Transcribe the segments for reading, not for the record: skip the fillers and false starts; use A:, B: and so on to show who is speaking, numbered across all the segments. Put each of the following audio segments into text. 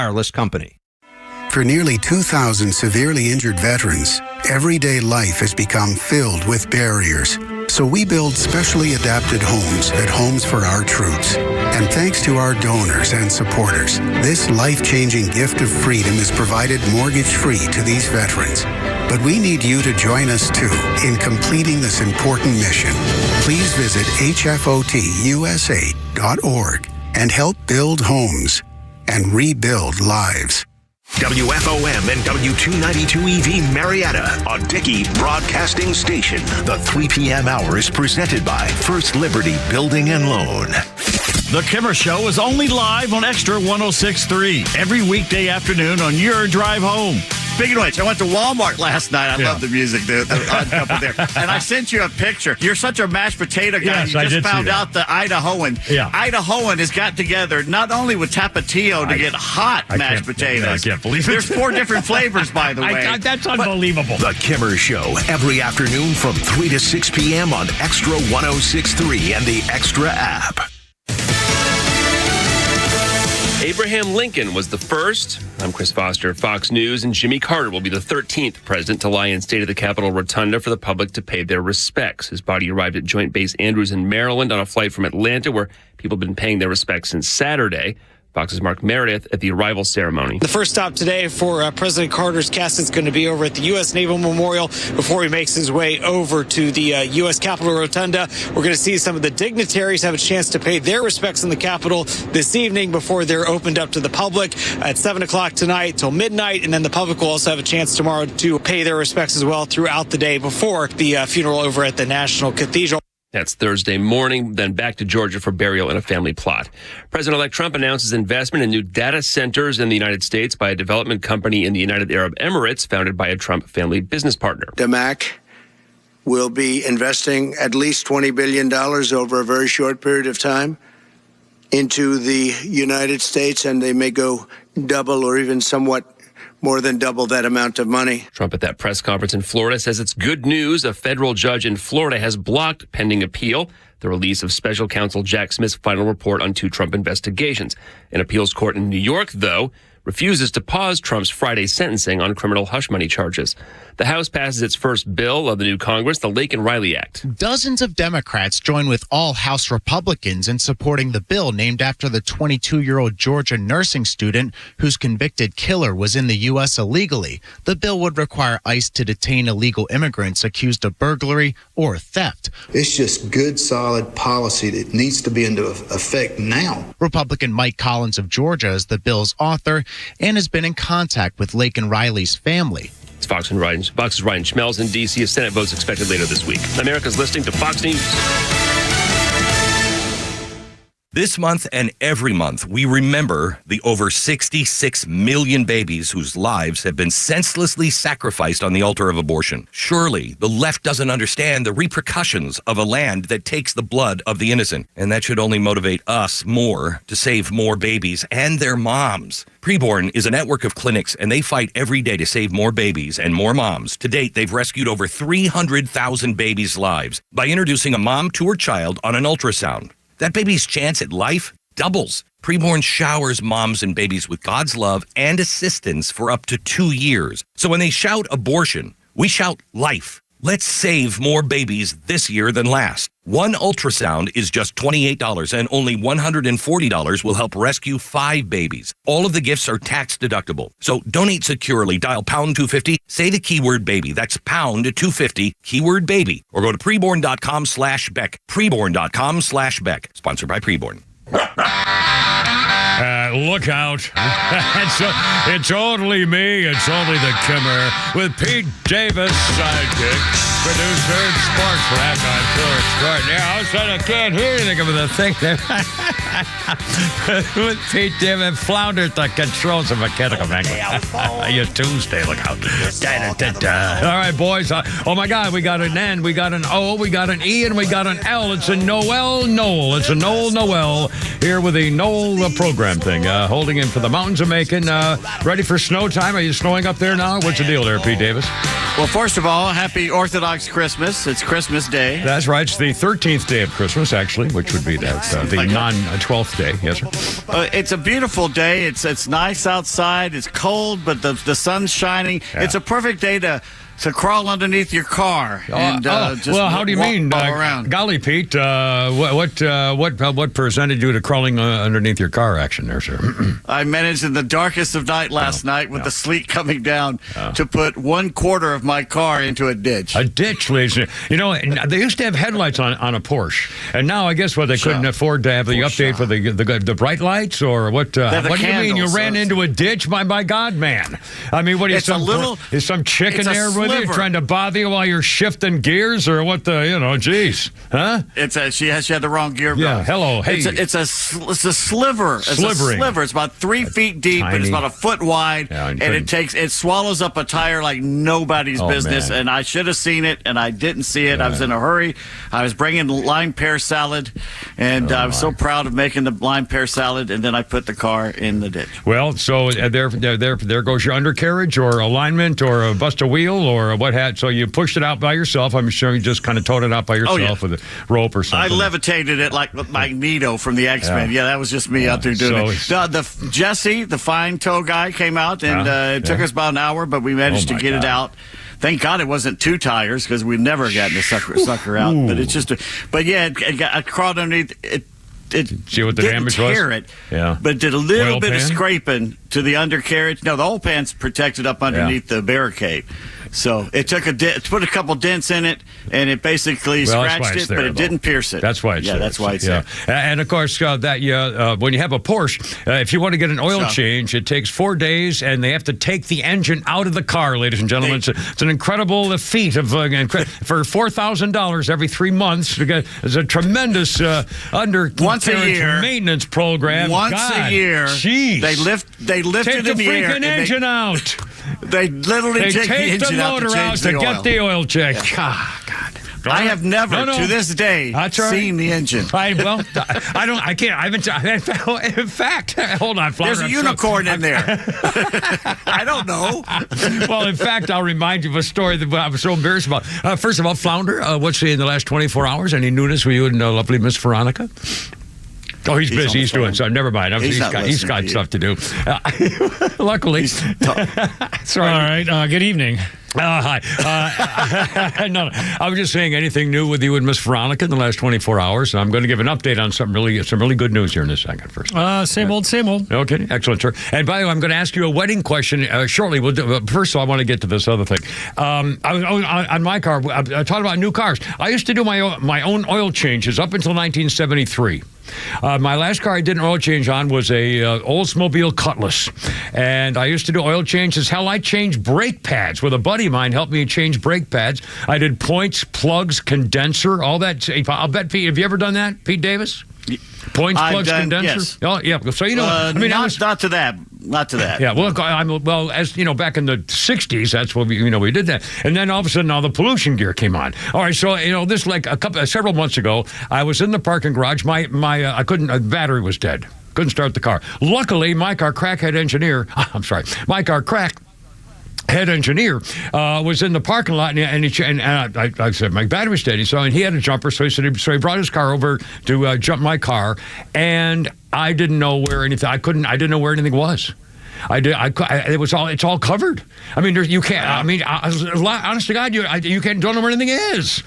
A: wireless company.
B: For nearly 2,000 severely injured veterans, everyday life has become filled with barriers. So we build specially adapted homes at Homes for Our Troops. And thanks to our donors and supporters, this life-changing gift of freedom is provided mortgage-free to these veterans. But we need you to join us, too, in completing this important mission. Please visit hfotusa.org and help build homes and rebuild lives.
C: WFOM and W292EV Marietta, a Dickey Broadcasting Station. The 3 p.m. hour is presented by First Liberty Building and Loan.
D: The Kimmer Show is only live on XTRA 106.3 every weekday afternoon on your drive home. Speaking of which, I went to Walmart last night. I love the music, the odd couple there. And I sent you a picture. You're such a mashed potato guy.
A: Yes,
D: you just found
A: that.
D: out the Idahoan. Yeah. Idahoan has got together not only with Tapatio to get hot mashed potatoes.
A: I can't believe it.
D: There's 4 different flavors, by the way.
A: That's unbelievable.
C: The Kimmer Show, every afternoon from 3 to 6 p.m. on XTRA 106.3 and the XTRA app.
E: Abraham Lincoln was the first. I'm Chris Foster, Fox News, and Jimmy Carter will be the 13th president to lie in state of the Capitol Rotunda for the public to pay their respects. His body arrived at Joint Base Andrews in Maryland on a flight from Atlanta, where people have been paying their respects since Saturday. Fox's Mark Meredith at the arrival ceremony.
F: The first stop today for President Carter's casket is going to be over at the U.S. Naval Memorial before he makes his way over to the U.S. Capitol Rotunda. We're going to see some of the dignitaries have a chance to pay their respects in the Capitol this evening before they're opened up to the public at 7 o'clock tonight till midnight. And then the public will also have a chance tomorrow to pay their respects as well throughout the day before the funeral over at the National Cathedral.
E: That's Thursday morning, then back to Georgia for burial in a family plot. President-elect Trump announces investment in new data centers in the United States by a development company in the United Arab Emirates founded by a Trump family business partner.
G: DMAC will be investing at least $20 billion over a very short period of time into the United States, and they may go double or even somewhat more than double that amount of money.
E: Trump at that press conference in Florida says it's good news. A federal judge in Florida has blocked, pending appeal, the release of special counsel Jack Smith's final report on 2 Trump investigations. An appeals court in New York, though, refuses to pause Trump's Friday sentencing on criminal hush money charges. The House passes its first bill of the new Congress, the Laken Riley Act.
H: Dozens of Democrats join with all House Republicans in supporting the bill named after the 22-year-old Georgia nursing student whose convicted killer was in the U.S. illegally. The bill would require ICE to detain illegal immigrants accused of burglary or theft.
I: It's just good, solid policy that needs to be into effect now.
H: Republican Mike Collins of Georgia is the bill's author and has been in contact with Laken Riley's family.
E: It's Fox's Ryan Schmelz in D.C. A Senate vote's expected later this week. America's listening to Fox News.
J: This month and every month, we remember the over 66 million babies whose lives have been senselessly sacrificed on the altar of abortion. Surely, the left doesn't understand the repercussions of a land that takes the blood of the innocent. And that should only motivate us more to save more babies and their moms. Preborn is a network of clinics, and they fight every day to save more babies and more moms. To date, they've rescued over 300,000 babies' lives by introducing a mom to her child on an ultrasound. That baby's chance at life doubles. Preborn showers moms and babies with God's love and assistance for up to 2 years. So when they shout abortion, we shout life. Let's save more babies this year than last. One ultrasound is just $28, and only $140 will help rescue 5 babies. All of the gifts are tax deductible. So donate securely. Dial pound 250. Say the keyword baby. That's pound 250, keyword baby. Or go to preborn.com/Beck. Preborn.com/Beck. Sponsored by Preborn.
A: Look out. It's only me. It's only the Kimmer with Pete Davis, sidekick, producer, and sports halftime tour extraordinaire. All of a sudden, I can't hear anything of the thing there. With Pete Davis, floundered the controls of mechanical magnet. Your Tuesday, look out. All right, boys. Oh, my God, we got an N, we got an O, we got an E, and we got an L. It's a Noel. It's a Noel here with the Noel program thing. Holding in for the mountains of Macon. Ready for snow time? Are you snowing up there now? What's the deal there, Pete Davis?
D: Well, first of all, happy Orthodox Orthodox Christmas. It's Christmas Day.
A: That's right. It's the 13th day of Christmas, actually, which would be the non-12th day. Yes, sir.
D: It's a beautiful day. It's nice outside. It's cold, but the sun's shining.
A: Yeah.
D: It's a perfect day to crawl underneath your car and just
A: how do you mean?
D: around.
A: Golly, Pete, what presented you to crawling underneath your car action there, sir?
D: I managed in the darkest of night last night with the sleet coming down to put 1/4 of my car into a ditch.
A: A ditch, ladies. You know, they used to have headlights on a Porsche, and now I guess they couldn't afford to have the update for the bright lights, or what? What do you mean? You ran into a ditch? My God, man! I mean, what is some chicken there with you trying to bother you while you're shifting gears, or what? Geez, huh?
D: She had the wrong gear.
A: Yeah. Hello. Hey.
D: It's a sliver. It's
A: Slivering.
D: a sliver. It's about 3 feet deep,
A: Tiny.
D: and it's about a foot wide, and it swallows up a tire like nobody's business.
A: Man.
D: And I should have seen it, and I didn't see it. I was in a hurry. I was bringing lime pear salad, and I was so proud of making the lime pear salad, and then I put the car in the ditch.
A: Well, so there goes your undercarriage, or alignment, or a bust a wheel, or what had. So you pushed it out by yourself. I'm sure you just kind of towed it out by yourself with a rope or something.
D: I levitated it like Magneto from the X-Men. Yeah, that was just me out there doing it. Jesse, the fine tow guy, came out, and it took us about an hour, but we managed to get it out. Thank God it wasn't 2 tires, because we've never gotten the sucker out. But it's just, I crawled underneath it.
A: See what the damage was?
D: Tear it, but it did a little bit of scraping to the undercarriage. No, the oil pan's protected up underneath the barricade. So it took put a couple dents in it, and it basically scratched it, but it didn't pierce it.
A: That's why it's there.
D: That's why it's there.
A: And of course, when you have a Porsche, if you want to get an oil change, it takes 4 days, and they have to take the engine out of the car, ladies and gentlemen. It's an incredible feat of for $4,000 every 3 months. It's a tremendous
D: once a year
A: maintenance program.
D: Once a year,
A: jeez.
D: They lift it in the air.
A: Take the freaking engine out.
D: They literally take the engine
A: motor out to get the oil check.
D: God. I have never, to this day, seen the engine.
A: I can't. I haven't. In fact, hold on, Flounder.
D: There's a unicorn in there. I don't know.
A: Well, in fact, I'll remind you of a story that I was so embarrassed about. First of all, Flounder, what's in the last 24 hours? Any newness with you and lovely Miss Veronica? Oh, he's busy. He's doing something. Never mind. He's got stuff to do. Luckily.
K: That's right. All right. Good evening.
A: Hi. No, I was just saying, anything new with you and Miss Veronica in the last 24 hours? I'm going to give an update on some really good news here in a second. First,
K: same old.
A: Okay, excellent, sir. And by the way, I'm going to ask you a wedding question shortly. First of all, I want to get to this other thing. On my car, I talked about new cars. I used to do my own oil changes up until 1973. My last car I did an oil change on was a Oldsmobile Cutlass, and I used to do oil changes. Hell, I changed brake pads with a buddy of mine. Helped me change brake pads. I did points, plugs, condenser, all that. I'll bet, Pete, have you ever done that, Pete Davis? Points, plugs, condenser.
D: Yes.
A: Oh, yeah. So
D: not to that. Not to that.
A: Yeah. Well, as you know, back in the '60s, that's what we did that, and then all of a sudden, all the pollution gear came on. All right. So this several months ago, I was in the parking garage. I couldn't. The battery was dead. Couldn't start the car. Luckily, my car crackhead engineer was in the parking lot, and I said my battery was steady. So, and he had a jumper, so he brought his car over to jump my car, and I didn't know where anything. I didn't know where anything was. It's all covered. I mean, you can't. I mean, honest to God, you can't. Don't know where anything is.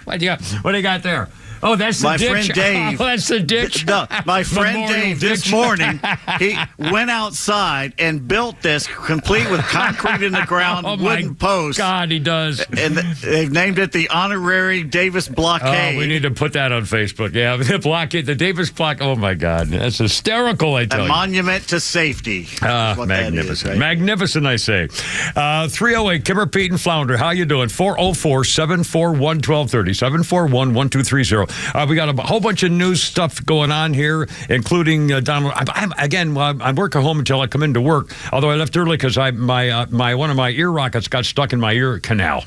A: What do you got there? Oh, that's the ditch. My friend Dave. Oh, that's the ditch.
D: No, my friend Dave this morning, he went outside and built this complete with concrete in the ground, wooden posts.
A: God, he does.
D: And they've named it the Honorary Davis Blockade.
A: Oh, we need to put that on Facebook. Yeah, the blockade, the Davis block. Oh, my God. That's hysterical, I tell you.
D: A monument to safety.
A: Magnificent. Right? Magnificent, I say. 308, Kimmer, Pete, and Flounder. How you doing? 404-741-1230. 741-1230. We got a whole bunch of news stuff going on here, including Donald. I'm working home until I come into work. Although I left early because one of my ear rockets got stuck in my ear canal.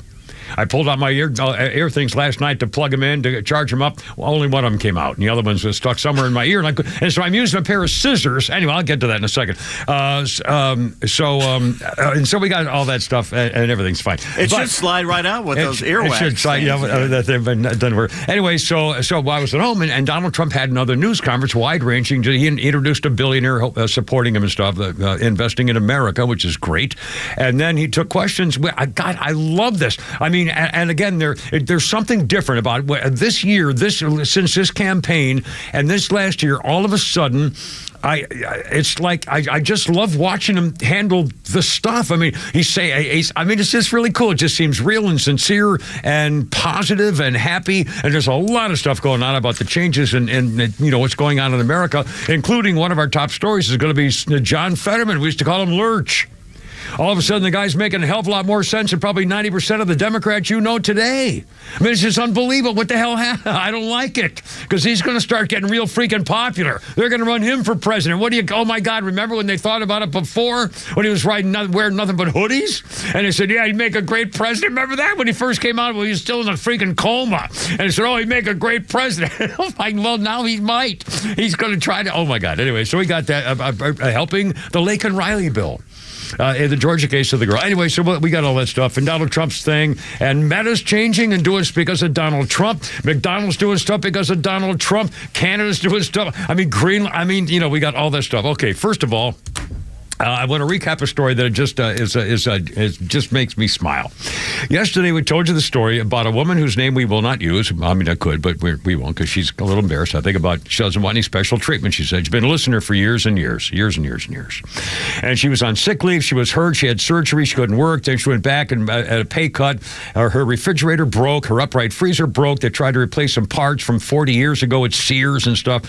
A: I pulled out my ear things last night to plug them in, to charge them up. Well, only one of them came out, and the other one's stuck somewhere in my ear. And so I'm using a pair of scissors. Anyway, I'll get to that in a second. And so we got all that stuff, and everything's fine.
D: It should slide right out with those earwax. It should slide,
A: that doesn't work. Anyway, so I was at home, and Donald Trump had another news conference, wide-ranging. He introduced a billionaire supporting him and stuff, investing in America, which is great. And then he took questions. God, I love this. I mean, and again, there's something different about this year, since this campaign and this last year, all of a sudden, it's like I just love watching him handle the stuff. I mean, it's just really cool. It just seems real and sincere and positive and happy. And there's a lot of stuff going on about the changes and what's going on in America, including one of our top stories is going to be John Fetterman. We used to call him Lurch. All of a sudden, the guy's making a hell of a lot more sense than probably 90% of the Democrats you know today. I mean, it's just unbelievable. What the hell happened? I don't like it because he's going to start getting real freaking popular. They're going to run him for president. Oh, my God, remember when they thought about it before when he was wearing nothing but hoodies? And they said, yeah, he'd make a great president. Remember that when he first came out? Well, he was still in a freaking coma. And they said, he'd make a great president. Well, now he might. He's going to try to. Oh, my God. Anyway, so we got that helping the Laken Riley bill. In the Georgia case of the girl. Anyway, so we got all that stuff. And Donald Trump's thing. And Meta's changing and doing stuff because of Donald Trump. McDonald's doing stuff because of Donald Trump. Canada's doing stuff. I mean, we got all that stuff. Okay, first of all, I want to recap a story that it just makes me smile. Yesterday, we told you the story about a woman whose name we will not use. I mean, I could, but we won't because she's a little embarrassed. I think she doesn't want any special treatment, she said. She's been a listener for years and years. And she was on sick leave. She was hurt. She had surgery. She couldn't work. Then she went back and at a pay cut. Her refrigerator broke. Her upright freezer broke. They tried to replace some parts from 40 years ago at Sears and stuff.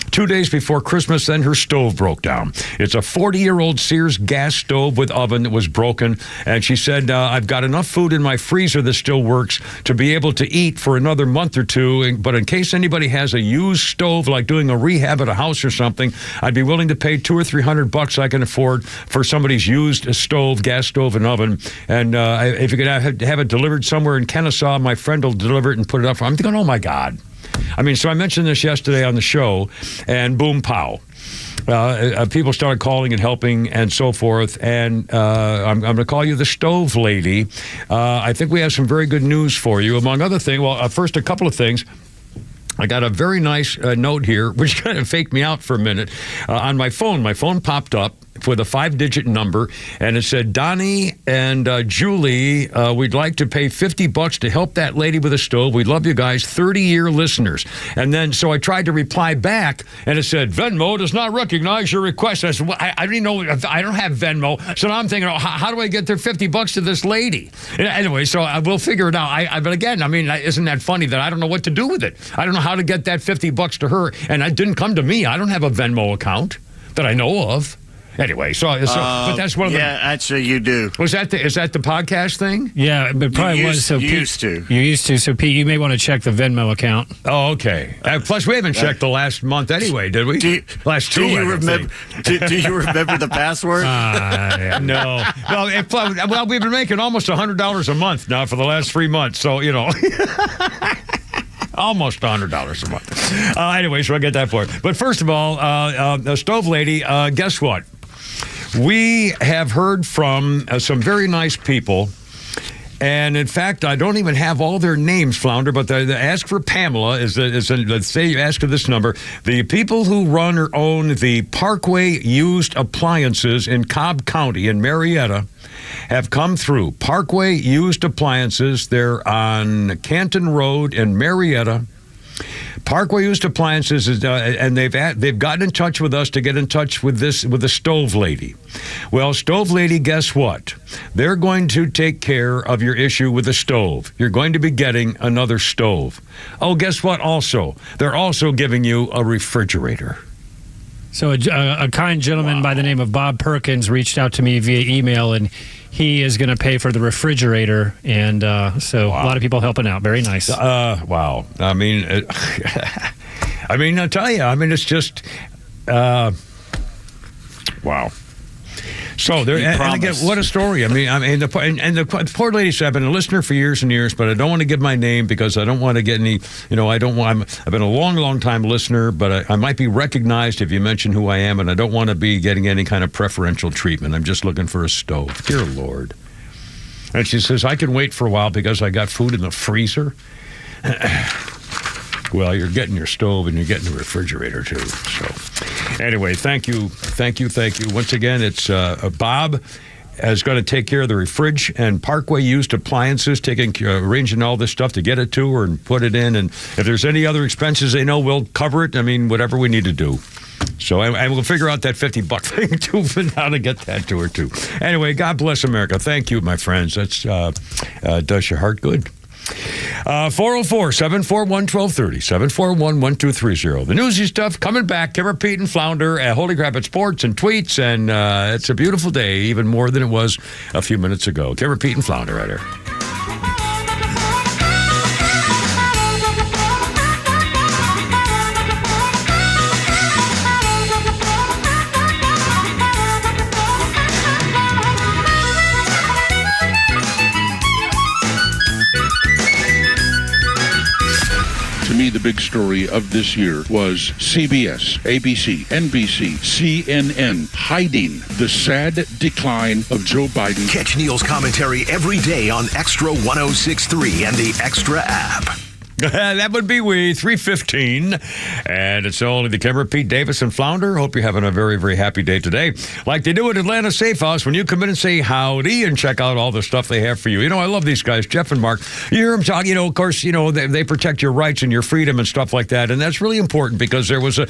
A: 2 days before Christmas, then her stove broke down. It's a 40-year-old Sears gas stove with oven that was broken. And she said, I've got enough food in my freezer that still works to be able to eat for another month or two. But in case anybody has a used stove, like doing a rehab at a house or something, I'd be willing to pay $200 or $300 I can afford for somebody's used stove, gas stove and oven. And if you could have it delivered somewhere in Kennesaw, my friend will deliver it and put it up. I'm thinking, oh my God. I mean, so I mentioned this yesterday on the show, and boom, pow. People started calling and helping and so forth. And I'm going to call you the stove lady. I think we have some very good news for you. Among other things, first, a couple of things. I got a very nice note here, which kind of faked me out for a minute. On my phone. My phone popped up with a 5-digit number, and it said, Donnie and Julie, we'd like to pay $50 to help that lady with a stove. We love you guys, 30-year listeners. And then, so I tried to reply back, and it said, Venmo does not recognize your request. I said, well, I didn't know, I don't have Venmo. So now I'm thinking, how do I get their $50 to this lady? Anyway, so we'll figure it out. But again, I mean, isn't that funny that I don't know what to do with it? I don't know how to get that $50 to her, and it didn't come to me. I don't have a Venmo account that I know of. Anyway, but that's one of the...
D: Yeah, actually, you do.
A: Is that the podcast thing?
K: Yeah, but probably was. So
D: you
K: Pete,
D: used to.
K: You used to. So, Pete, you may want to check the Venmo account.
A: Oh, okay. Plus, we haven't checked the last month anyway, did we? Last two,
D: do you remember the password?
A: No. Well, we've been making almost $100 a month now for the last 3 months, so, almost $100 a month. Anyway, so I get that for it. But first of all, the stove lady, guess what? We have heard from some very nice people. And in fact, I don't even have all their names, Flounder, but the ask for Pamela let's say you ask for this number. The people who run or own the Parkway Used Appliances in Cobb County in Marietta have come through. Parkway Used Appliances, they're on Canton Road in Marietta. Parkway Used Appliances, and they've gotten in touch with us to get in touch with the stove lady. Well, stove lady, guess what? They're going to take care of your issue with the stove. You're going to be getting another stove. Oh, guess what? Also, they're also giving you a refrigerator.
K: So a kind gentleman by the name of Bob Perkins reached out to me via email, and he is going to pay for the refrigerator, and so wow. A lot of people helping out. Very nice.
A: Wow. I mean, I'll tell you. I mean, it's just wow. So there, and again, what a story! I mean, the poor lady said, "I've been a listener for years and years, but I don't want to give my name because I don't want to get any. I've been a long time listener, but I might be recognized if you mention who I am, and I don't want to be getting any kind of preferential treatment. I'm just looking for a stove. Dear Lord." And she says, "I can wait for a while because I got food in the freezer." Well, you're getting your stove and you're getting the refrigerator too. So anyway, thank you. Once again, it's Bob is going to take care of the fridge and Parkway used appliances, arranging all this stuff to get it to her and put it in. And if there's any other expenses they know, we'll cover it. I mean, whatever we need to do. So and we'll figure out that $50 thing too, for how to get that to her too. Anyway, God bless America. Thank you, my friends. That's does your heart good. 404-741-1230, 741-1230. The newsy stuff coming back. Kimmer, Pete, and Flounder at Holy Crap at Sports and Tweets. And it's a beautiful day, even more than it was a few minutes ago. Kimmer, Pete, and Flounder right here.
L: To me, the big story of this year was CBS, ABC, NBC, CNN hiding the sad decline of Joe Biden.
C: Catch Neil's commentary every day on XTRA 106.3 and the XTRA app.
A: That would be we, 3:15. And it's only the Kimmer, Pete, Davis, and Flounder. Hope you're having a very, very happy day today. Like they do at Atlanta Safe House, when you come in and say howdy and check out all the stuff they have for you. I love these guys, Jeff and Mark. You hear them talk, of course, they protect your rights and your freedom and stuff like that. And that's really important because there was a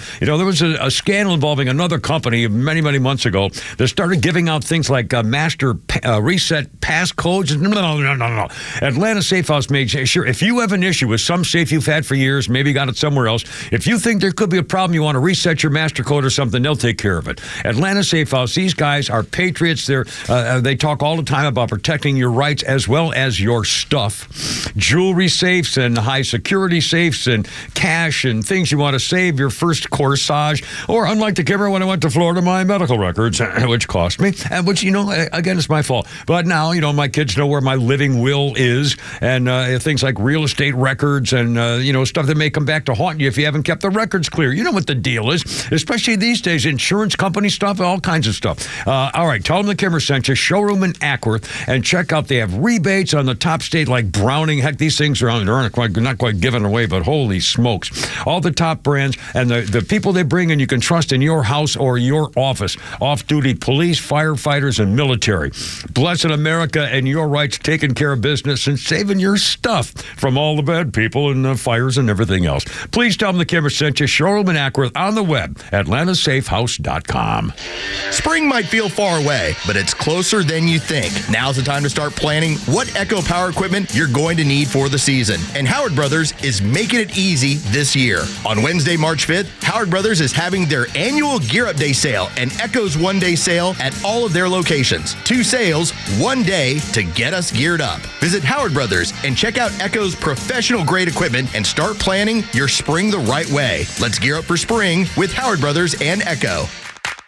A: scandal involving another company many, many months ago that started giving out things like master reset passcodes. No. Atlanta Safe House made sure if you have an issue with some safe you've had for years, maybe got it somewhere else. If you think there could be a problem, you want to reset your master code or something, they'll take care of it. Atlanta Safe House, these guys are patriots. They talk all the time about protecting your rights as well as your stuff. Jewelry safes and high security safes and cash and things you want to save your first corsage. Or unlike the Kimmer, when I went to Florida, my medical records, which cost me, and which, again, it's my fault. But now, my kids know where my living will is and things like real estate records and, stuff that may come back to haunt you if you haven't kept the records clear. You know what the deal is, especially these days, insurance company stuff, all kinds of stuff. All right, tell them the Kimmer sent you, showroom in Ackworth, and check out, they have rebates on the top state like Browning. Heck, these things are not quite given away, but holy smokes. All the top brands and the people they bring in you can trust in your house or your office. Off-duty police, firefighters, and military. Blessed America and your rights, taking care of business and saving your stuff from all the bad people and fires and everything else. Please tell them the Kimmer sent you. Showroom in Ackworth on the web, atlantasafehouse.com.
M: Spring might feel far away, but it's closer than you think. Now's the time to start planning what Echo Power equipment you're going to need for the season. And Howard Brothers is making it easy this year. On Wednesday, March 5th, Howard Brothers is having their annual Gear Up Day sale and Echo's one-day sale at all of their locations. 2 sales, 1 day to get us geared up. Visit Howard Brothers and check out Echo's professional-grade equipment and start planning your spring the right way. Let's gear up for spring with Howard Brothers and Echo.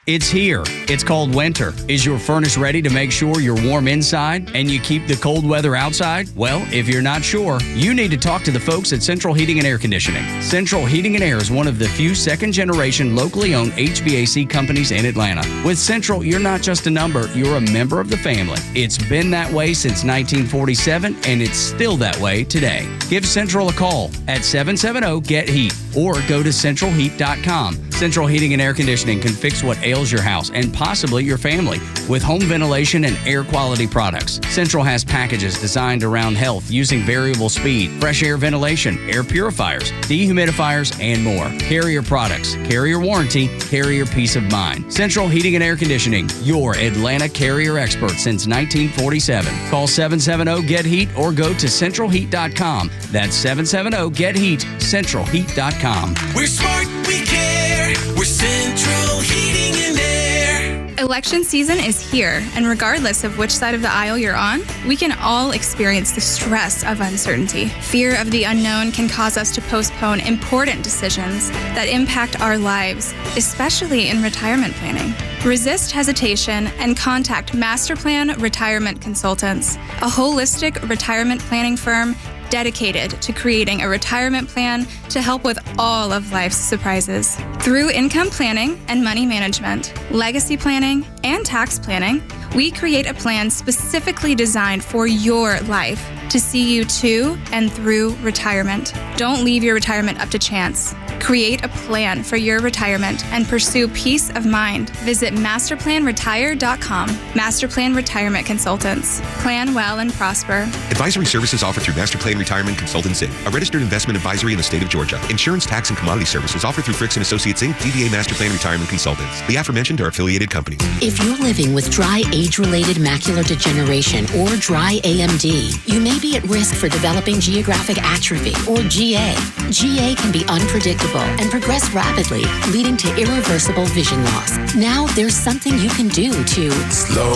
N: It's here. It's called winter. Is your furnace ready to make sure you're warm inside and you keep the cold weather outside? Well, if you're not sure, you need to talk to the folks at Central Heating and Air Conditioning. Central Heating and Air is one of the few second-generation locally owned HVAC companies in Atlanta. With Central, you're not just a number, you're a member of the family. It's been that way since 1947, and it's still that way today. Give Central a call at 770-GET-HEAT or go to centralheat.com. Central Heating and Air Conditioning can fix what ails your house and possibly your family with home ventilation and air quality products. Central has packages designed around health using variable speed, fresh air ventilation, air purifiers, dehumidifiers, and more. Carrier products, carrier warranty, carrier peace of mind. Central Heating and Air Conditioning, your Atlanta carrier expert since 1947. Call 770-GET-HEAT or go to centralheat.com. That's 770-GET-HEAT, centralheat.com.
O: We're smart, we care. We're Central Heating and Air. Election season is here, and regardless of which side of the aisle you're on, we can all experience the stress of uncertainty. Fear of the unknown can cause us to postpone important decisions that impact our lives, especially in retirement planning. Resist hesitation and contact Masterplan Retirement Consultants, a holistic retirement planning firm dedicated to creating a retirement plan to help with all of life's surprises. Through income planning and money management, legacy planning, and tax planning, we create a plan specifically designed for your life to see you to and through retirement. Don't leave your retirement up to chance. Create a plan for your retirement and pursue peace of mind. Visit masterplanretire.com. Masterplan Retirement Consultants. Plan well and prosper.
P: Advisory services offered through Masterplan Retirement Consultants Inc., a registered investment advisory in the state of Georgia. Insurance, tax, and commodity services offered through Fricks & Associates Inc., DBA Masterplan Retirement Consultants. The aforementioned are affiliated companies.
Q: If you're living with dry age-related macular degeneration or dry AMD, you may be at risk for developing geographic atrophy or GA. GA can be unpredictable and progress rapidly, leading to irreversible vision loss. Now there's something you can do to
R: slow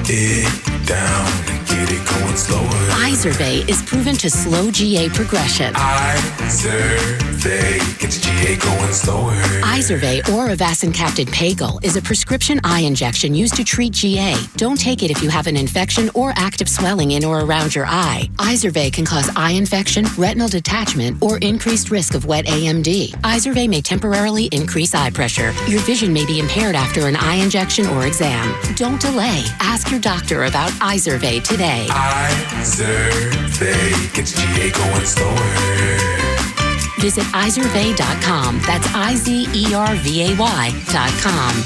R: it down and get it going slower.
Q: Izervay is proven to slow GA progression.
R: Izervay gets GA going slower.
Q: Izervay or avacincaptad pagel is a prescription eye injection used to treat GA. Don't take it if you have an infection or active swelling in or around your eye. Izervay can cause eye infection, retinal detachment, or increased risk of wet AMD. Izervay may temporarily increase eye pressure. Your vision may be impaired after an eye injection or exam. Don't delay. Ask your doctor about Izervay today.
R: Izervay gets GA going slower.
Q: Visit Izervay.com. That's IZERVAY.com.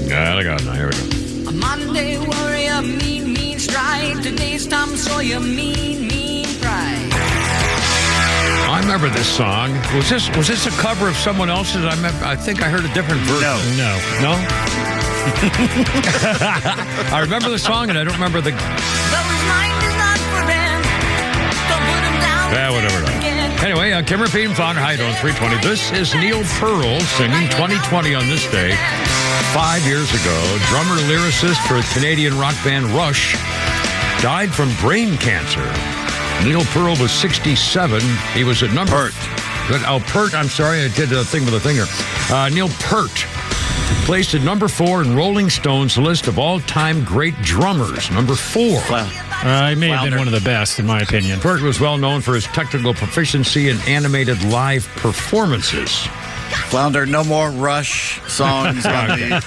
A: Yeah, I got it now. Here we go.
S: A Monday warrior, mean strike. Today's Tom Sawyer, mean pride.
A: I remember this song. Was this a cover of someone else's? I think I heard a different version.
K: No.
A: I remember the song, and I don't remember the. Yeah, whatever. Anyway, Kim Rapine, founder, High on 320. This is Neil Pearl singing 2020 on this day. 5 years ago, drummer lyricist for Canadian rock band Rush died from brain cancer. Neil Pearl was 67. He was at number... Pert. I'm sorry, I did a thing with a finger. Neil Peart placed at number 4 in Rolling Stone's list of all-time great drummers. Number 4.
K: He may have been one of the best, in my opinion.
A: Peart was well known for his technical proficiency in animated live performances.
D: Flounder, no more Rush songs on me.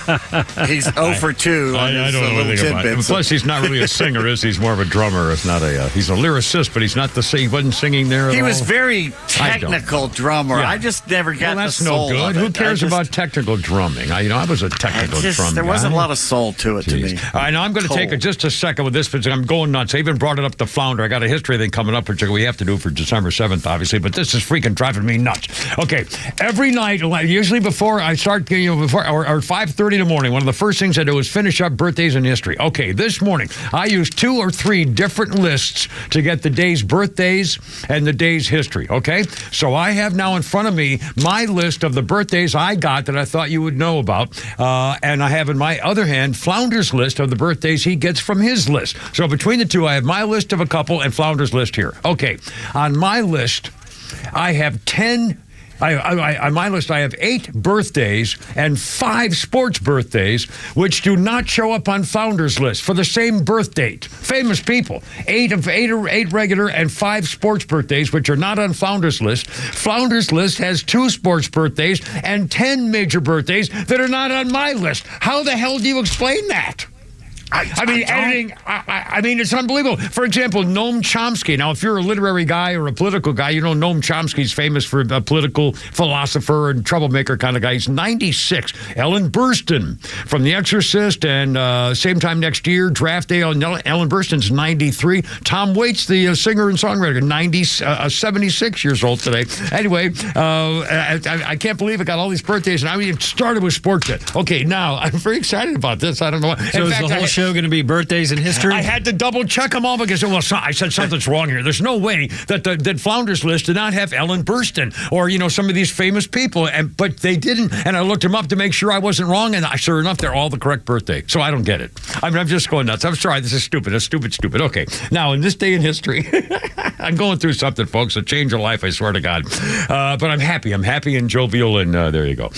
D: He's 0 for 2 on
A: I don't know anything about it. Plus, he's not really a singer, is he? He's more of a drummer. It's not a. He's a lyricist, but he's not the. He wasn't singing there at all.
D: He was very technical drummer.
A: Yeah.
D: I just never got the soul.
A: That's no good. Who cares about technical drumming? I was a technical drum
D: There
A: guy.
D: wasn't a lot of soul to it to me.
A: All right, now I'm going to take just a second with this because I'm going nuts. I even brought it up to Flounder. I got a history thing coming up, which we have to do for December 7th, obviously, but this is freaking driving me nuts. Okay, every night, usually before I start, before or 5:30 in the morning, one of the first things I do is finish up birthdays in history. Okay, this morning I used 2 or 3 different lists to get the day's birthdays and the day's history. Okay, so I have now in front of me my list of the birthdays I got that I thought you would know about, and I have in my other hand Flounder's list of the birthdays he gets from his list. So between the two, I have my list of a couple and Flounder's list here. Okay, on my list, I have 10. On my list, I have 8 birthdays and 5 sports birthdays, which do not show up on Flounder's list for the same birth date. Famous people. 8 regular and 5 sports birthdays, which are not on Flounder's list. Flounder's list has 2 sports birthdays and 10 major birthdays that are not on my list. How the hell do you explain that? Editing, it's unbelievable. For example, Noam Chomsky. Now, if you're a literary guy or a political guy, you know Noam Chomsky's famous for a political philosopher and troublemaker kind of guy. He's 96. Ellen Burstyn from The Exorcist and same time next year, Draft Day on Ellen Burstyn's 93. Tom Waits, the singer and songwriter, 76 years old today. Anyway, I can't believe I got all these birthdays, and I started with sports. Okay, now, I'm very excited about this. I don't know why.
K: So is the whole show going to be birthdays in history?
A: I had to double check them all because I said something's wrong here. There's no way that that Flounders list did not have Ellen Burstyn or some of these famous people, but they didn't. And I looked them up to make sure I wasn't wrong, and sure enough, they're all the correct birthday. So I don't get it. I'm just going nuts. I'm sorry. This is stupid. It's stupid. Okay, now in this day in history, I'm going through something, folks. A change of life, I swear to God. But I'm happy. I'm happy and jovial, and there you go.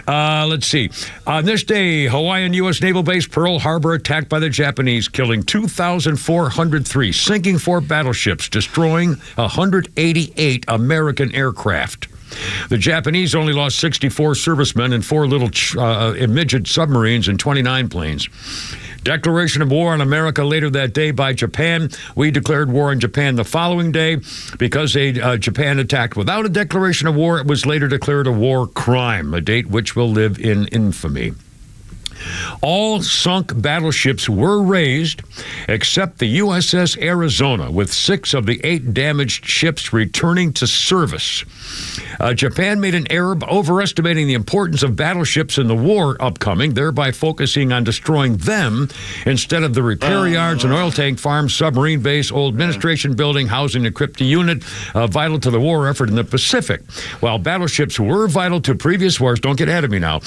A: Let's see. On this day, Hawaiian U.S. Naval Base Pearl Harbor attacked by the Japanese, killing 2,403, sinking 4 battleships, destroying 188 American aircraft. The Japanese only lost 64 servicemen and 4 little midget submarines and 29 planes. Declaration of war on America later that day by Japan. We declared war on Japan the following day because Japan attacked without a declaration of war. It was later declared a war crime, a date which will live in infamy. All sunk battleships were raised except the USS Arizona, with 6 of the 8 damaged ships returning to service. Japan made an error overestimating the importance of battleships in the war upcoming, thereby focusing on destroying them instead of the repair yards and oil tank farms, submarine base, old administration building, housing and crypto unit, vital to the war effort in the Pacific. While battleships were vital to previous wars, don't get ahead of me now,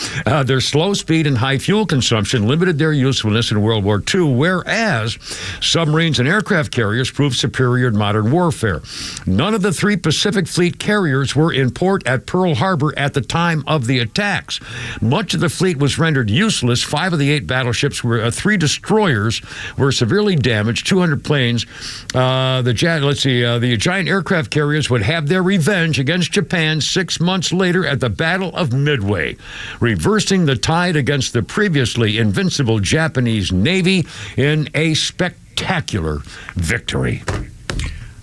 A: their slow speed and high fuel consumption limited their usefulness in World War II, whereas submarines and aircraft carriers proved superior in modern warfare. None of the 3 Pacific Fleet carriers were in port at Pearl Harbor at the time of the attacks. Much of the fleet was rendered useless. 5 of the 8 battleships were 3 destroyers were severely damaged. 200 planes. The giant aircraft carriers would have their revenge against Japan 6 months later at the Battle of Midway, reversing the tide against the previously invincible Japanese Navy in a spectacular victory.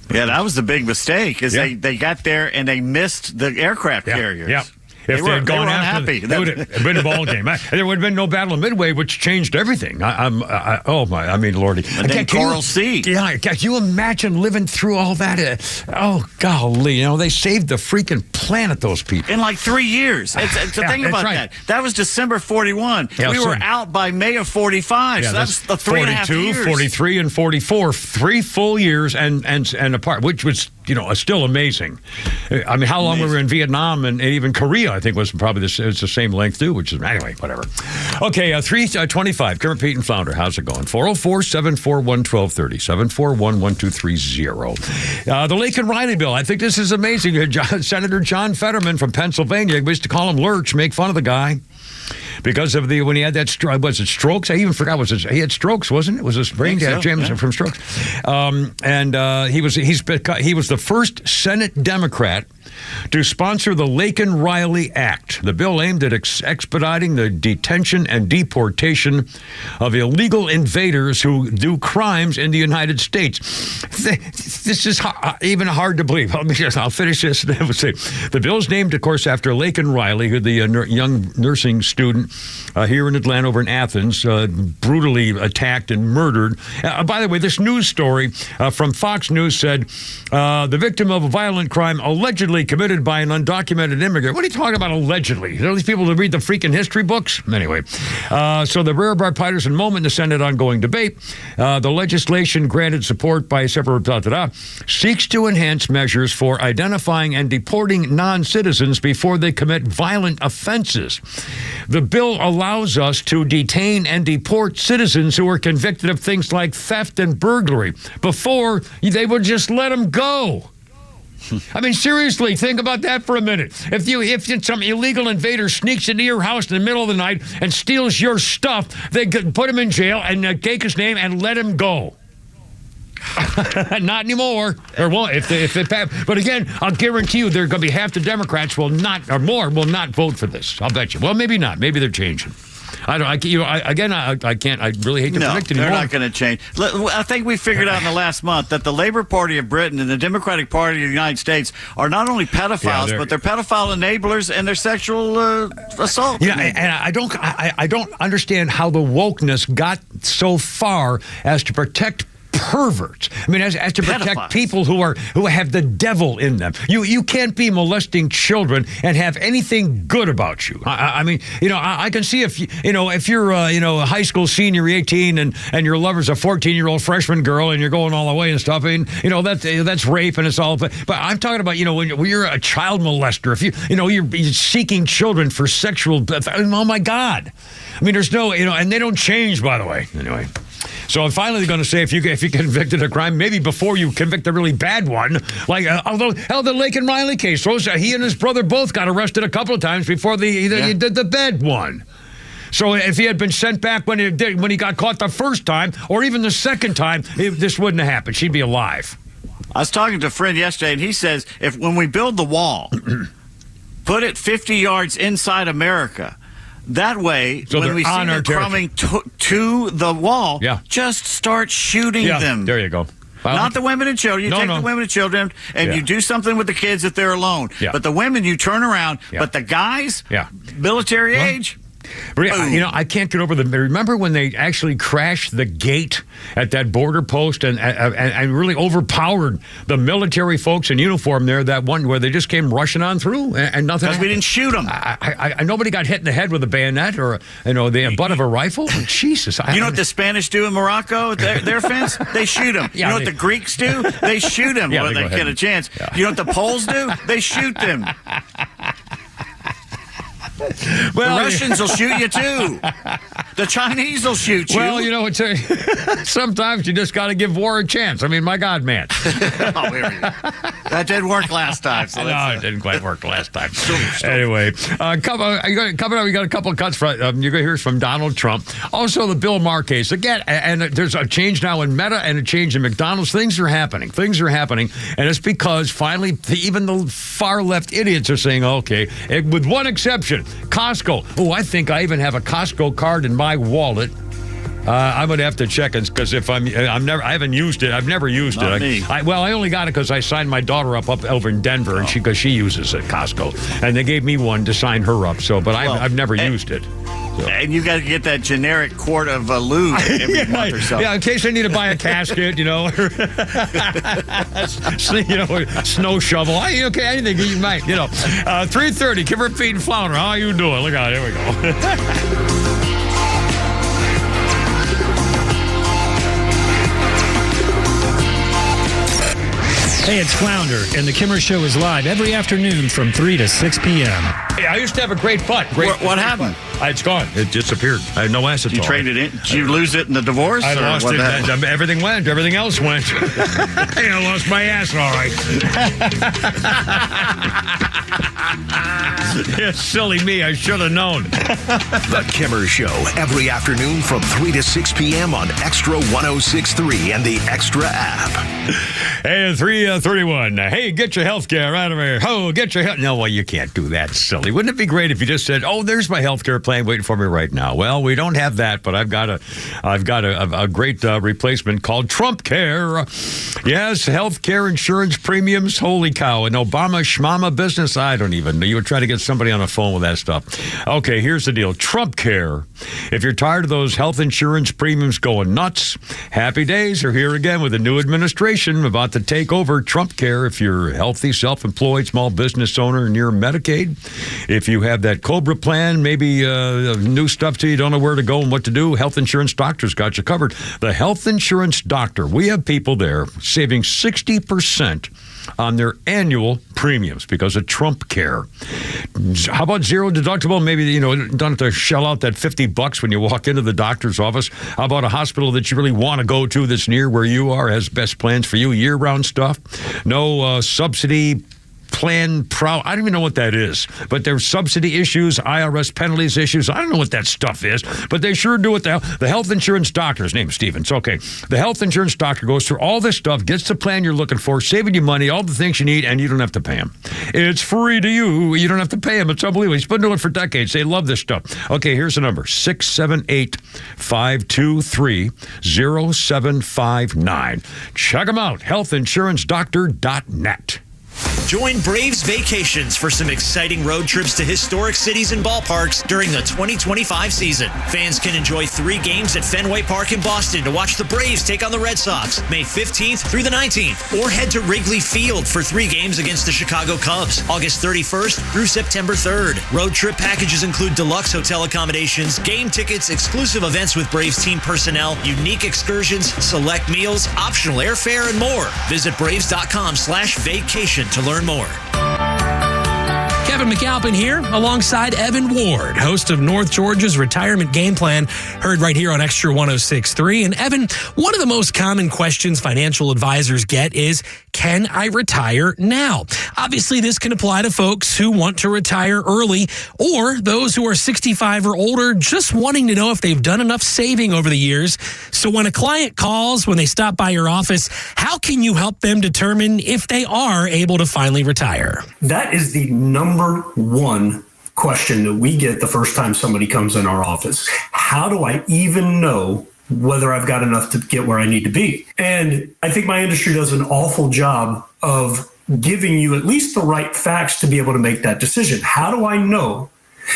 D: Yeah, that was the big mistake, is they got there and they missed the aircraft carriers.
A: Yeah. If they had gone after, it would have been a ball game. There would have been no Battle of Midway, which changed everything. Lordy.
D: And then Coral Sea.
A: Yeah, can you imagine living through all that? Golly, they saved the freaking planet, those people.
D: In like 3 years. Think about that. That was December 41.
A: Yeah,
D: we were out by May of 45. So that's the 3.5 years.
A: 42, 43, and 44. 3 full years and apart, which was, still amazing. I mean, how long we were in Vietnam and even Korea, I think, was probably it's the same length, too, which is, anyway, whatever. Okay, 325, Kermit, Pete, and Flounder. How's it going? 404-741-1230, 741-1230. The Laken Riley bill. I think this is amazing. Senator John Fetterman from Pennsylvania, we used to call him Lurch, make fun of the guy. Because of when he had that was it strokes? I even forgot he had strokes, wasn't it? Was his brain damage from strokes? He was the first Senate Democrat to sponsor the Laken Riley Act. The bill aimed at expediting the detention and deportation of illegal invaders who do crimes in the United States. This is even hard to believe. I'll finish this. The bill's named, of course, after Laken Riley, who the young nursing student here in Atlanta, over in Athens, brutally attacked and murdered. By the way, this news story from Fox News said the victim of a violent crime allegedly committed by an undocumented immigrant. What are you talking about, allegedly? Are these people that read the freaking history books? Anyway, so the rare bipartisan moment in the Senate ongoing debate, the legislation granted support by several seeks to enhance measures for identifying and deporting non-citizens before they commit violent offenses. The bill allows us to detain and deport citizens who are convicted of things like theft and burglary before they would just let them go. I mean, seriously, think about that for a minute. If some illegal invader sneaks into your house in the middle of the night and steals your stuff, they could put him in jail and take his name and let him go. Not anymore. Or won't if but again, I'll guarantee you there are going to be half the Democrats will not vote for this. I'll bet you. Well, maybe not. Maybe they're changing. I can't. I really hate to predict anymore.
D: They're not going to change. I think we figured out in the last month that the Labor Party of Britain and the Democratic Party of the United States are not only pedophiles, but they're pedophile enablers and they're sexual assault.
A: Yeah, and I don't understand how the wokeness got so far as to protect perverts. I mean, as to protect people who have the devil in them. You can't be molesting children and have anything good about you. I mean, I can see if you're a high school senior, 18, and your lover's a 14-year-old freshman girl, and you're going all the way and stuff. I mean, that's rape, and it's all. But I'm talking about when you're a child molester. If you're seeking children for sexual. Oh my God. I mean, there's no and they don't change, by the way. Anyway. So finally, they're going to say if you convicted a crime, maybe before you convict a really bad one, like although the Laken Riley case, he and his brother both got arrested a couple of times before he did the bad one. So if he had been sent back when he got caught the first time, or even the second time, this wouldn't have happened. She'd be alive.
D: I was talking to a friend yesterday, and he says when we build the wall, put it 50 yards inside America. That way,
A: so
D: when we see them coming to the wall, just start shooting them.
A: There you go. Well,
D: not the women and children. You take the women and children, and you do something with the kids if they're alone. Yeah. But the women, you turn around. Yeah. But the guys, military age.
A: I can't get over remember when they actually crashed the gate at that border post and really overpowered the military folks in uniform there, that one where they just came rushing on through and nothing.
D: Because we didn't shoot them.
A: Nobody got hit in the head with a bayonet or the butt of a rifle. Jesus.
D: You know what the Spanish do in Morocco? Their fence? They shoot them. You know what the Greeks do? They shoot them when they get a chance. Yeah. You know what the Poles do? They shoot them. Well, the Russians will shoot you, too. The Chinese will shoot you.
A: Well, sometimes you just got to give war a chance. I mean, my God, man.
D: That didn't work last time. So
A: no, it didn't quite work last time. Anyway, coming up, we got a couple of cuts. You're going to hear from Donald Trump. Also, the Bill Maher case. Again, and there's a change now in Meta and a change in McDonald's. Things are happening. And it's because finally, even the far left idiots are saying, okay, with one exception, Costco. Oh, I think I even have a Costco card in my wallet. I'm going to have to check it because if I haven't used it. I've never used it. I only got it because I signed my daughter up over in Denver, and because she uses it, Costco, and they gave me one to sign her up. I've never used it. So.
D: And you got to get that generic quart of lube every month or so.
A: Yeah, in case I need to buy a casket, snow shovel. Okay, anything you might, 3:30. Kimber, Pete, and Flounder. How you doing? Look out, here we go.
K: Hey, it's Flounder, and the Kimmer Show is live every afternoon from 3 to 6 p.m.
A: Hey, I used to have a great butt.
D: What happened?
A: It's gone. It disappeared. I had no acetone.
D: You traded it in? Did you lose it in the divorce?
A: I lost it. Everything went. Everything else went. I lost my ass, all right. Yeah, silly me. I should have known.
C: The Kimmer Show, every afternoon from 3 to 6 p.m. on XTRA 106.3 and the XTRA app.
A: Hey, 3:31. Hey, get your health care out of here. Oh, get your health. No, well, you can't do that, silly. Wouldn't it be great if you just said, "Oh, there's my health care plan waiting for me right now"? Well, we don't have that, but I've got a great replacement called Trump Care. Yes, health care insurance premiums. Holy cow! An Obama schmama business. I don't even know. You would try to get somebody on the phone with that stuff. Okay, here's the deal. Trump Care. If you're tired of those health insurance premiums going nuts, happy days are here again with a new administration about to take over Trump Care. If you're healthy, self-employed, small business owner, and you're Medicaid, if you have that COBRA plan, maybe new stuff to you, don't know where to go and what to do, Health Insurance Doctor's got you covered. The Health Insurance Doctor, we have people there saving 60% on their annual premiums because of Trump Care. How about zero deductible? Maybe, don't have to shell out that $50 when you walk into the doctor's office. How about a hospital that you really want to go to that's near where you are, has best plans for you, year-round stuff? No subsidy plan I don't even know what that is, but there's subsidy issues, IRS penalties issues. I don't know what that stuff is, but they sure do it. The health insurance doctor, his name is Steven. It's okay. The health insurance doctor goes through all this stuff, gets the plan you're looking for, saving you money, all the things you need, and you don't have to pay him. It's free to you. You don't have to pay him. It's unbelievable. He's been doing it for decades. They love this stuff. Okay, here's the number, 678-523-0759. Check them out, healthinsurancedoctor.net.
T: Join Braves Vacations for some exciting road trips to historic cities and ballparks during the 2025 season. Fans can enjoy 3 games at Fenway Park in Boston to watch the Braves take on the Red Sox May 15th through the 19th, or head to Wrigley Field for 3 games against the Chicago Cubs August 31st through September 3rd. Road trip packages include deluxe hotel accommodations, game tickets, exclusive events with Braves team personnel, unique excursions, select meals, optional airfare, and more. Visit braves.com/vacation to learn more.
U: Kevin McAlpin here, alongside Evan Ward, host of North Georgia's Retirement Game Plan, heard right here on XTRA 106.3. And Evan, one of the most common questions financial advisors get is, can I retire now? Obviously, this can apply to folks who want to retire early, or those who are 65 or older just wanting to know if they've done enough saving over the years. So when a client calls, when they stop by your office, how can you help them determine if they are able to finally retire?
V: That is the number one question that we get the first time somebody comes in our office. How do I even know whether I've got enough to get where I need to be? And I think my industry does an awful job of giving you at least the right facts to be able to make that decision. How do I know?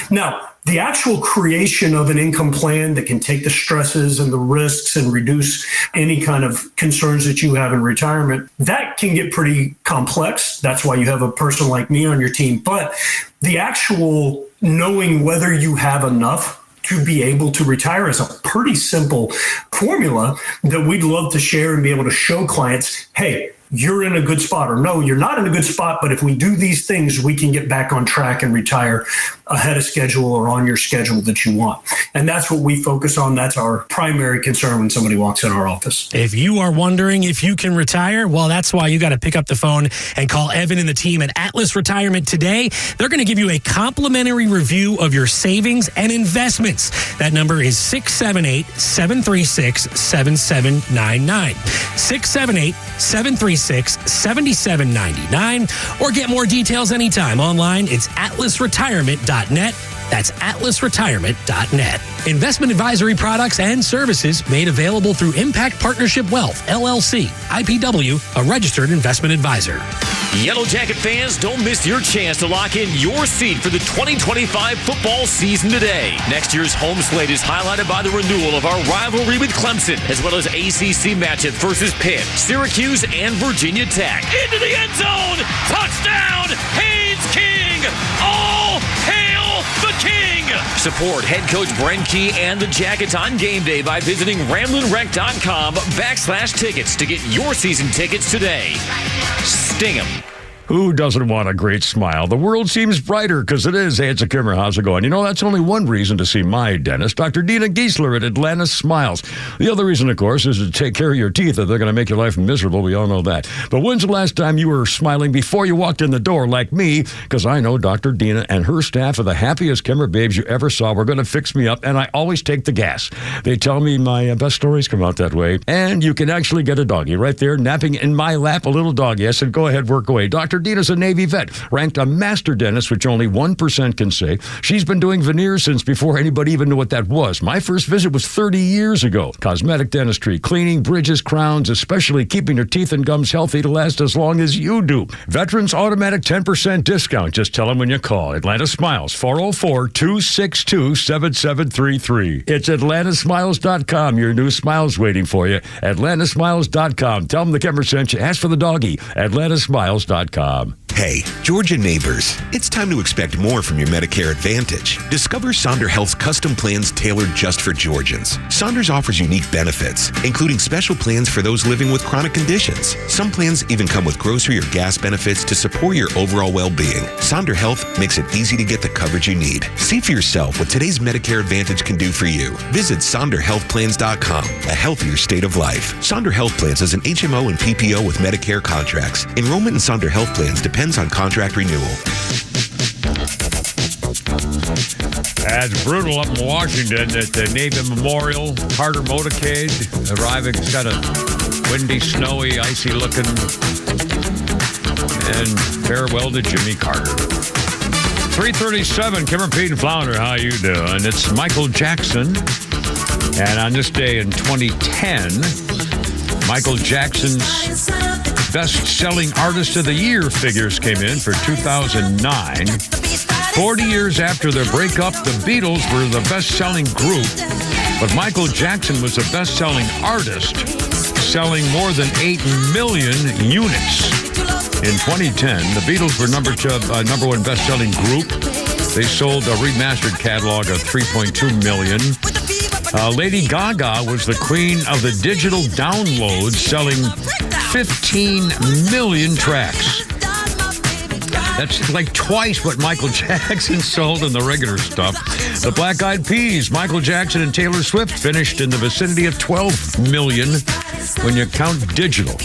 V: Now, the actual creation of an income plan that can take the stresses and the risks and reduce any kind of concerns that you have in retirement, that can get pretty complex. That's why you have a person like me on your team. But the actual knowing whether you have enough to be able to retire is a pretty simple formula that we'd love to share and be able to show clients, hey, you're in a good spot, or no, you're not in a good spot, but if we do these things, we can get back on track and retire ahead of schedule or on your schedule that you want. And that's what we focus on. That's our primary concern when somebody walks in our office.
U: If you are wondering if you can retire, well, that's why you got to pick up the phone and call Evan and the team at Atlas Retirement today. They're going to give you a complimentary review of your savings and investments. That number is 678-736-7799. 678-736-7799. Or get more details anytime online. It's atlasretirement.net. That's atlasretirement.net. Investment advisory products and services made available through Impact Partnership Wealth, LLC, IPW, a registered investment advisor.
W: Yellow Jacket fans, don't miss your chance to lock in your seat for the 2025 football season today. Next year's home slate is highlighted by the renewal of our rivalry with Clemson, as well as ACC matchups versus Pitt, Syracuse, and Virginia Tech. Into the end zone! Touchdown! Haynes King! All hail the King! Support head coach Brent Key and the Jackets on game day by visiting RamblingWreck.com/tickets to get your season tickets today. Sting 'em.
A: Who doesn't want a great smile? The world seems brighter because it is. Hey, it's a Kimmer. How's it going? You know, that's only one reason to see my dentist, Dr. Dina Giesler at Atlanta Smiles. The other reason, of course, is to take care of your teeth if they're going to make your life miserable. We all know that. But when's the last time you were smiling before you walked in the door like me? Because I know Dr. Dina and her staff are the happiest Kimmer babes you ever saw. We're going to fix me up, and I always take the gas. They tell me my best stories come out that way. And you can actually get a doggy right there napping in my lap, a little doggy. I said, go ahead, work away. Dr. Dina's a Navy vet, ranked a master dentist, which only 1% can say. She's been doing veneers since before anybody even knew what that was. My first visit was 30 years ago. Cosmetic dentistry, cleaning, bridges, crowns, especially keeping your teeth and gums healthy to last as long as you do. Veterans automatic 10% discount. Just tell them when you call. Atlanta Smiles, 404-262-7733. It's atlantasmiles.com. Your new smile's waiting for you. atlantasmiles.com. Tell them the Kemmer sent you. Ask for the doggy. atlantasmiles.com.
C: Hey, Georgia neighbors, it's time to expect more from your Medicare Advantage. Discover Sonder Health's custom plans tailored just for Georgians. Saunders offers unique benefits, including special plans for those living with chronic conditions. Some plans even come with grocery or gas benefits to support your overall well-being. Sonder Health makes it easy to get the coverage you need. See for yourself what today's Medicare Advantage can do for you. Visit SonderHealthPlans.com, a healthier state of life. Sonder Health Plans is an HMO and PPO with Medicare contracts. Enrollment in Sonder Health Plans depends on contract renewal.
A: It's brutal up in Washington at the Navy Memorial. Carter motorcade arriving. It's got a windy, snowy, icy looking. And farewell to Jimmy Carter. 3:37, Kimmer, Pete, and Flounder. How you doing? It's Michael Jackson. And on this day in 2010, Michael Jackson's best-selling artist of the year figures came in for 2009. 40 years after their breakup, the Beatles were the best-selling group, but Michael Jackson was the best-selling artist, selling more than 8 million units. In 2010, the Beatles were number one best-selling group. They sold a remastered catalog of 3.2 million. Lady Gaga was the queen of the digital download, selling 15 million tracks. That's like twice what Michael Jackson sold in the regular stuff. The Black Eyed Peas, Michael Jackson and Taylor Swift finished in the vicinity of 12 million when you count digital.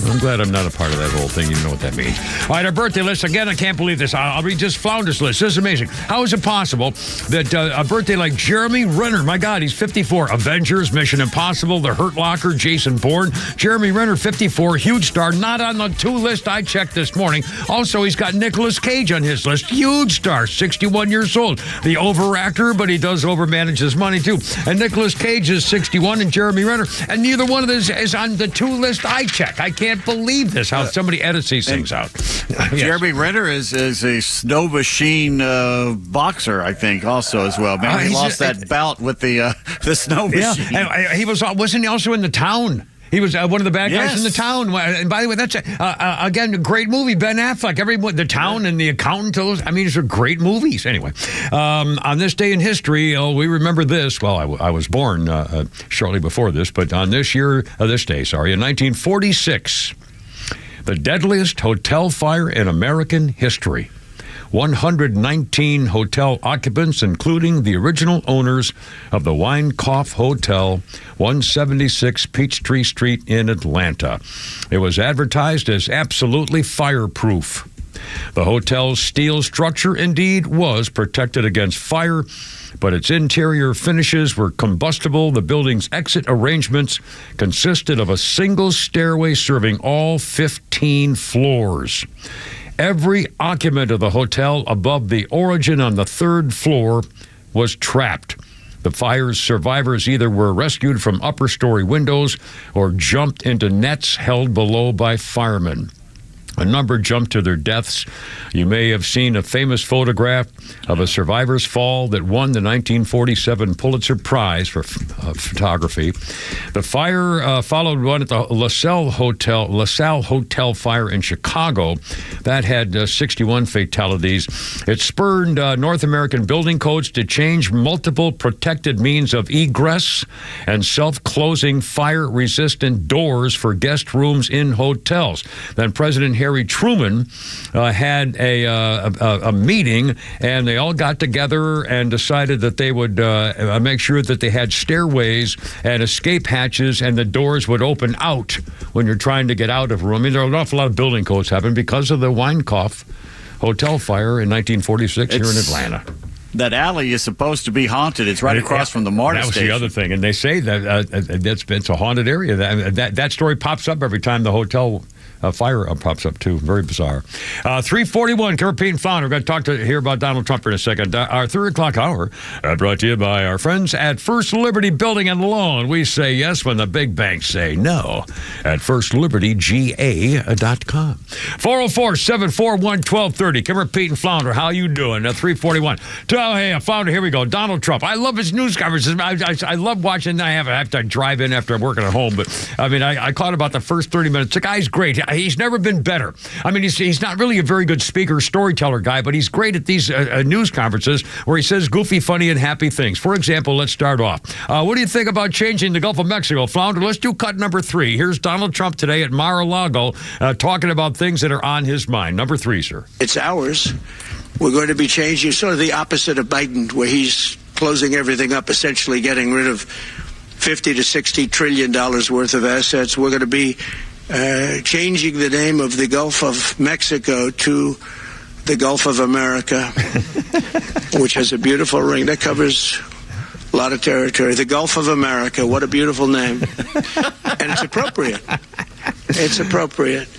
A: I'm glad I'm not a part of that whole thing. You know what that means. All right, our birthday list. Again, I can't believe this. I'll read just Flounder's list. This is amazing. How is it possible that a birthday like Jeremy Renner, my God, he's 54. Avengers, Mission Impossible, The Hurt Locker, Jason Bourne. Jeremy Renner, 54, huge star. Not on the 2 list I checked this morning. Also, he's got Nicolas Cage on his list. Huge star, 61 years old. The over-actor, but he does overmanage his money, too. And Nicolas Cage is 61 and Jeremy Renner. And neither one of these is on the 2 list I checked. I can't believe this, how somebody edits these things out. Yes.
D: Jeremy Renner is a snow machine boxer, I think, also as well. Man, he lost that bout with the snow machine.
A: Yeah, and wasn't he also in The Town? He was one of the bad guys in The Town. And by the way, that's, again, a great movie. Ben Affleck, The Town and The Accountant. These are great movies. Anyway, on this day in history, we remember this. Well, I was born shortly before this, but on this day, in 1946, the deadliest hotel fire in American history. 119 hotel occupants, including the original owners of the Weinkauf Hotel, 176 Peachtree Street in Atlanta. It was advertised as absolutely fireproof. The hotel's steel structure indeed was protected against fire, but its interior finishes were combustible. The building's exit arrangements consisted of a single stairway serving all 15 floors. Every occupant of the hotel above the origin on the 3rd floor was trapped. The fire's survivors either were rescued from upper story windows or jumped into nets held below by firemen. A number jumped to their deaths. You may have seen a famous photograph of a survivor's fall that won the 1947 Pulitzer Prize for photography. The fire followed one at the LaSalle Hotel fire in Chicago. That had 61 fatalities. It spurred North American building codes to change multiple protected means of egress and self-closing fire-resistant doors for guest rooms in hotels. Then President Harry Truman had a meeting, and they all got together and decided that they would make sure that they had stairways and escape hatches, and the doors would open out when you're trying to get out of a room. There are an awful lot of building codes happened because of the Weinkauf Hotel fire in 1946 here in Atlanta.
D: That alley is supposed to be haunted. It's right across from the MARTA station.
A: That was the other thing, and they say that it's a haunted area. That story pops up every time the hotel fire pops up, too. Very bizarre. 341, Kurt Pete and Flounder. We're going to talk here about Donald Trump in a second. Our 3 o'clock hour brought to you by our friends at First Liberty Building and Loan. We say yes when the big banks say no at FirstLibertyGA.com. 404-741-1230. Kurt Pete and Flounder, how you doing? 341. Hey, Flounder, here we go. Donald Trump. I love his news conferences. I love watching. I have to drive in after I'm working at home, but I caught about the first 30 minutes. The guy's great. He's never been better. He's not really a very good speaker, storyteller guy, but he's great at these news conferences where he says goofy, funny, and happy things. For example, let's start off. What do you think about changing the Gulf of Mexico? Flounder, let's do cut number 3. Here's Donald Trump today at Mar-a-Lago talking about things that are on his mind. Number 3, sir.
B: It's ours. We're going to be changing sort of the opposite of Biden, where he's closing everything up, essentially getting rid of $50 to $60 trillion worth of assets. We're going to be changing the name of the Gulf of Mexico to the Gulf of America, which has a beautiful ring that covers a lot of territory. The Gulf of America, what a beautiful name. And it's appropriate. It's appropriate.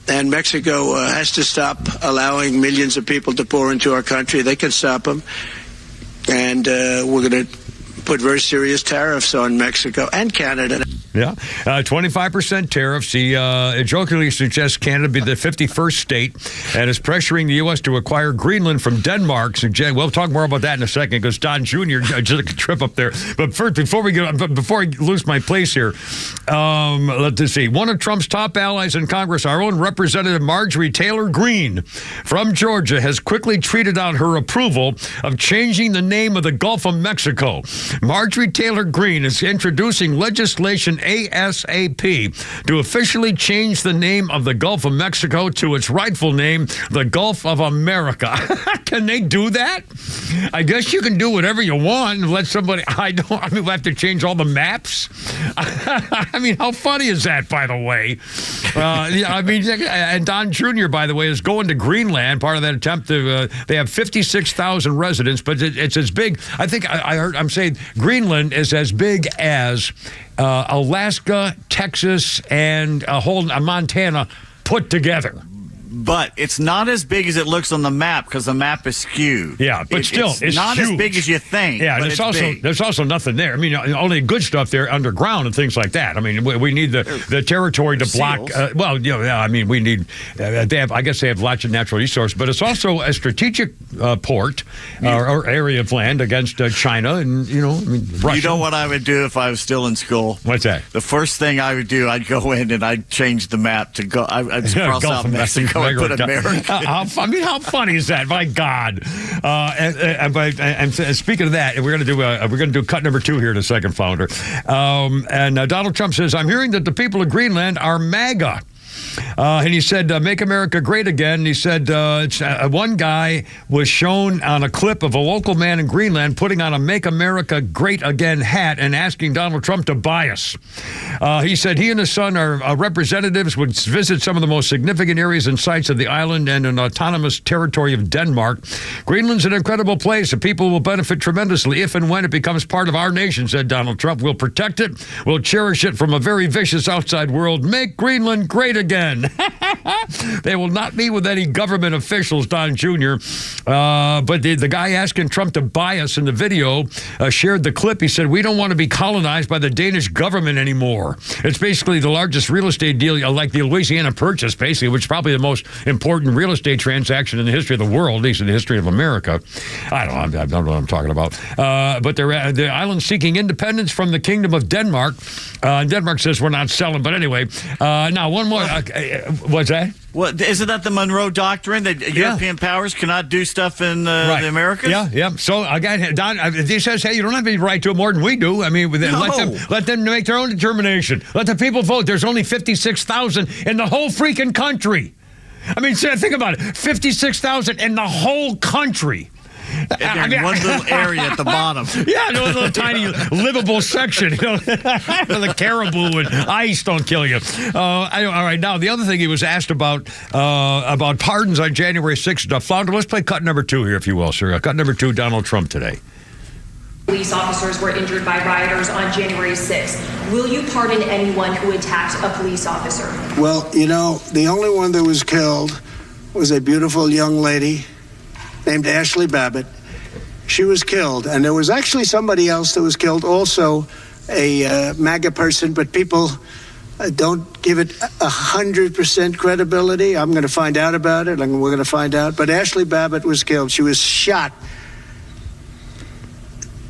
B: And Mexico has to stop allowing millions of people to pour into our country. They can stop them. And we're going to put very serious tariffs on Mexico and Canada.
A: Yeah, 25% tariffs. He jokingly suggests Canada be the 51st state and is pressuring the U.S. to acquire Greenland from Denmark. We'll talk more about that in a second because Don Jr. just took a trip up there. But first, before I lose my place here, let's see. One of Trump's top allies in Congress, our own Representative Marjorie Taylor Greene from Georgia, has quickly tweeted out her approval of changing the name of the Gulf of Mexico. Marjorie Taylor Greene is introducing legislation ASAP to officially change the name of the Gulf of Mexico to its rightful name, the Gulf of America. Can they do that? I guess you can do whatever you want and let somebody. We have to change all the maps. I mean, how funny is that, by the way? And Don Jr., by the way, is going to Greenland. Part of that attempt to. They have 56,000 residents, but it's as big. I think I'm saying Greenland is as big as Alaska, Texas, and Montana put together.
D: But it's not as big as it looks on the map because the map is skewed.
A: Yeah, but still, it's
D: not
A: huge.
D: as big as you think.
A: Yeah,
D: but
A: and there's also nothing there. I mean, only good stuff there underground and things like that. I mean, we need the territory to block. We need. I guess they have lots of natural resources, but it's also a strategic port or area of land against China and Russia.
D: You know what I would do if I was still in school?
A: What's that?
D: The first thing I would do, I'd go in and I'd change the map to go. I'd cross out Mexico. Put America.
A: How funny is that? My God! And speaking of that, we're going to do cut number 2 here in a second, Founder. Donald Trump says, "I'm hearing that the people of Greenland are MAGA." And he said, "Make America Great Again." And he said, one guy was shown on a clip of a local man in Greenland putting on a "Make America Great Again" hat and asking Donald Trump to buy us. He said he and his son are representatives, would visit some of the most significant areas and sites of the island and an autonomous territory of Denmark. "Greenland's an incredible place. The people will benefit tremendously if and when it becomes part of our nation," said Donald Trump. "We'll protect it. We'll cherish it from a very vicious outside world. Make Greenland great again." They will not meet with any government officials, Don Jr. But the guy asking Trump to buy us in the video shared the clip. He said, "We don't want to be colonized by the Danish government anymore. It's basically the largest real estate deal, like the Louisiana Purchase, basically, which is probably the most important real estate transaction in the history of the world, at least in the history of America." I don't know what I'm talking about. But the island seeking independence from the Kingdom of Denmark. Denmark says we're not selling. But anyway, now one more. What's that?
D: Well, isn't that the Monroe Doctrine that European powers cannot do stuff in the Americas?
A: Yeah. So Don, he says, "Hey, you don't have any right to it more than we do. I mean, let them make their own determination. Let the people vote. There's only 56,000 in the whole freaking country. I mean, think about it. 56,000 in the whole country."
D: One little area at the bottom.
A: Yeah, one little tiny livable section. The caribou and ice don't kill you. All right, now the other thing he was asked about pardons on January 6th. Flounder, let's play cut number 2 here, if you will, sir. Cut number 2, Donald Trump today.
F: Police officers were injured by rioters on January 6th. Will you pardon anyone who attacked a police officer?
B: Well, the only one that was killed was a beautiful young lady named Ashley Babbitt. She was killed, and there was actually somebody else that was killed, also a MAGA person, but people don't give it 100% credibility. I'm going to find out about it, and we're going to find out. But Ashley Babbitt was killed. She was shot.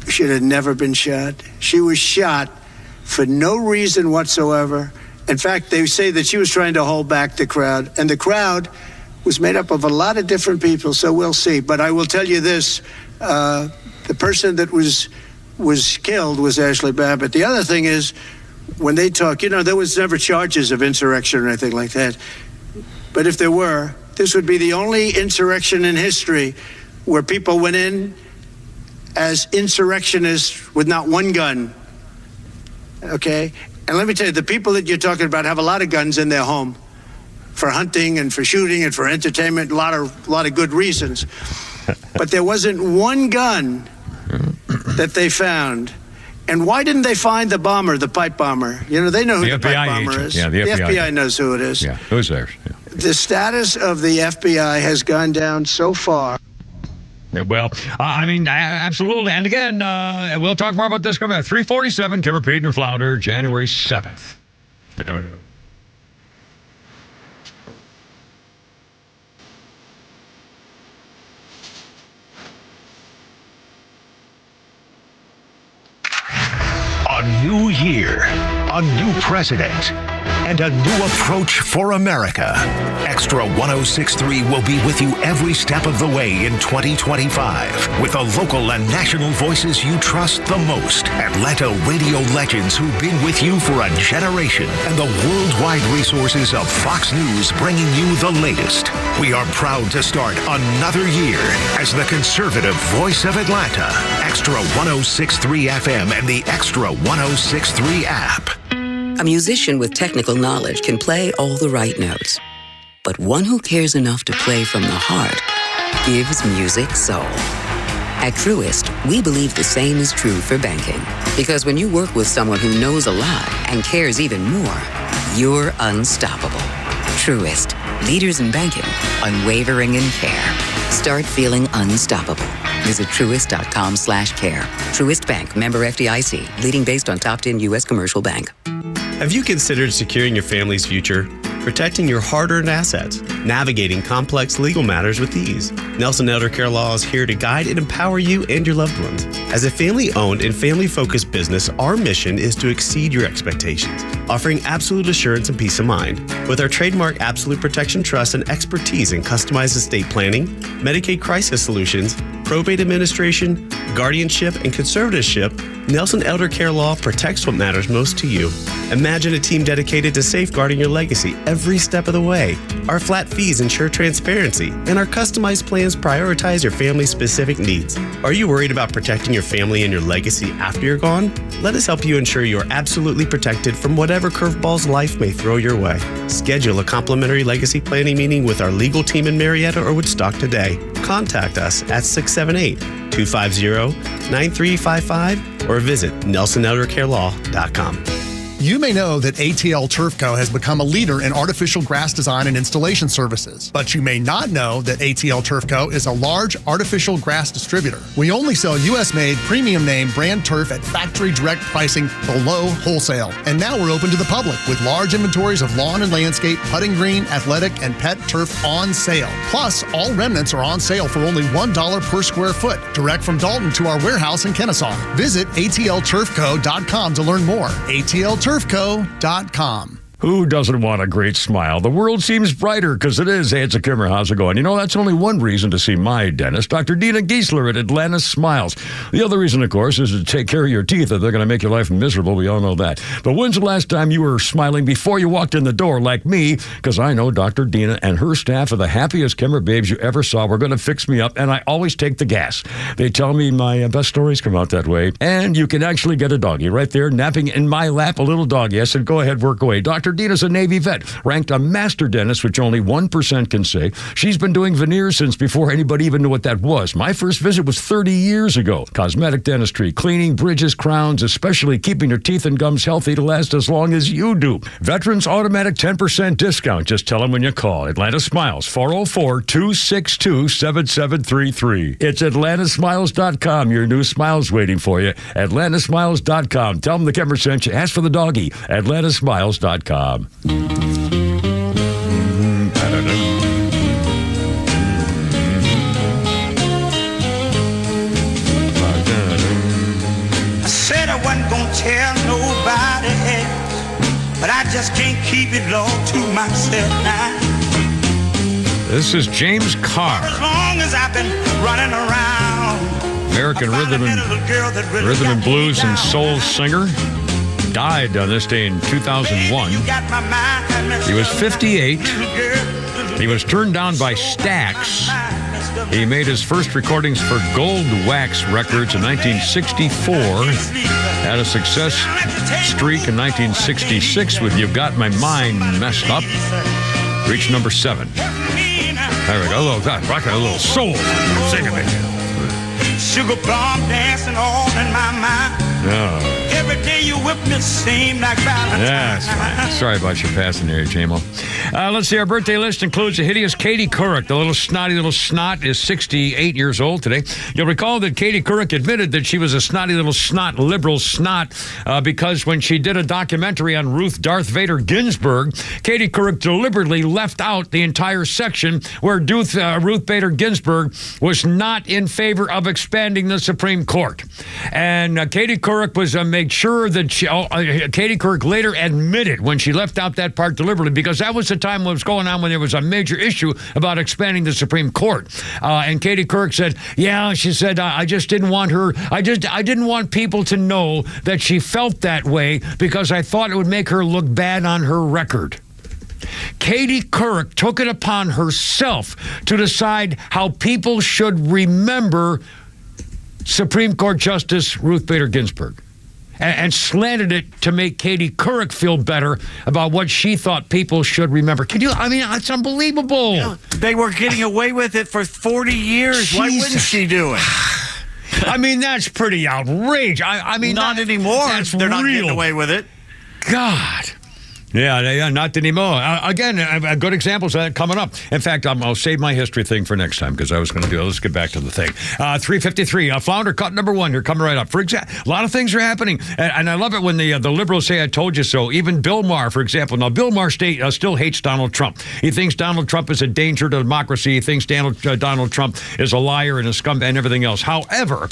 B: She had never been shot. She was shot for no reason whatsoever. In fact, they say that she was trying to hold back the crowd, and the crowd was made up of a lot of different people, so we'll see. But I will tell you this, the person that was killed was Ashley Babbitt. The other thing is, when they talk, there was never charges of insurrection or anything like that. But if there were, this would be the only insurrection in history where people went in as insurrectionists with not one gun, okay? And let me tell you, the people that you're talking about have a lot of guns in their home, for hunting and for shooting and for entertainment, a lot of good reasons. But there wasn't one gun that they found. And why didn't they find the bomber, the pipe bomber? They know who the pipe bomber is.
A: Yeah,
B: the FBI knows who it is.
A: Yeah, who's there? Yeah.
B: The status of the FBI has gone down so far.
A: Well, absolutely. And again, we'll talk more about this coming up. 347, Kimmer, Pete, and Flounder, January 7th.
G: A new year, a new president, and a new approach for America. Extra 106.3 will be with you every step of the way in 2025 with the local and national voices you trust the most. Atlanta radio legends who've been with you for a generation and the worldwide resources of Fox News bringing you the latest. We are proud to start another year as the conservative voice of Atlanta. Extra 106.3 FM and the Extra 106.3 app.
H: A musician with technical knowledge can play all the right notes. But one who cares enough to play from the heart gives music soul. At Truist, we believe the same is true for banking. Because when you work with someone who knows a lot and cares even more, you're unstoppable. Truist, leaders in banking, unwavering in care. Start feeling unstoppable. Visit truist.com/care. Truist Bank, member FDIC, leading based on top 10 U.S. commercial bank.
I: Have you considered securing your family's future? Protecting your hard-earned assets, navigating complex legal matters with ease. Nelson Elder Care Law is here to guide and empower you and your loved ones. As a family-owned and family-focused business, our mission is to exceed your expectations, offering absolute assurance and peace of mind. With our trademark Absolute Protection Trust and expertise in customized estate planning, Medicaid crisis solutions, probate administration, guardianship, and conservatorship, Nelson Elder Care Law protects what matters most to you. Imagine a team dedicated to safeguarding your legacy every step of the way. Our flat fees ensure transparency, and our customized plans prioritize your family's specific needs. Are you worried about protecting your family and your legacy after you're gone? Let us help you ensure you're absolutely protected from whatever curveballs life may throw your way. Schedule a complimentary legacy planning meeting with our legal team in Marietta or Woodstock today. Contact us at 678-250-9355 or visit NelsonElderCareLaw.com.
X: You may know that ATL Turf Co. has become a leader in artificial grass design and installation services, but you may not know that ATL Turf Co. is a large artificial grass distributor. We only sell U.S.-made, premium name brand turf at factory direct pricing below wholesale. And now we're open to the public with large inventories of lawn and landscape, putting green, athletic, and pet turf on sale. Plus, all remnants are on sale for only $1 per square foot, direct from Dalton to our warehouse in Kennesaw. Visit atlturfco.com to learn more. atlturfco.com.
A: Who doesn't want a great smile? The world seems brighter because it is. Hey, it's a Kimmer. How's it going? You know, that's only one reason to see my dentist, Dr. Dina Giesler at Atlanta Smiles. The other reason, of course, is to take care of your teeth if they're going to make your life miserable. We all know that. But when's the last time you were smiling before you walked in the door like me? Because I know Dr. Dina and her staff are the happiest Kimmer babes you ever saw. We're going to fix me up, and I always take the gas. They tell me my best stories come out that way. And you can actually get a doggy right there, napping in my lap, a little doggy. I said, go ahead, work away. Dr. Dina's a Navy vet, ranked a master dentist, which only 1% can say. She's been doing veneers since before anybody even knew what that was. My first visit was 30 years ago. Cosmetic dentistry, cleaning, bridges, crowns, especially keeping your teeth and gums healthy to last as long as you do. Veterans automatic 10% discount. Just tell them when you call. Atlanta Smiles, 404-262-7733. It's atlantasmiles.com. Your new smile's waiting for you. atlantasmiles.com. Tell them the Kimmer sent you. Ask for the doggy. atlantasmiles.com.
G: I said I wasn't gonna tell nobody else, but I just can't keep it all to myself now.
A: This is James Carr.
G: As long as I've been running around,
A: American rhythm and blues and soul singer. Died on this day in 2001. He was 58. He was turned down by Stax. He made his first recordings for Gold Wax Records in 1964. Had a success streak in 1966 with You've Got My Mind Messed Up. Reached number 7. There we go. A little soul. Sing it.
G: Sugar plum dancing all in my mind.
A: Oh.
G: Every day you whip
A: Same like Valentine. Yeah, sorry about your passing there, J-Mo. Let's see. Our birthday list includes the hideous Katie Couric. The little snot is 68 years old today. You'll recall that Katie Couric admitted that she was a snotty little snot, liberal snot, because when she did a documentary on Ruth Darth Vader Ginsburg, Katie Couric deliberately left out the entire section where Ruth Bader Ginsburg was not in favor of expanding the Supreme Court. And Katie Couric was made sure that Katie Couric later admitted when she left out that part deliberately, because that was the time what was going on when there was a major issue about expanding the Supreme Court. And Katie Couric said, yeah, she said, I just didn't want her, I didn't want people to know that she felt that way because I thought it would make her look bad on her record. Katie Couric took it upon herself to decide how people should remember Supreme Court Justice Ruth Bader Ginsburg, and slanted it to make Katie Couric feel better about what she thought people should remember. It's unbelievable.
D: You know, they were getting away with it for 40 years. Why wouldn't she do it?
A: That's pretty outrageous.
D: Not anymore. They're not getting away with it.
A: God. Yeah, not anymore. Again, good examples of that coming up. In fact, I'll save my history thing for next time because I was going to do it. Let's get back to the thing. 353, Flounder cut number one here, coming right up. For example, a lot of things are happening, and I love it when the liberals say, I told you so. Even Bill Maher, for example. Now, Bill Maher still hates Donald Trump. He thinks Donald Trump is a danger to democracy. He thinks Donald Trump is a liar and a scum and everything else. However,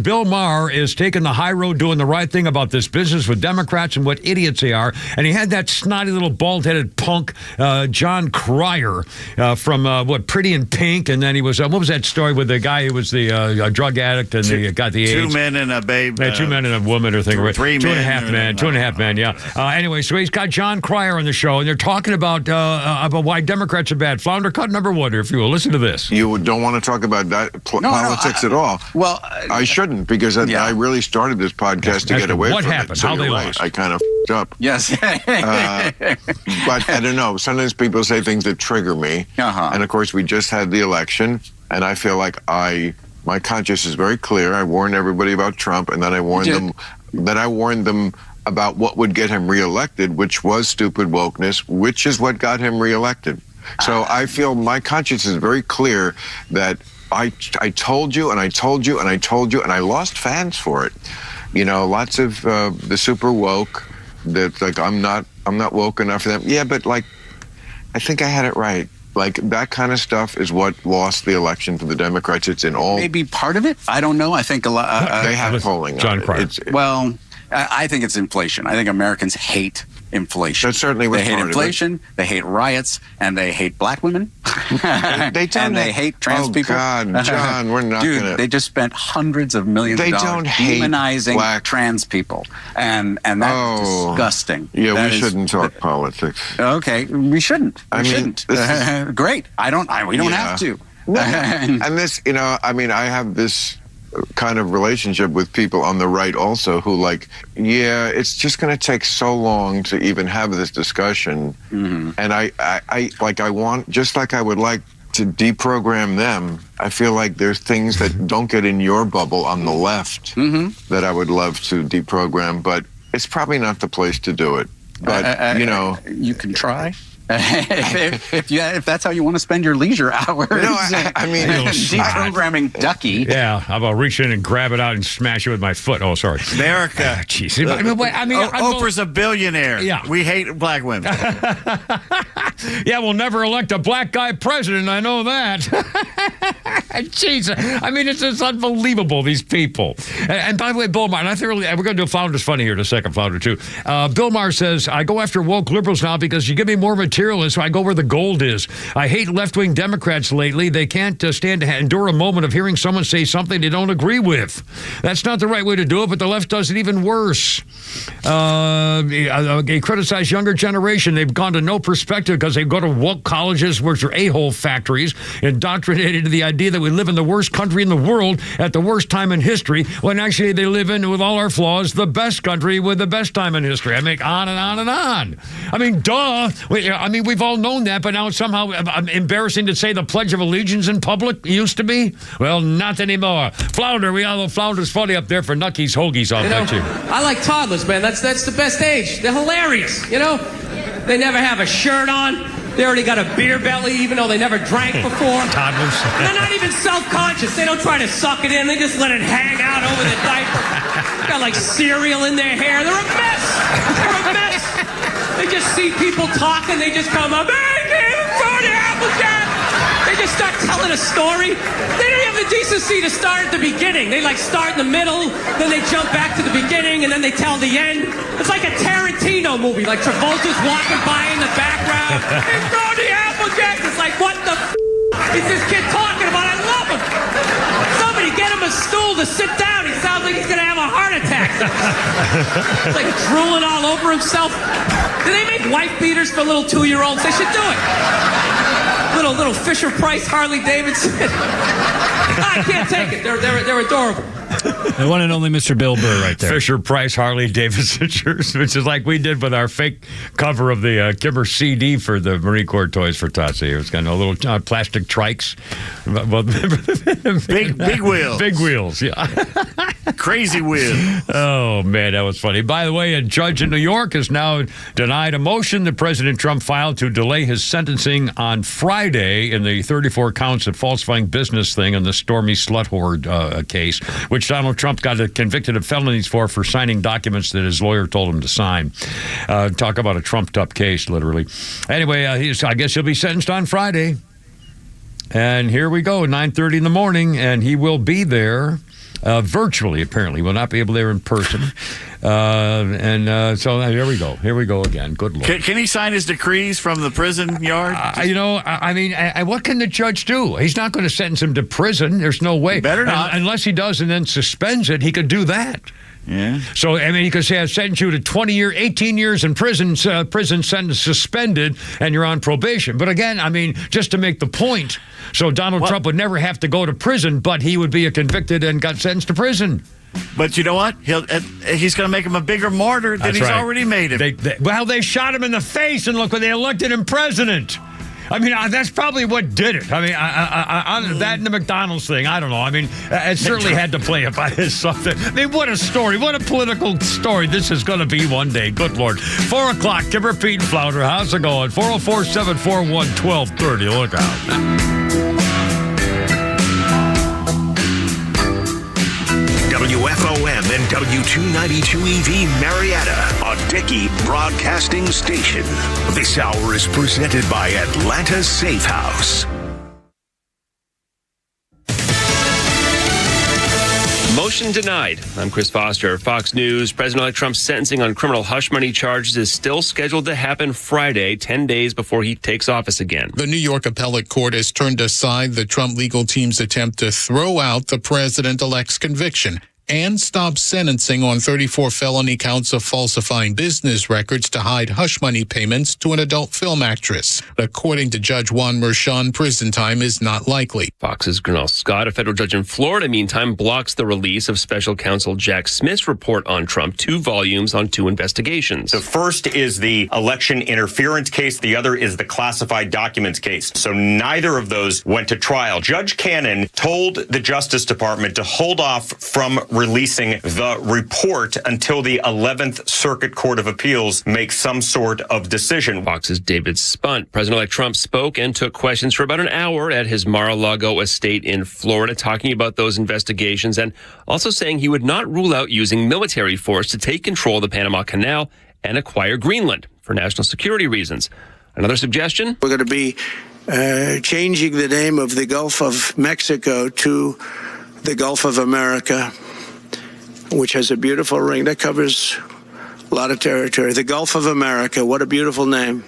A: Bill Maher is taking the high road, doing the right thing about this business with Democrats and what idiots they are, and he had that snotty little bald-headed punk, John Cryer, from Pretty in Pink, and then he was, what was that story with the guy who was the drug addict and got the AIDS?
D: 2 men and a babe.
A: 2 men and a woman or thing.
D: 3 men.
A: 2.5 men. 2.5 men, yeah. Anyway, so he's got John Cryer on the show, and they're talking about why Democrats are bad. Flounder cut number one here, if you will. Listen to this.
E: You don't want to talk about politics at all.
J: Well,
E: I shouldn't, because I really started this podcast to get away from it.
A: What happened? How they lost?
E: I kind of up.
J: Yes.
E: But I don't know. Sometimes people say things that trigger me. And of course, we just had the election, and I feel like my conscience is very clear. I warned everybody about Trump, and then I warned them about what would get him reelected, which was stupid wokeness, which is what got him reelected. So I feel my conscience is very clear that I told you, and I told you, and I told you, and I lost fans for it. Lots of the super woke. That's like, I'm not woke enough for them. Yeah, but I think I had it right. That kind of stuff is what lost the election for the Democrats. It's in all.
J: Maybe part of it. I don't know. I think a lot.
E: They have polling.
A: John Cryer.
J: Well, I think it's inflation. I think Americans hate inflation.
E: That's certainly what
J: they hate inflation. They hate riots, and they hate black women.
E: They don't.
J: And they hate trans people.
E: Oh God, John, we're not
J: Dude,
E: gonna.
J: they just spent hundreds of millions of dollars demonizing trans people, and that's disgusting.
E: Yeah, we shouldn't talk politics.
J: Okay, we shouldn't. We shouldn't. Great. We don't have to.
E: No. And this, I have this kind of relationship with people on the right also who it's just going to take so long to even have this discussion. And I want, just like I would like to deprogram them, I feel like there's things that don't get in your bubble on the left that I would love to deprogram, but it's probably not the place to do it. But,
J: you can try. If that's how you want to spend your leisure hours.
E: No,
J: deprogramming Ducky.
A: Yeah, how about reach in and grab it out and smash it with my foot? Oh, sorry.
D: America.
A: Jeez.
D: Oprah's a billionaire.
A: Yeah.
D: We hate black women.
A: Yeah, we'll never elect a black guy president. I know that. Jeez. It's just unbelievable, these people. And by the way, Bill Maher, we're going to do Flounder's Funny here in a second, Flounder, too. Bill Maher says, I go after woke liberals now because you give me more material, so I go where the gold is. I hate left-wing Democrats lately. They can't stand to endure a moment of hearing someone say something they don't agree with. That's not the right way to do it, but the left does it even worse. They criticize younger generation. They've gone to no perspective because they go to woke colleges, which are a-hole factories, indoctrinated into the idea that we live in the worst country in the world at the worst time in history, when actually they live in, with all our flaws, the best country with the best time in history. On and on and on. Duh. mean, we've all known that, but now it's somehow embarrassing to say the Pledge of Allegiance in public. Used to be. Well, not anymore. Flounder, we all know Flounder's funny up there for Nucky's Hoagies, I'll bet you.
L: I like toddlers, man. That's the best age. They're hilarious, you know? They never have a shirt on. They already got a beer belly, even though they never drank before.
A: Toddlers.
L: And they're not even self-conscious. They don't try to suck it in. They just let it hang out over the diaper. Got like cereal in their hair. They're a mess. They're a mess. They just see people talking. They just come up, they just start telling a story. They don't have the decency to start at the beginning. They like start in the middle, then they jump back to the beginning, and then they tell the end. It's like a Tarantino movie. Like Travolta's walking by in the background. Hey, Brody Applejack. It's like, what the is this kid talking about? I love him. Somebody get him a stool to sit down. He sounds like he's going to have a heart attack. It's like drooling all over himself. Do they make wife beaters for little 2-year-olds? They should do it. Little Fisher Price Harley Davidson. I can't take it. They're adorable.
K: The one and only Mr. Bill Burr right there.
A: Fisher Price Harley Davidson shirts, which is like we did with our fake cover of the Kimmer CD for the Marine Corps Toys for Tots. It was got a little plastic trikes. Well,
D: big wheels.
A: Big wheels, yeah.
D: Crazy wheels.
A: Oh, man, that was funny. By the way, a judge in New York has now denied a motion that President Trump filed to delay his sentencing on Friday in the 34 counts of falsifying business thing in the Stormy Slut Whore case, which Donald Trump got convicted of felonies for signing documents that his lawyer told him to sign. Talk about a trumped-up case, literally. Anyway, I guess he'll be sentenced on Friday. And here we go, 9:30 in the morning, and he will be there virtually, apparently. Will not be able there in person. So here we go. Here we go again. Good Lord.
D: Can he sign his decrees from the prison yard?
A: I mean, what can the judge do? He's not going to sentence him to prison. There's no way.
D: Better not.
A: Unless he does and then suspends it, he could do that.
D: Yeah.
A: So, I mean, he could say, I sentence you to 18 years in prison sentence suspended, and you're on probation. But again, I mean, just to make the point, so Donald Trump would never have to go to prison, but he would be convicted and got sentenced to prison.
D: But you know what? He's going to make him a bigger martyr than he's already made him.
A: They shot him in the face, and look, when they elected him president. I mean, that's probably what did it. I mean, that and the McDonald's thing, I don't know. I mean, it certainly had to play it by his something. I mean, what a story. What a political story this is going to be one day. Good Lord. 4 o'clock, Kimmer, Pete, and Flounder. How's it going? 404-741-1230. Look out.
G: WFOM and W292EV Marietta, a Dickey Broadcasting Station. This hour is presented by Atlanta Safe House.
W: Motion denied. I'm Chris Foster. Fox News. President-elect Trump's sentencing on criminal hush money charges is still scheduled to happen Friday, 10 days before he takes office again.
M: The New York Appellate Court has turned aside the Trump legal team's attempt to throw out the president-elect's conviction and stop sentencing on 34 felony counts of falsifying business records to hide hush money payments to an adult film actress. According to Judge Juan Merchan, prison time is not likely.
W: Fox's Grinnell Scott, a federal judge in Florida, meantime, blocks the release of special counsel Jack Smith's report on Trump, 2 volumes on 2 investigations.
N: The first is the election interference case. The other is the classified documents case. So neither of those went to trial. Judge Cannon told the Justice Department to hold off from releasing the report until the 11th Circuit Court of Appeals makes some sort of decision.
W: Fox's David Spunt. President-elect Trump spoke and took questions for about an hour at his Mar-a-Lago estate in Florida, talking about those investigations and also saying he would not rule out using military force to take control of the Panama Canal and acquire Greenland for national security reasons. Another suggestion?
B: We're going to be changing the name of the Gulf of Mexico to the Gulf of America, which has a beautiful ring that covers a lot of territory. The Gulf of America, what a beautiful name.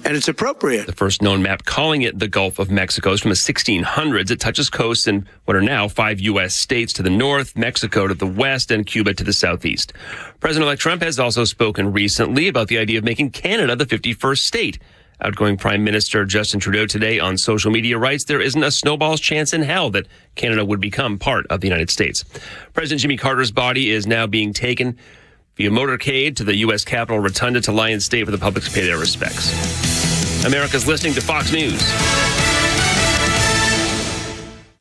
B: And it's appropriate.
W: The first known map calling it the Gulf of Mexico is from the 1600s. It touches coasts in what are now 5 U.S. states to the north, Mexico to the west, and Cuba to the southeast. President-elect Trump has also spoken recently about the idea of making Canada the 51st state. Outgoing Prime Minister Justin Trudeau today on social media writes there isn't a snowball's chance in hell that Canada would become part of the United States. President Jimmy Carter's body is now being taken via motorcade to the U.S. Capitol Rotunda to Lions State for the public to pay their respects. America's listening to Fox News.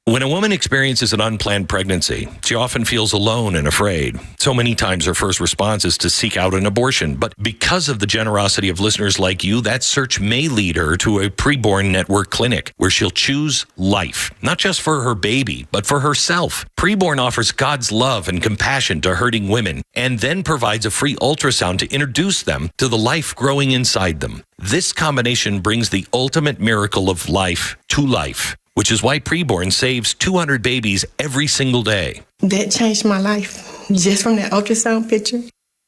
O: When a woman experiences an unplanned pregnancy, she often feels alone and afraid. So many times her first response is to seek out an abortion. But because of the generosity of listeners like you, that search may lead her to a preborn network clinic where she'll choose life, not just for her baby, but for herself. Preborn offers God's love and compassion to hurting women and then provides a free ultrasound to introduce them to the life growing inside them. This combination brings the ultimate miracle of life to life, which is why Preborn saves 200 babies every single day.
P: That changed my life. Just from that ultrasound picture,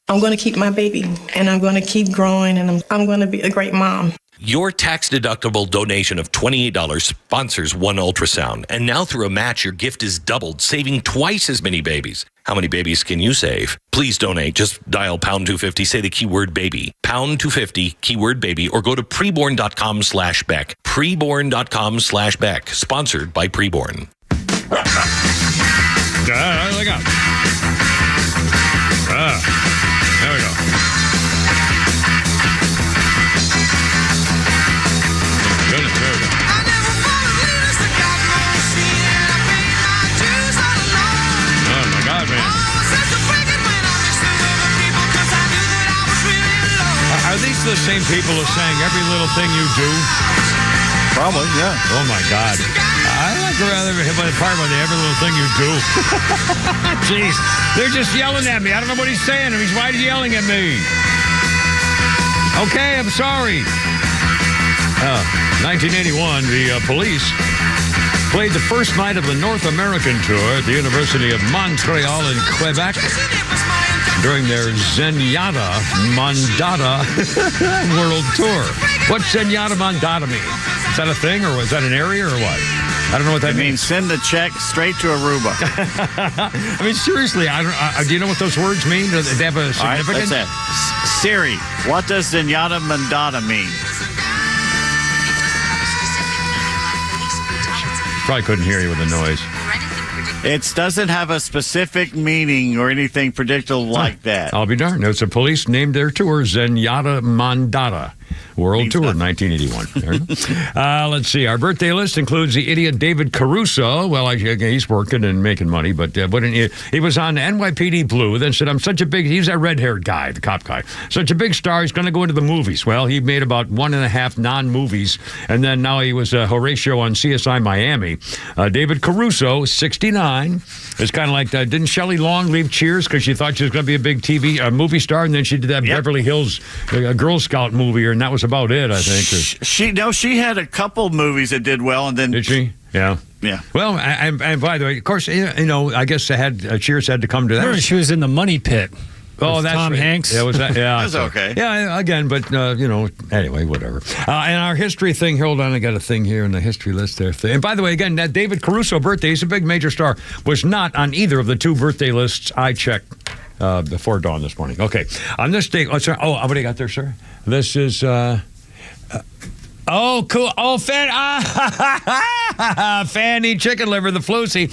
P: I'm going to keep my baby, and I'm going to keep growing, and I'm going to be a great mom.
O: Your tax-deductible donation of $28 sponsors one ultrasound. And now through a match, your gift is doubled, saving twice as many babies. How many babies can you save? Please donate. Just dial pound 250, say the keyword baby. Pound 250, keyword baby, or go to preborn.com/Beck. Preborn.com/Beck. Sponsored by Preborn.
A: Look out. There we go. Goodness, there we go. Oh my God, man. Are these the same people who sang Every Little Thing You Do?
D: Probably, yeah.
A: Oh my God. I like to rather hit by the part with the Every Little Thing You Do. Jeez. They're just yelling at me. I don't know what he's saying. He's why is he yelling at me? Okay, I'm sorry. 1981, the police played the first night of the North American tour at the University of Montreal in Quebec during their Zenyatta Mandata World Tour. What's Zenyatta Mandata mean? Is that a thing, or was that an area, or what? I don't know what that means.
D: Send the check straight to Aruba.
A: I mean, seriously, do you know what those words mean? Do they have a significance?
D: All right, that's it. Siri, what does Zenyatta Mandata mean?
A: Probably couldn't hear you with the noise.
D: It doesn't have a specific meaning or anything predictable like that.
A: I'll be darned. It's a police named their tour Zenyatta Mandata World Tour 1981. Let's see. Our birthday list includes the idiot David Caruso. Well, he's working and making money, but he was on NYPD Blue. Then said, he's that red-haired guy, the cop guy. Such a big star, he's going to go into the movies. Well, he made about 1.5 non-movies, and then now he was Horatio on CSI Miami. David Caruso, 69. It's kind of like, didn't Shelley Long leave Cheers because she thought she was going to be a big movie star, and then she did that Beverly Hills Girl Scout movie, and that was about it, I think.
D: She had a couple movies that did well, and then...
A: Did she? Yeah.
D: Yeah.
A: Well, and by the way, of course, I guess Cheers had to come to that.
K: Remember, she was in the Money Pit.
A: Oh, that's
K: Tom
A: right.
K: Hanks.
A: Yeah, was that? Yeah,
D: that was okay.
A: Yeah, again, but anyway, whatever. And our history thing. Hold on, I got a thing here in the history list there. And by the way, again, that David Caruso birthday, he's a big major star, was not on either of the two birthday lists I checked before dawn this morning. Okay, on this day, what do you got there, sir? This is. Oh, cool. Oh, Fanny Chicken Liver, the Floozy.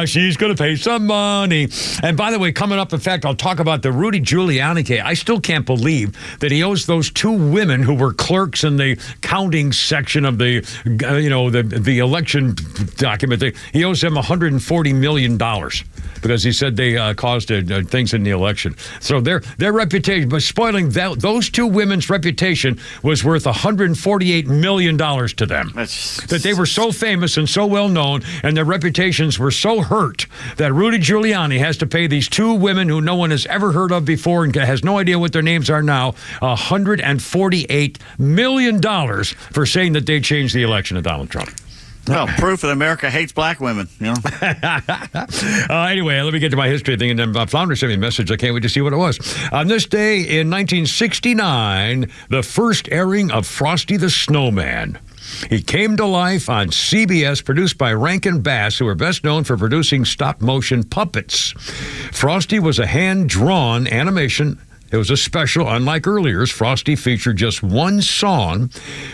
A: She's going to pay some money. And by the way, coming up, in fact, I'll talk about the Rudy Giuliani case. I still can't believe that he owes those two women who were clerks in the counting section of the election document. He owes them $140 million because he said they caused things in the election. So their reputation, but spoiling those two women's reputation was worth $148 million to them. That they were so famous and so well known, and their reputations were so hurt that Rudy Giuliani has to pay these two women who no one has ever heard of before and has no idea what their names are now, $148 million for saying that they changed the election of Donald Trump.
D: Well, proof that America hates black women,
A: Anyway, let me get to my history thing, and then Flounder sent me a message. I can't wait to see what it was. On this day in 1969, the first airing of Frosty the Snowman. He came to life on CBS, produced by Rankin Bass, who are best known for producing stop-motion puppets. Frosty was a hand-drawn animation. It was a special, unlike earlier's. Frosty featured just one song,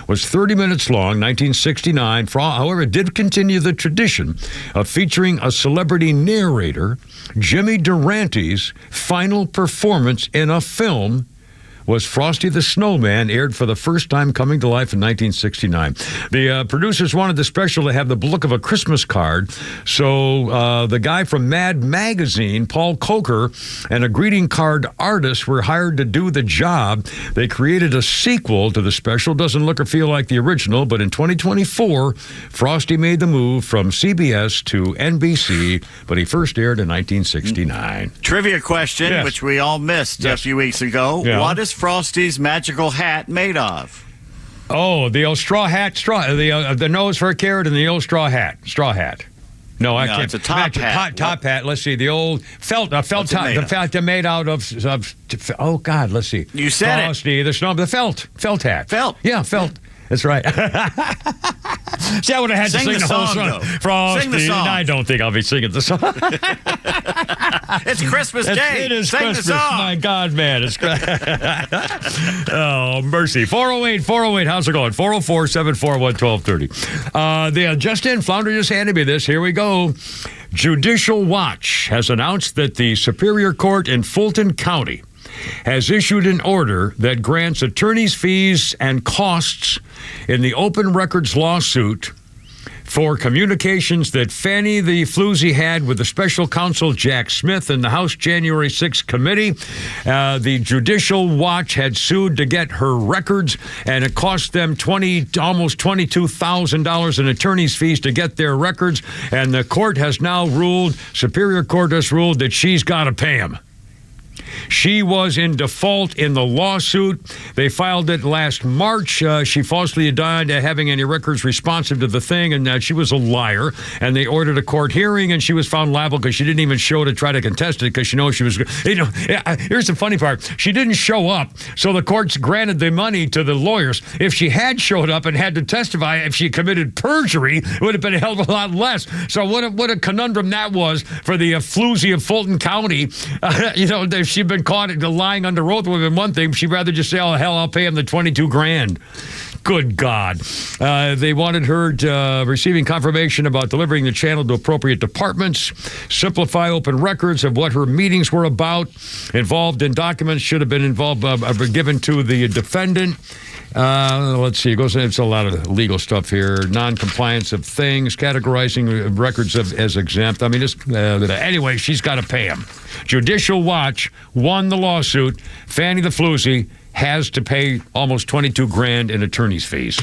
A: was 30 minutes long, 1969. However, it did continue the tradition of featuring a celebrity narrator, Jimmy Durante's final performance in a film was Frosty the Snowman, aired for the first time coming to life in 1969. The producers wanted the special to have the look of a Christmas card, so the guy from Mad Magazine, Paul Coker, and a greeting card artist were hired to do the job. They created a sequel to the special. Doesn't look or feel like the original, but in 2024, Frosty made the move from CBS to NBC, but he first aired in 1969.
D: Trivia question, which we all missed a few weeks ago.
A: Yeah.
D: What is Frosty's magical hat made of?
A: Oh, the old straw hat, the nose for a carrot and the old straw hat. No, I can't.
D: It's a top hat.
A: Top hat. Let's see. The old felt top. The felt they're made out of. Oh God. Let's see.
D: You said
A: Frosty, the felt hat.
D: Felt.
A: Yeah, felt. That's right. See, I would have had to sing the whole song. Frosty.
D: Sing the song.
A: I don't think I'll be singing the song.
D: It's Christmas Day.
A: It is
D: Sing
A: Christmas.
D: the song.
A: My God, man. It's oh, mercy. 408. How's it going? 404-741-1230. Just in, Flounder just handed me this. Here we go. Judicial Watch has announced that the Superior Court in Fulton County has issued an order that grants attorneys' fees and costs in the open records lawsuit for communications that Fannie the Floozy had with the special counsel Jack Smith in the House January 6th committee. The Judicial Watch had sued to get her records, and it cost them almost $22,000 in attorney's fees to get their records, and the court has now ruled, Superior Court has ruled that she's got to pay them. She was in default in the lawsuit. They filed it last March. She falsely denied having any records responsive to the thing, and she was a liar. And they ordered a court hearing, and she was found liable because she didn't even show to try to contest it because she knows she was. Here's the funny part: she didn't show up, so the courts granted the money to the lawyers. If she had showed up and had to testify, if she committed perjury, it would have been held a lot less. So what a conundrum that was for the Floozy of Fulton County. If she'd been caught lying under oath would have been one thing. She'd rather just say, "Oh hell, I'll pay him the $22,000." Good God. They wanted her to receiving confirmation about delivering the channel to appropriate departments, simplify open records of what her meetings were about, involved in documents should have been given to the defendant. Let's see. It's a lot of legal stuff here. Non-compliance of things, categorizing records as exempt. I mean, anyway, she's got to pay him. Judicial Watch won the lawsuit. Fannie the Floozy has to pay almost $22,000 in attorney's fees.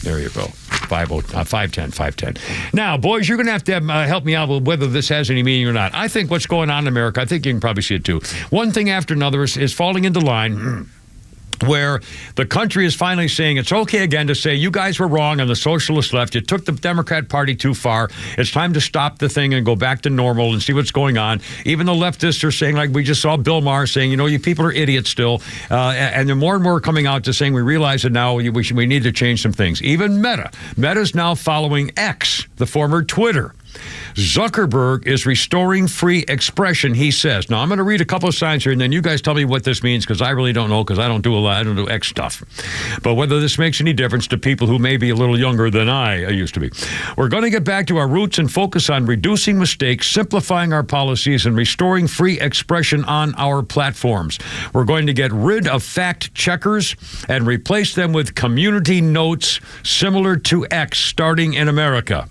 A: There you go. 510. Now, boys, you're going to have help me out with whether this has any meaning or not. I think what's going on in America, I think you can probably see it too. One thing after another is falling into line where the country is finally saying it's okay again to say you guys were wrong on the socialist left. You took the Democrat Party too far. It's time to stop the thing and go back to normal and see what's going on. Even the leftists are saying, like we just saw Bill Maher saying, you people are idiots still. And they're more and more coming out to saying we realize it now. We need to change some things. Even Meta's now following X, the former Twitter. Zuckerberg is restoring free expression, he says. Now, I'm going to read a couple of signs here, and then you guys tell me what this means, because I really don't know, because I don't do X stuff. But whether this makes any difference to people who may be a little younger than I used to be. We're going to get back to our roots and focus on reducing mistakes, simplifying our policies, and restoring free expression on our platforms. We're going to get rid of fact checkers and replace them with community notes similar to X, starting in America.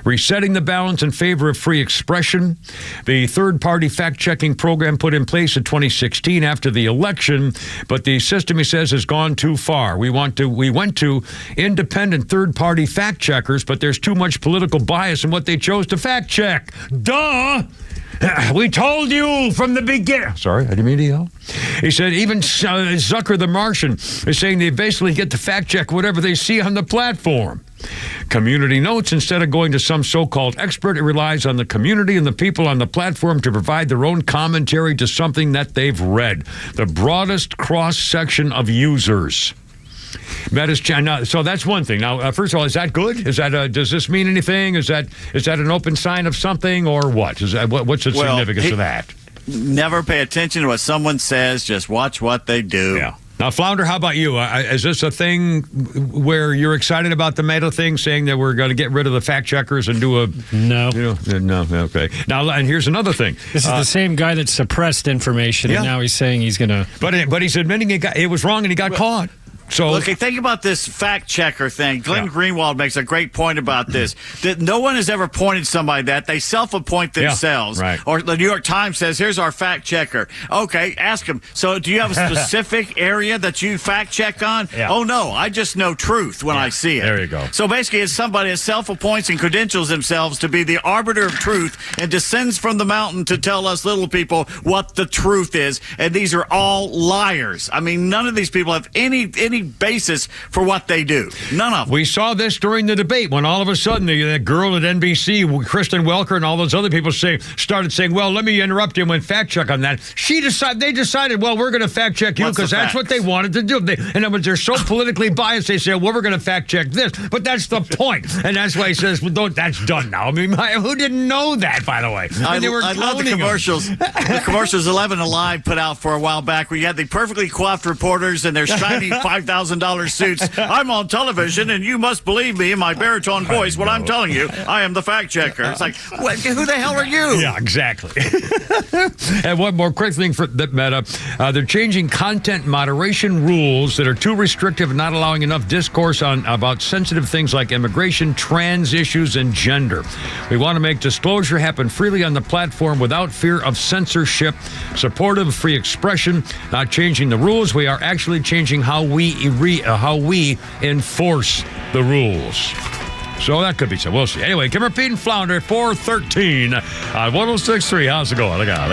A: Resetting the balance in favor of free expression. The third-party fact-checking program put in place in 2016 after the election, but the system, he says, has gone too far. We went to independent third-party fact-checkers, but there's too much political bias in what they chose to fact-check. Duh! We told you from the beginning. Sorry, I didn't mean to yell. He said even Zucker the Martian is saying they basically get to fact check whatever they see on the platform. Community notes, instead of going to some so-called expert, it relies on the community and the people on the platform to provide their own commentary to something that they've read. The broadest cross-section of users. So that's one thing. Now, first of all, is that good? Is that does this mean anything? Is that an open sign of something, or what? What's the significance of that?
D: Never pay attention to what someone says. Just watch what they do.
A: Yeah. Now, Flounder, how about you? Is this a thing where you're excited about the Meta thing, saying that we're going to get rid of the fact checkers and do a...
K: No.
A: No, okay. Now, and here's another thing.
K: This is the same guy that suppressed information, and now he's saying he's going to...
A: But he's admitting it was wrong and he got caught. So,
D: okay, think about this fact checker thing. Glenn Greenwald makes a great point about this. That no one has ever appointed somebody that they self-appoint themselves.
A: Right.
D: Or the New York Times says, here's our fact checker. Okay, ask him. So do you have a specific area that you fact check on?
A: Yeah.
D: Oh, no, I just know truth when I see it.
A: There you go.
D: So basically, it's somebody that self-appoints and credentials themselves to be the arbiter of truth and descends from the mountain to tell us little people what the truth is. And these are all liars. I mean, none of these people have any basis for what they do. None of them.
A: We saw this during the debate when all of a sudden that girl at NBC, Kristen Welker, and all those other people started saying, well, let me interrupt you and fact check on that. They decided, well, we're going to fact check you because that's what they wanted to do. They're so politically biased, they say, well, we're going to fact check this. But that's the point. And that's why he says, well, that's done now. I mean, who didn't know that, by the way?
D: I love the commercials. The commercials 11 Alive put out for a while back where you had the perfectly coiffed reporters and their shiny $5,000 suits. I'm on television, and you must believe me in my baritone voice when I'm telling you I am the fact checker. It's like, who the hell are you?
A: Yeah, exactly. And one more quick thing for the Meta. They're changing content moderation rules that are too restrictive and not allowing enough discourse about sensitive things like immigration, trans issues, and gender. We want to make disclosure happen freely on the platform without fear of censorship, supportive free expression, not changing the rules. We are actually changing how we enforce the rules. So that could be so. We'll see. Anyway, Kimmer, Pete, and Flounder, 413 on 106.3. How's it going? Look out.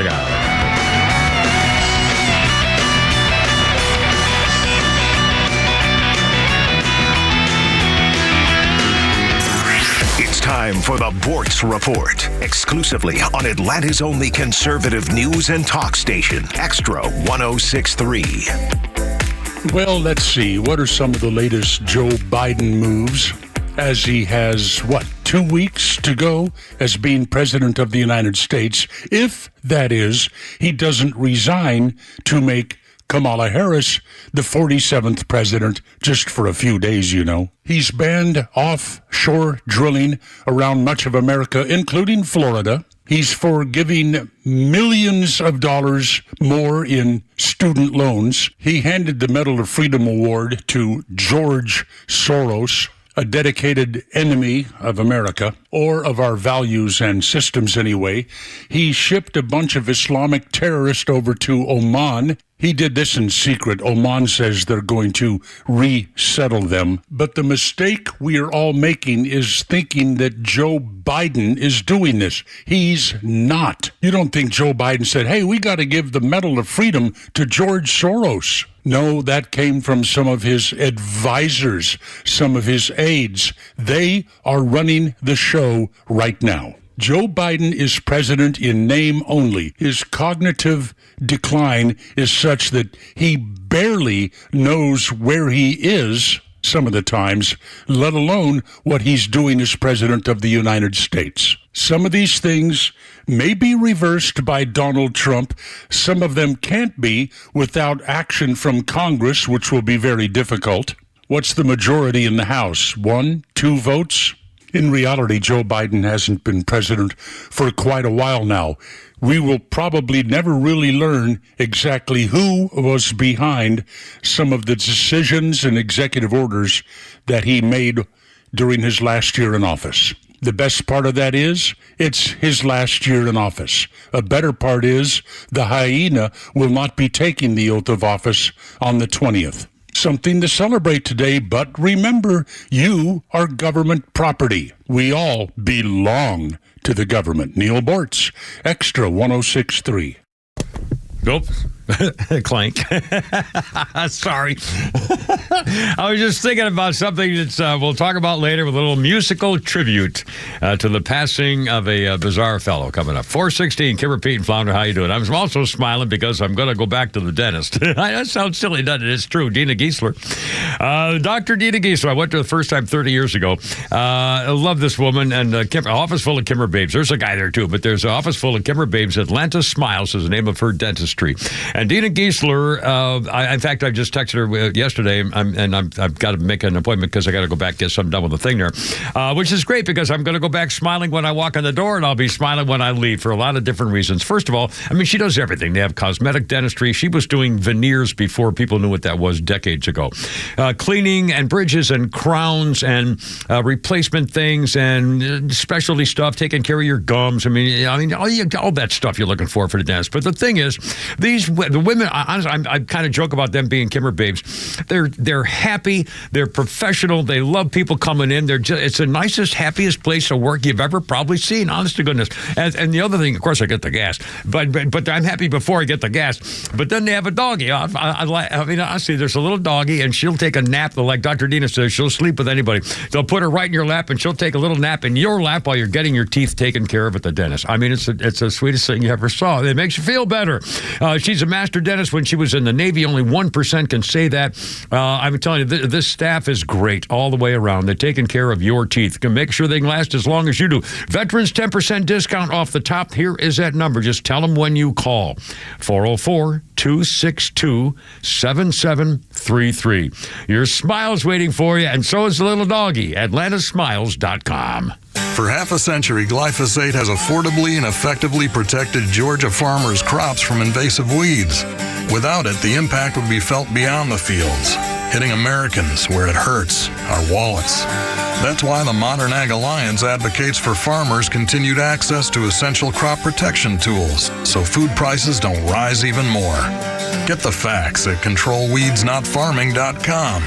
G: It's time for the Bortz Report, exclusively on Atlanta's only conservative news and talk station, XTRA 106.3.
Q: Well, let's see. What are some of the latest Joe Biden moves as he has, 2 weeks to go as being president of the United States, if, that is, he doesn't resign to make Kamala Harris the 47th president just for a few days, you know. He's banned offshore drilling around much of America, including Florida. He's for giving millions of dollars more in student loans. He handed the Medal of Freedom Award to George Soros, a dedicated enemy of America, or of our values and systems anyway. He shipped a bunch of Islamic terrorists over to Oman. He did this in secret. Oman says they're going to resettle them. But the mistake we are all making is thinking that Joe Biden is doing this. He's not. You don't think Joe Biden said, hey, we got to give the Medal of Freedom to George Soros. No, that came from some of his advisors, some of his aides. They are running the show right now. Joe Biden is president in name only. His cognitive decline is such that he barely knows where he is some of the times, let alone what he's doing as president of the United States. Some of these things may be reversed by Donald Trump. Some of them can't be without action from Congress, which will be very difficult. What's the majority in the House? 1, 2 votes? In reality, Joe Biden hasn't been president for quite a while now. We will probably never really learn exactly who was behind some of the decisions and executive orders that he made during his last year in office. The best part of that is, it's his last year in office. A better part is, the hyena will not be taking the oath of office on the 20th. Something to celebrate today, but remember, you are government property. We all belong to the government. Neil Bortz, XTRA 106.3.
A: Nope. Clank. Sorry. I was just thinking about something that we'll talk about later with a little musical tribute to the passing of a bizarre fellow coming up. 416, Kimmer, Pete, and Flounder, how you doing? I'm also smiling because I'm going to go back to the dentist. That sounds silly, doesn't it? It's true. Dina Giesler. Dr. Dina Giesler. I went to the first time 30 years ago. I love this woman, and office full of Kimmer babes. There's a guy there, too, but there's an office full of Kimmer babes. Atlanta Smiles is the name of her dentistry. And Dina Giesler, in fact, I just texted her yesterday, I've got to make an appointment because I got to go back and get something done with the thing there, which is great because I'm going to go back smiling when I walk in the door and I'll be smiling when I leave for a lot of different reasons. First of all, I mean, she does everything. They have cosmetic dentistry. She was doing veneers before people knew what that was decades ago. Cleaning and bridges and crowns and replacement things and specialty stuff, taking care of your gums. I mean, all that stuff you're looking for the dentist. But the thing is, the women, honestly, I kind of joke about them being Kimmer babes. They're happy. They're professional. They love people coming in. It's the nicest, happiest place to work you've ever probably seen. Honest to goodness. And the other thing, of course, I get the gas. But I'm happy before I get the gas. But then they have a doggy. I mean, honestly, there's a little doggy, and she'll take a nap. Like Dr. Dina says, she'll sleep with anybody. They'll put her right in your lap, and she'll take a little nap in your lap while you're getting your teeth taken care of at the dentist. I mean, it's the sweetest thing you ever saw. It makes you feel better. She's a master dentist. When she was in the Navy, only 1% can say that. I'm telling you, this staff is great all the way around. They're taking care of your teeth. Can make sure they can last as long as you do. Veterans 10% discount off the top. Here is that number. Just tell them when you call. 404-262-7733. Your smile's waiting for you, and so is the little doggy. AtlantaSmiles.com.
R: For half a century, glyphosate has affordably and effectively protected Georgia farmers' crops from invasive weeds. Without it, the impact would be felt beyond the fields, hitting Americans where it hurts, our wallets. That's why the Modern Ag Alliance advocates for farmers' continued access to essential crop protection tools so food prices don't rise even more. Get the facts at controlweedsnotfarming.com.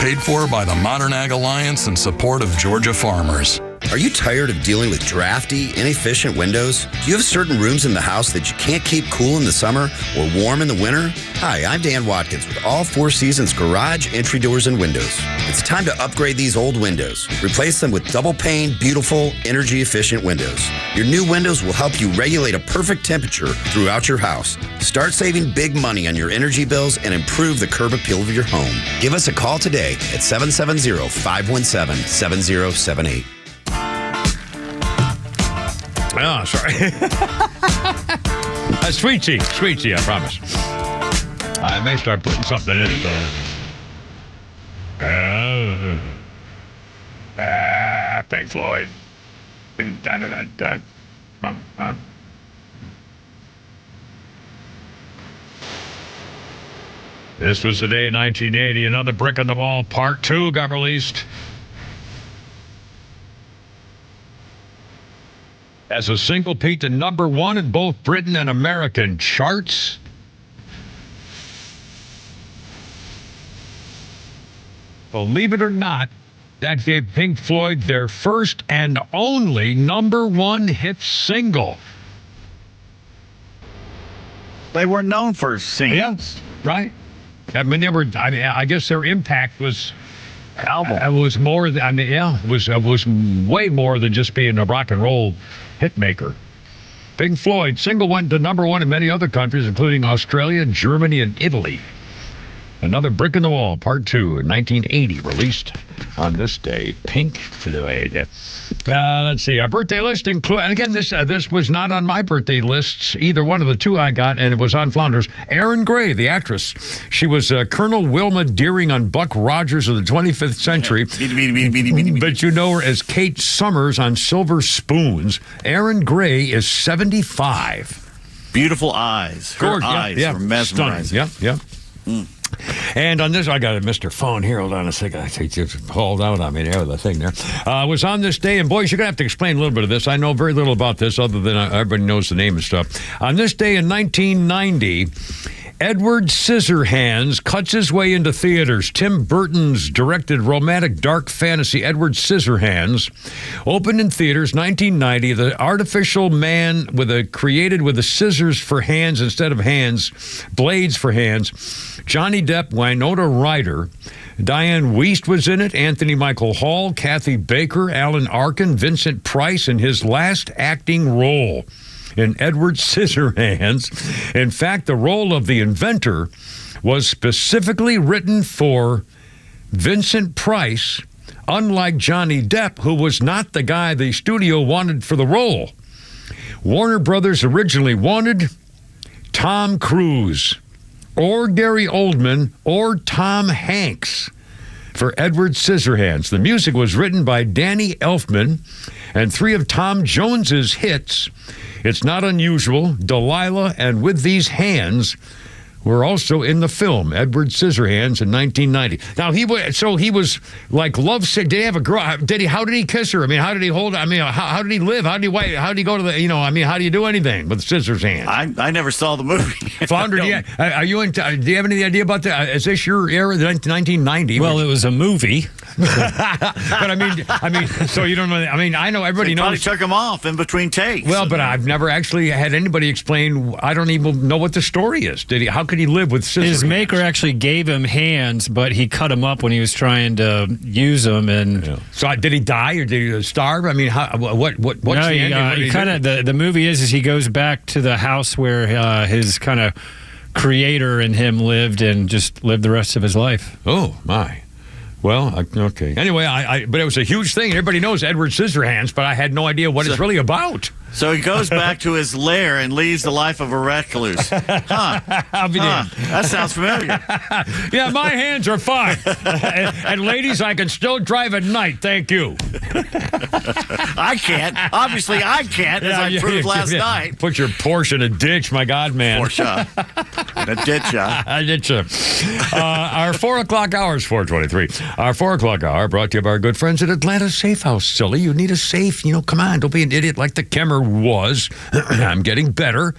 R: Paid for by the Modern Ag Alliance in support of Georgia farmers.
S: Are you tired of dealing with drafty, inefficient windows? Do you have certain rooms in the house that you can't keep cool in the summer or warm in the winter? Hi, I'm Dan Watkins with All Four Seasons Garage Entry Doors and Windows. It's time to upgrade these old windows. Replace them with double-pane, beautiful, energy-efficient windows. Your new windows will help you regulate a perfect temperature throughout your house. Start saving big money on your energy bills and improve the curb appeal of your home. Give us a call today at 770-517-7078.
A: Oh, sorry. Sweet tea, I promise. I may start putting something in it, though. Pink Floyd. This was the day in 1980. Another Brick in the Wall, Part 2 got released. As a single, peaked at number 1 in both Britain and American charts. Believe it or not, that gave Pink Floyd their first and only number 1 hit single.
D: They were known for singing.
A: Yes, right. I mean, I guess their impact was album. It was more. It was way more than just being a rock and roll hit maker. Pink Floyd single went to number 1 in many other countries, including Australia, Germany, and Italy. Another Brick in the Wall, Part 2, in 1980, released on this day. Pink Floyd. Let's see. Our birthday list includes, and again, this was not on my birthday lists, either one of the two I got, and it was on Flounder's. Erin Gray, the actress. She was Colonel Wilma Deering on Buck Rogers of the 25th Century. But you know her as Kate Summers on Silver Spoons. Erin Gray is 75.
D: Beautiful eyes. Her eyes were mesmerizing.
A: Yep. Mm. And on this, I got a Mr. Phone here. Hold on a second. I just hauled out on me there with the thing there. Was on this day, and boys, you're going to have to explain a little bit of this. I know very little about this other than everybody knows the name and stuff. On this day in 1990, Edward Scissorhands cuts his way into theaters. Tim Burton's directed romantic dark fantasy Edward Scissorhands opened in theaters 1990. The artificial man created with the scissors for hands instead of hands, blades for hands. Johnny Depp, Winona Ryder, Diane Wiest was in it, Anthony Michael Hall, Kathy Baker, Alan Arkin, Vincent Price in his last acting role in Edward Scissorhands. In fact, the role of the inventor was specifically written for Vincent Price, unlike Johnny Depp, who was not the guy the studio wanted for the role. Warner Brothers originally wanted Tom Cruise or Gary Oldman or Tom Hanks for Edward Scissorhands. The music was written by Danny Elfman, and 3 of Tom Jones's hits, It's Not Unusual, Delilah, and With These Hands, were also in the film Edward Scissorhands in 1990. Now he was like love sick. Did he have a girl? How did he kiss her? I mean, how did he hold? I mean, how did he live? How did he go to the? How do you do anything with Scissorhands?
D: I never saw the movie.
A: Flounder, do you have any idea about that? Is this your era, the 1990?
K: Well, it was a movie.
A: But I mean, so you don't know. I mean, I know everybody knows.
D: Probably took him off in between takes.
A: Well, but I've never actually had anybody explain. I don't even know what the story is. How could he live with scissors?
K: His maker actually gave him hands, but he cut him up when he was trying to use them. And
A: so, did he die or did he starve? I mean, what's the ending?
K: The movie is he goes back to the house where his kind of creator and him lived, and just lived the rest of his life.
A: Oh my. Well, okay. Anyway, but it was a huge thing. Everybody knows Edward Scissorhands, but I had no idea what it's really about.
D: So he goes back to his lair and leads the life of a recluse.
A: I'll be damned.
D: That sounds familiar.
A: Yeah, my hands are fine. And ladies, I can still drive at night. Thank you.
D: I can't. Obviously, I can't, as I proved last night.
A: Put your Porsche in a ditch, my God, man.
D: Porsche. In a ditch.
A: A ditch. Our 4 o'clock hour is 4:23. Our 4 o'clock hour brought to you by our good friends at Atlanta Safe House. Silly, you need a safe. Come on, don't be an idiot like the Kemmer was. I'm getting better.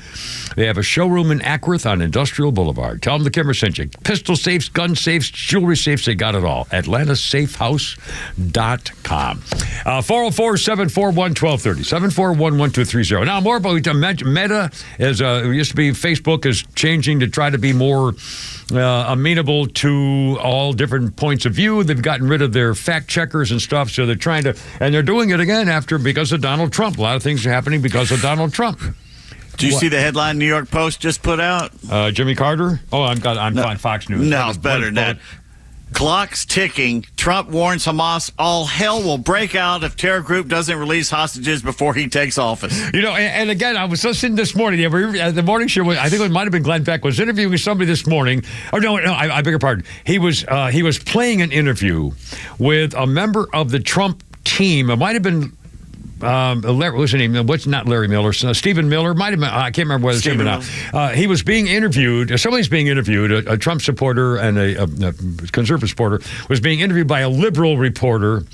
A: They have a showroom in Ackworth on Industrial Boulevard. Tell them the Kemmer sent you. Pistol safes, gun safes, jewelry safes, they got it all. AtlantaSafeHouse.com. 404-741-1230. 741-1230. Now, more about Meta, as used to be Facebook, is changing to try to be more amenable to all different points of view. They've gotten rid of their fact checkers and stuff, so they're trying to, and they're doing it again because of Donald Trump. A lot of things are happening because of Donald Trump.
D: Do you see the headline New York Post just put out?
A: Jimmy Carter? Oh, I'm on Fox News.
D: No, it's better than that. Clock's ticking. Trump warns Hamas all hell will break out if terror group doesn't release hostages before he takes office.
A: And again, I was listening this morning. The morning show, I think it might have been Glenn Beck, was interviewing somebody this morning. Oh, no, I beg your pardon. He was playing an interview with a member of the Trump team. It might have been what's his name? Not Larry Miller. Stephen Miller. Might have been. I can't remember whether it's him or not. He was being interviewed. Somebody's being interviewed. A Trump supporter and a conservative supporter was being interviewed by a liberal reporter.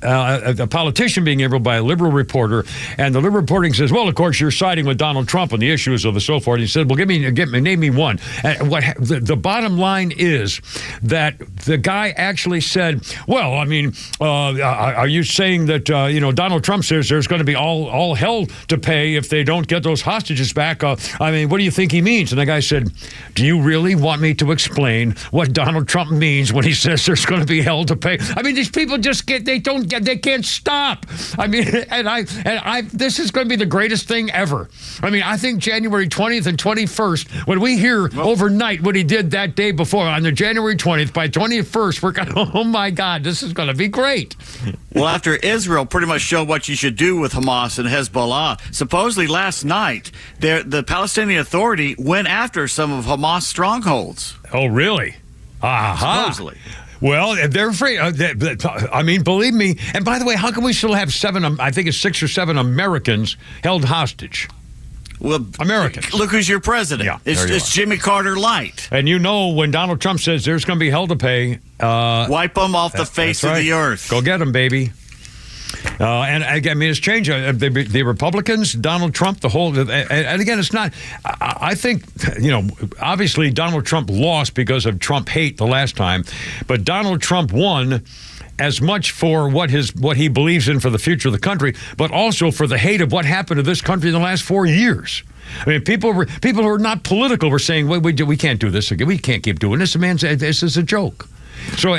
A: A politician being interviewed by a liberal reporter, and the liberal reporter says, "Well, of course, you're siding with Donald Trump on the issues of the so forth." He said, "Well, name me one." And the bottom line is that the guy actually said, "Well, I mean, are you saying that Donald Trump says there's going to be all hell to pay if they don't get those hostages back? I mean, what do you think he means?" And the guy said, "Do you really want me to explain what Donald Trump means when he says there's going to be hell to pay?" I mean, these people they can't stop. I mean, this is going to be the greatest thing ever. I mean, I think January 20th and 21st, when we hear overnight what he did that day before, on the January 20th, by 21st, we're going, oh my God, this is going to be great.
D: Well, after Israel pretty much showed what you should do with Hamas and Hezbollah, supposedly last night, the Palestinian Authority went after some of Hamas strongholds.
A: Oh, really?
D: Supposedly.
A: Well, they're afraid. I mean, believe me. And by the way, how can we still have 6 or 7 Americans held hostage?
D: Well,
A: Americans.
D: Look who's your president.
A: Yeah,
D: it's Jimmy Carter light.
A: And when Donald Trump says there's going to be hell to pay,
D: wipe them off the face of the earth.
A: Go get them, baby. And I mean, it's changed. The Republicans, Donald Trump, the whole, and again, it's not. I think obviously Donald Trump lost because of Trump hate the last time, but Donald Trump won as much for what he believes in for the future of the country, but also for the hate of what happened to this country in the last 4 years. I mean, people who are not political were saying, we can't do this again. We can't keep doing this. Man, this is a joke. So,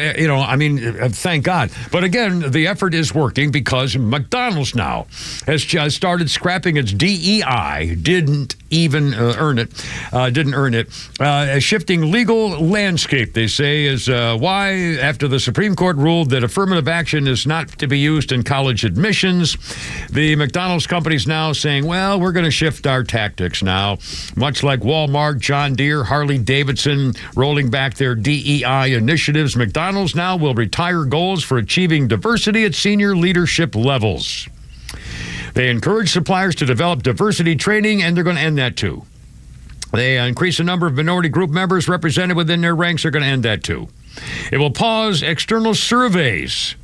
A: thank God. But again, the effort is working because McDonald's now has just started scrapping its DEI, didn't earn it. A shifting legal landscape, they say, is why, after the Supreme Court ruled that affirmative action is not to be used in college admissions, the McDonald's company's now saying, well, we're going to shift our tactics now. Much like Walmart, John Deere, Harley Davidson rolling back their DEI initiatives, McDonald's now will retire goals for achieving diversity at senior leadership levels. They encourage suppliers to develop diversity training, and they're going to end that too. They increase the number of minority group members represented within their ranks. They're going to end that too. It will pause external surveys.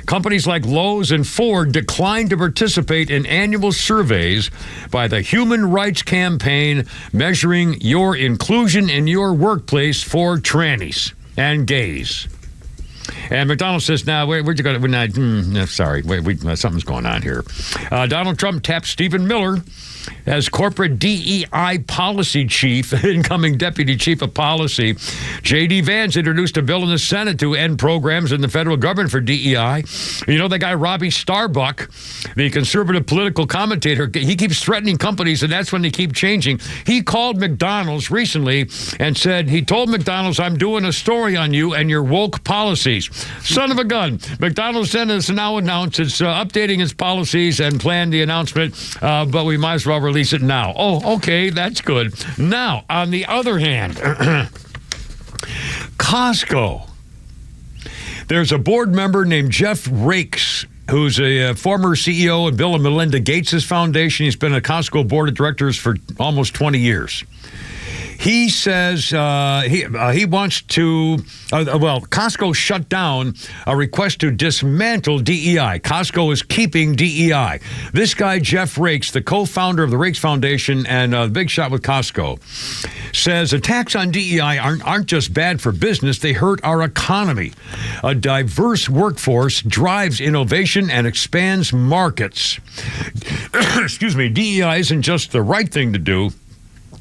A: Companies like Lowe's and Ford declined to participate in annual surveys by the Human Rights Campaign measuring your inclusion in your workplace for trannies and gays. And McDonald's says, "Now, we're going to. Sorry, something's going on here." Donald Trump tapped Stephen Miller as corporate DEI policy chief, incoming deputy chief of policy. J.D. Vance introduced a bill in the Senate to end programs in the federal government for DEI. You know, the guy Robbie Starbuck, the conservative political commentator, he keeps threatening companies, and that's when they keep changing. He called McDonald's recently and said, he told McDonald's, I'm doing a story on you and your woke policies. Son of a gun. McDonald's then has now announced it's updating its policies and planned the announcement, but we might as well release it now. Oh, okay, that's good. Now, on the other hand, Costco. There's a board member named Jeff Rakes, who's a former CEO of Bill and Melinda Gates' foundation. He's been a Costco board of directors for almost 20 years. He says he wants to, Costco shut down a request to dismantle DEI. Costco is keeping DEI. This guy, Jeff Rakes, the co-founder of the Rakes Foundation and Big Shot with Costco, says attacks on DEI aren't just bad for business, they hurt our economy. A diverse workforce drives innovation and expands markets. Excuse me, DEI isn't just the right thing to do.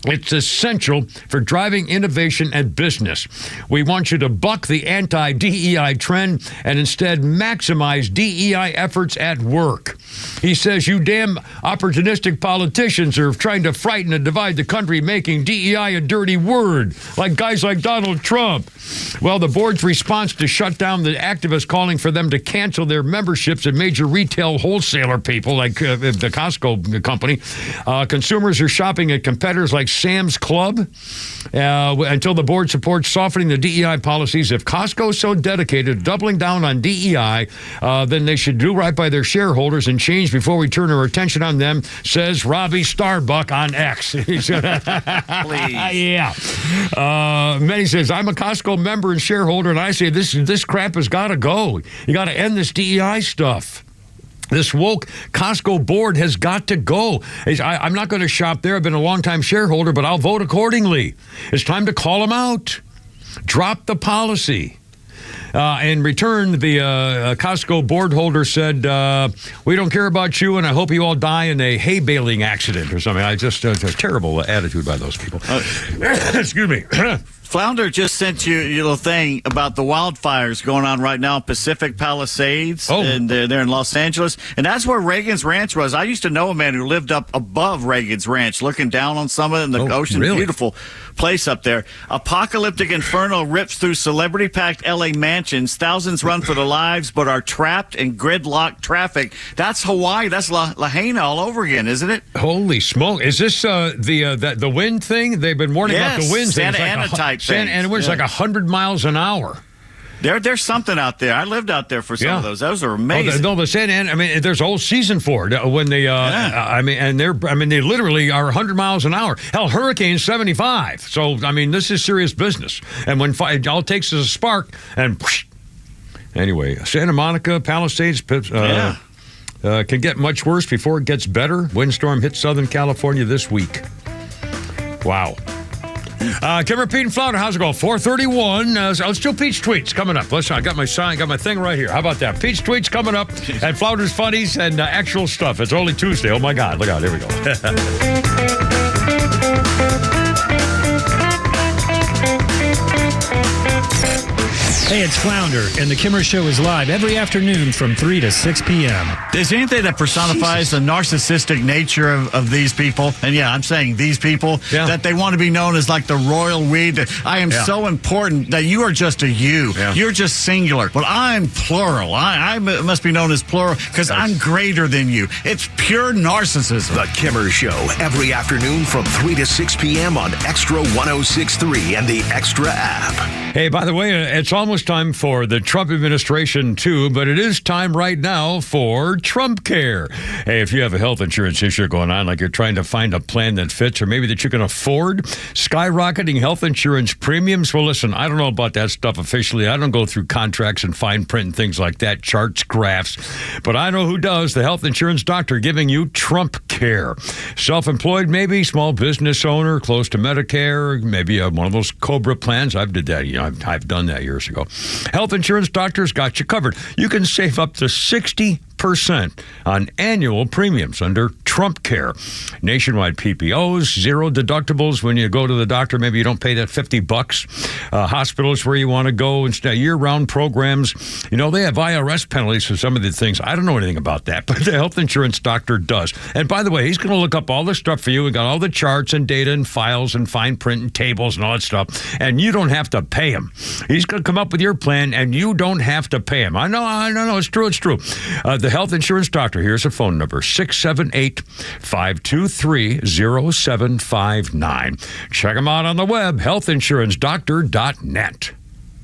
A: It's essential for driving innovation and business. We want you to buck the anti-DEI trend and instead maximize DEI efforts at work. He says, you damn opportunistic politicians are trying to frighten and divide the country, making DEI a dirty word, like guys like Donald Trump. Well, the board's response to shut down the activists calling for them to cancel their memberships at major retail wholesaler people like the Costco company. Consumers are shopping at competitors like Sam's Club until the board supports softening the DEI policies. If Costco is so dedicated to doubling down on DEI, then they should do right by their shareholders and change before we turn our attention on them, says Robbie Starbuck on X. Please. Yeah. Many says, I'm a Costco member and shareholder, and I say this crap has got to go. You got to end this DEI stuff. This woke Costco board has got to go. I'm not going to shop there. I've been a long-time shareholder, but I'll vote accordingly. It's time to call them out. Drop the policy. In return, the Costco board holder said, we don't care about you, and I hope you all die in a hay baling accident or something. It's a terrible attitude by those people. Excuse me.
D: Flounder just sent you a little thing about the wildfires going on right now in Pacific Palisades, and they're in Los Angeles. And that's where Reagan's Ranch was. I used to know a man who lived up above Reagan's Ranch, looking down on some of it in the ocean. Really? Beautiful place up there. Apocalyptic inferno rips through celebrity-packed L.A. mansions. Thousands run for their lives but are trapped in gridlocked traffic. That's Hawaii. That's Lahaina all over again, isn't it?
A: Holy smoke. Is this the wind thing? They've been warning about the winds.
D: Santa Ana type.
A: Santa Ana winds like 100 miles an hour.
D: There's something out there. I lived out there for some of those. Those are amazing.
A: The Santa Ana. I mean, there's a whole season for it when they. They literally are 100 miles an hour. Hell, hurricane 75. So I mean, this is serious business. And when all it takes is a spark, and whoosh. Anyway, Santa Monica, Palisades. Can get much worse before it gets better. Windstorm hit Southern California this week. Wow. Kimmer, Pete, and Flounder, how's it going? 4:31. Let's do Pete's tweets coming up. I got my sign, got my thing right here. How about that? Pete's tweets coming up, and Flounder's funnies and actual stuff. It's only Tuesday. Oh my God! Look out! Here we go.
K: Hey, it's Flounder, and the Kimmer Show is live every afternoon from 3 to 6 p.m.
D: Is there anything that personifies the narcissistic nature of these people? And yeah, I'm saying these people, that they want to be known as like the royal we. I am so important that you are just a you. Yeah. You're just singular. Well, I'm plural. I must be known as plural because I'm greater than you. It's pure narcissism.
G: The Kimmer Show, every afternoon from 3 to 6 p.m. on XTRA 106.3 and the XTRA app.
A: Hey, by the way, it's almost time for the Trump administration, too, but it is time right now for Trump Care. Hey, if you have a health insurance issue going on, like you're trying to find a plan that fits or maybe that you can afford, skyrocketing health insurance premiums, well, listen, I don't know about that stuff officially. I don't go through contracts and fine print and things like that, charts, graphs, but I know who does. The health insurance doctor giving you Trump Care. Self-employed, maybe, small business owner, close to Medicare, maybe one of those COBRA plans. I've did that, I've done that years ago. Health insurance doctors got you covered. You can save up to 60% on annual premiums under Trump Care. Nationwide PPOs, zero deductibles when you go to the doctor. Maybe you don't pay that $50. Hospitals where you want to go, instead year-round programs. They have IRS penalties for some of the things. I don't know anything about that, but the health insurance doctor does. And by the way, he's going to look up all the stuff for you and got all the charts and data and files and fine print and tables and all that stuff. And you don't have to pay him. He's going to come up with your plan and you don't have to pay him. I know. It's true. The health insurance doctor, here's a phone number, 678-523-0759. Check him out on the web, healthinsurancedoctor.net.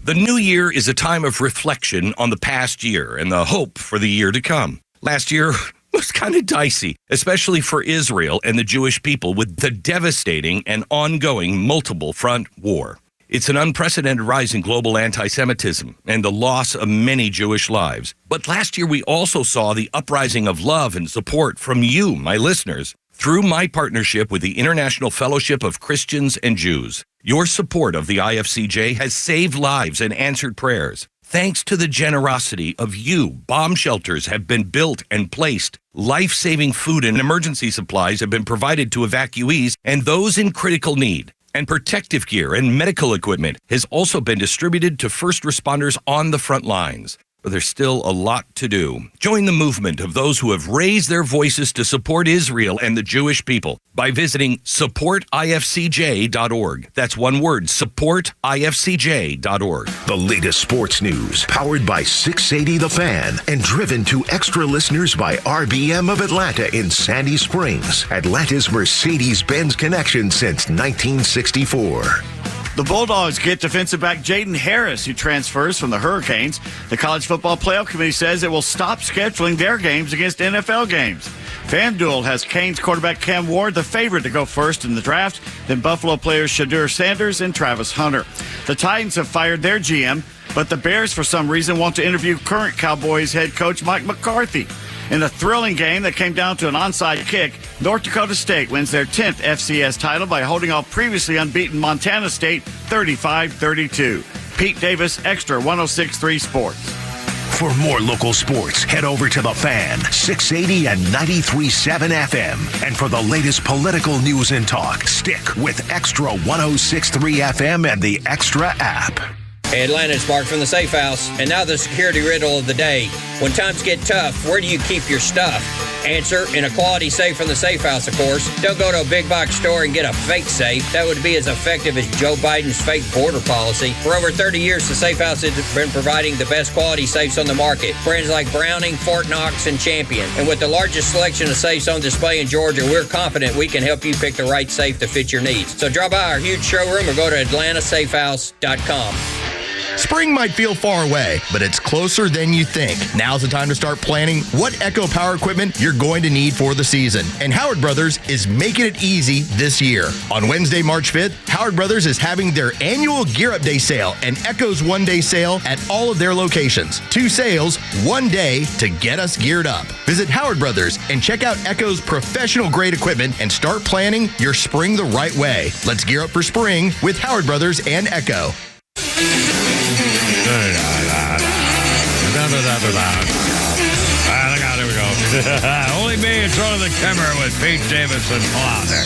O: The new year is a time of reflection on the past year and the hope for the year to come. Last year was kind of dicey, especially for Israel and the Jewish people with the devastating and ongoing multiple front war. It's an unprecedented rise in global anti-Semitism and the loss of many Jewish lives. But last year, we also saw the uprising of love and support from you, my listeners, through my partnership with the International Fellowship of Christians and Jews. Your support of the IFCJ has saved lives and answered prayers. Thanks to the generosity of you, bomb shelters have been built and placed. Life-saving food and emergency supplies have been provided to evacuees and those in critical need. And protective gear and medical equipment has also been distributed to first responders on the front lines. But there's still a lot to do. Join the movement of those who have raised their voices to support Israel and the Jewish people by visiting supportifcj.org. That's one word, supportifcj.org.
G: The latest sports news, powered by 680 The Fan and driven to extra listeners by RBM of Atlanta in Sandy Springs, Atlanta's Mercedes-Benz connection since 1964.
D: The Bulldogs get defensive back Jaden Harris, who transfers from the Hurricanes. The College Football Playoff Committee says it will stop scheduling their games against NFL games. FanDuel has Canes quarterback Cam Ward the favorite to go first in the draft, then Buffalo players Shadur Sanders and Travis Hunter. The Titans have fired their GM, but the Bears, for some reason, want to interview current Cowboys head coach Mike McCarthy. In a thrilling game that came down to an onside kick, North Dakota State wins their 10th FCS title by holding off previously unbeaten Montana State 35-32. Pete Davis, Extra 106.3 Sports.
G: For more local sports, head over to The Fan, 680 and 93.7 FM. And for the latest political news and talk, stick with Extra 106.3 FM and the Extra app.
C: Hey, Atlanta, it's Mark from the Safe House. And now the security riddle of the day. When times get tough, where do you keep your stuff? Answer, in a quality safe from the Safe House, of course. Don't go to a big box store and get a fake safe. That would be as effective as Joe Biden's fake border policy. For over 30 years, the Safe House has been providing the best quality safes on the market. Brands like Browning, Fort Knox, and Champion. And with the largest selection of safes on display in Georgia, we're confident we can help you pick the right safe to fit your needs. So drop by our huge showroom or go to atlantasafehouse.com.
T: Spring might feel far away, but it's closer than you think. Now's the time to start planning what Echo power equipment you're going to need for the season. And Howard Brothers is making it easy this year. On Wednesday, March 5th, Howard Brothers is having their annual Gear Up Day sale and Echo's one-day sale at all of their locations. 2 sales, 1 day to get us geared up. Visit Howard Brothers and check out Echo's professional-grade equipment and start planning your spring the right way. Let's gear up for spring with Howard Brothers and Echo.
A: There we go. Only me in front of the camera with Pete Davis and Flounder.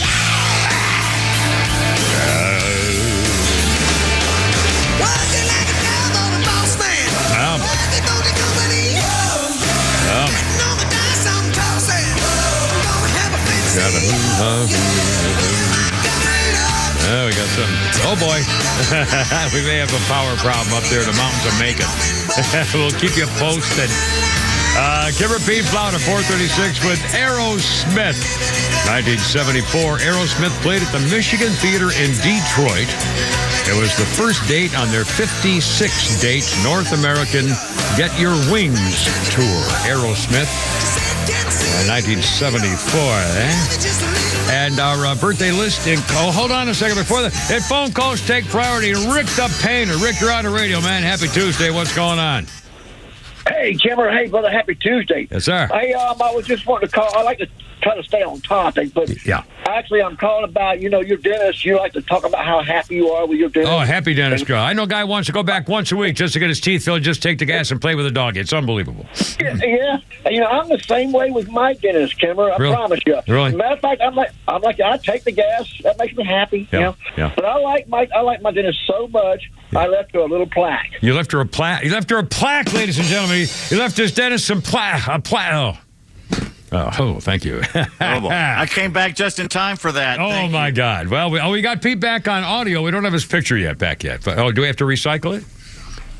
A: Oh, boy. We may have a power problem up there in the mountains of Macon. We'll keep you posted. Kimber Pete Flounder, 436 with Aerosmith. 1974, Aerosmith played at the Michigan Theater in Detroit. It was the first date on their 56th date North American Get Your Wings tour. Aerosmith, 1974, And our birthday list, hold on a second before that. Phone calls take priority. Rick the Painter. Rick, you're on the radio, man. Happy Tuesday. What's going on?
F: Hey, Kimber. Hey, brother. Happy Tuesday.
A: Yes, sir.
F: Hey, I was just wanting to call. I like to try to stay on topic, but actually, I'm calling about, your dentist. You like to talk about how happy you are with your dentist.
A: Oh, happy dentist girl. I know a guy wants to go back once a week just to get his teeth filled, just take the gas and play with a dog. It's unbelievable.
F: Yeah. I'm the same way with my dentist, Kimber. I promise you.
A: Really?
F: Matter of fact, I'm like, I take the gas. That makes me happy.
A: Yeah.
F: But I like my dentist so much. I left her a little plaque.
A: You left her a plaque. You left her a plaque, ladies and gentlemen. You left his dentist some plaque. A plaque. Oh, thank you.
D: Oh, boy. I came back just in time for that.
A: Oh, my God. Well, we got Pete back on audio. We don't have his picture back yet. But, do we have to recycle it?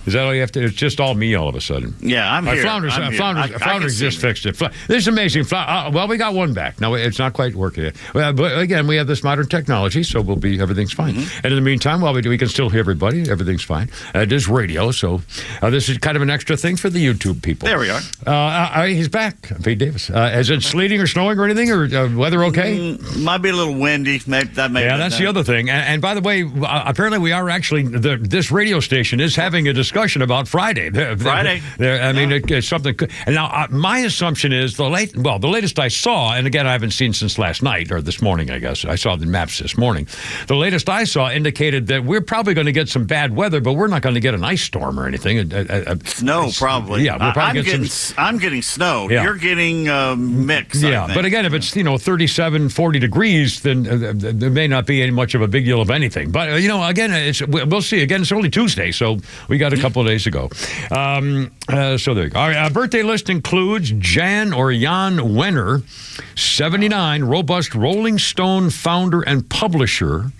A: Is that all you have to? It's just all me all of a sudden.
D: Yeah, I'm here.
A: Flounders just fixed it. This is amazing. Well, we got one back. No, it's not quite working yet. But again, we have this modern technology, so everything's fine. Mm-hmm. And in the meantime, while we can still hear everybody. Everything's fine. It is radio, so this is kind of an extra thing for the YouTube people.
D: There we are.
A: He's back, Pete Davis. Is it sleeting or snowing or anything, or weather okay?
D: Might be a little windy.
A: That's the other thing. And by the way, apparently we are actually this radio station is having a discussion about Friday. It's something. And now my assumption is the latest I saw, and again I haven't seen since last night or this morning. I guess I saw the maps this morning. The latest I saw indicated that we're probably going to get some bad weather, but we're not going to get an ice storm or anything.
D: Snow, probably.
A: Yeah, we'll probably
D: I'm getting snow. Yeah. You're getting mix.
A: Yeah, but again, if it's 37, 40 degrees, then there may not be much of a big deal of anything. But again, we'll see. Again, it's only Tuesday, so we got a couple of days ago. So there you go. All right, our birthday list includes Jan Wenner, 79, robust Rolling Stone founder and publisher.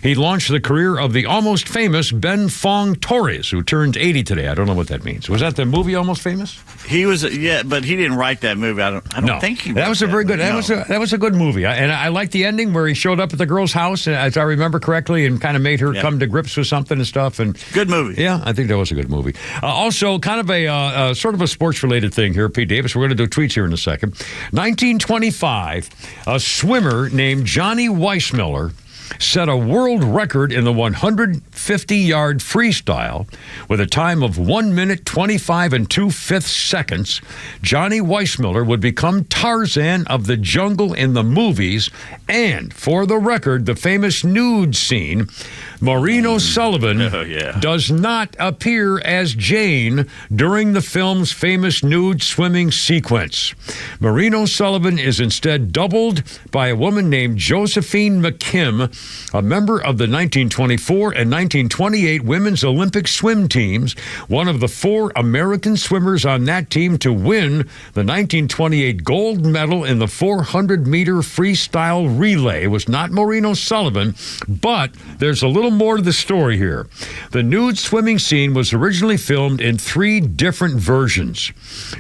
A: He launched the career of the almost famous Ben Fong Torres, who turned 80 today. I don't know what that means. Was that the movie Almost Famous?
D: He was, but he didn't write that movie. I don't think he.
A: That was a very good. That was a good movie, and I liked the ending where he showed up at the girl's house, as I remember correctly, and kind of made her come to grips with something and stuff. And
D: good movie.
A: Yeah, I think that was a good movie. Also, kind of a sort of a sports-related thing here, Pete Davis. We're going to do tweets here in a second. 1925, a swimmer named Johnny Weissmuller set a world record in the 150-yard freestyle with a time of 1 minute, 25 2/5 seconds. Johnny Weissmuller would become Tarzan of the jungle in the movies, and for the record, the famous nude scene, Maureen O'Sullivan does not appear as Jane during the film's famous nude swimming sequence. Maureen O'Sullivan is instead doubled by a woman named Josephine McKim, a member of the 1924 and 1928 women's Olympic swim teams, one of the 4 American swimmers on that team to win the 1928 gold medal in the 400-meter freestyle relay. It was not Maureen O'Sullivan, but there's a little more to the story here. The nude swimming scene was originally filmed in 3 different versions.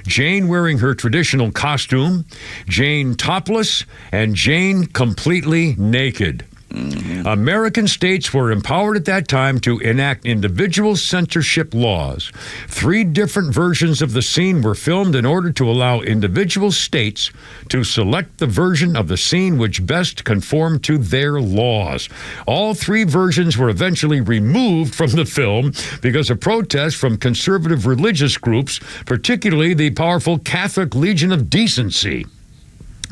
A: Jane wearing her traditional costume, Jane topless, and Jane completely naked. Mm-hmm. American states were empowered at that time to enact individual censorship laws. 3 different versions of the scene were filmed in order to allow individual states to select the version of the scene which best conformed to their laws. All 3 versions were eventually removed from the film because of protests from conservative religious groups, particularly the powerful Catholic Legion of Decency.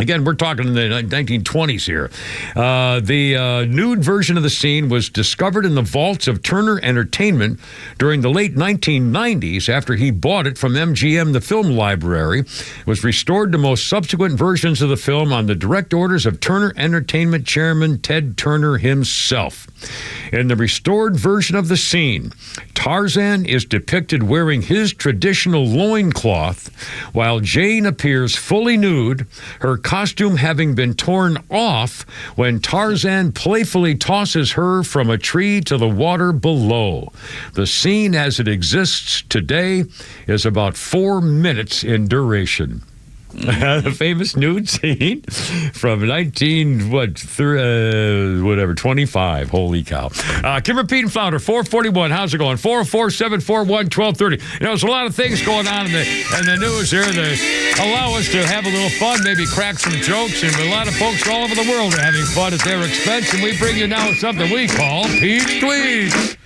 A: Again, we're talking in the 1920s here. The nude version of the scene was discovered in the vaults of Turner Entertainment during the late 1990s after he bought it from MGM, the film library. It was restored to most subsequent versions of the film on the direct orders of Turner Entertainment chairman Ted Turner himself. In the restored version of the scene, Tarzan is depicted wearing his traditional loincloth, while Jane appears fully nude, her costume having been torn off when Tarzan playfully tosses her from a tree to the water below. The scene as it exists today is about 4 minutes in duration. The famous nude scene from 25. Holy cow. Kimber, Pete, and Flounder, 441. How's it going? 404-741-1230. There's a lot of things going on in the news here that allow us to have a little fun, maybe crack some jokes, and a lot of folks all over the world are having fun at their expense, and we bring you now something we call Pete Tweets.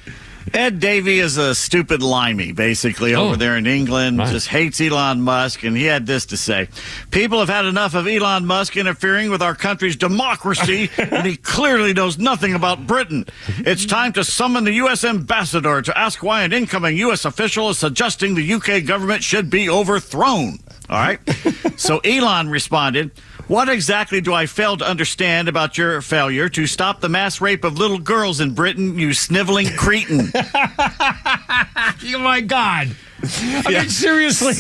D: Ed Davey is a stupid limey, basically, over there in England.
A: Right.
D: Just hates Elon Musk, and he had this to say. People have had enough of Elon Musk interfering with our country's democracy, and he clearly knows nothing about Britain. It's time to summon the U.S. ambassador to ask why an incoming U.S. official is suggesting the U.K. government should be overthrown. All right? So Elon responded, "What exactly do I fail to understand about your failure to stop the mass rape of little girls in Britain, you sniveling cretin?"
A: Oh, my God. I mean, seriously.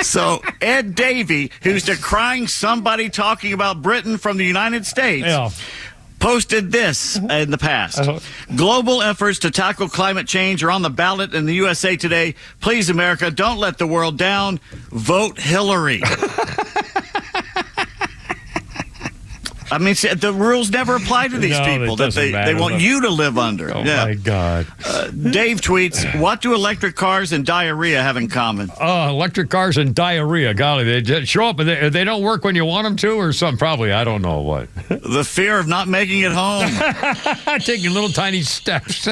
D: So Ed Davey, who's decrying somebody talking about Britain from the United States, posted this in the past. Global efforts to tackle climate change are on the ballot in the USA today. Please, America, don't let the world down. Vote Hillary. I mean, see, the rules never apply to these people that they want you to live under.
A: Oh, my God.
D: Dave tweets, "What do electric cars and diarrhea have in common?"
A: Oh, electric cars and diarrhea. Golly, they just show up and they don't work when you want them to or something. Probably, I don't know what.
D: The fear of not making it home.
A: Taking little tiny steps.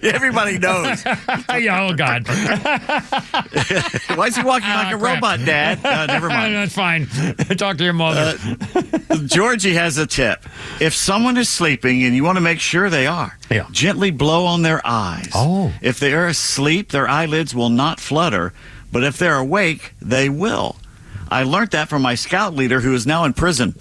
D: Everybody knows.
A: Yeah, oh, God.
D: Why is he walking like a robot, Dad? Never mind.
A: That's fine. Talk to your mother.
D: Georgie has a tip. If someone is sleeping and you want to make sure they are, gently blow on their eyes.
A: Oh.
D: If they are asleep, their eyelids will not flutter, but if they're awake, they will. I learned that from my scout leader who is now in prison.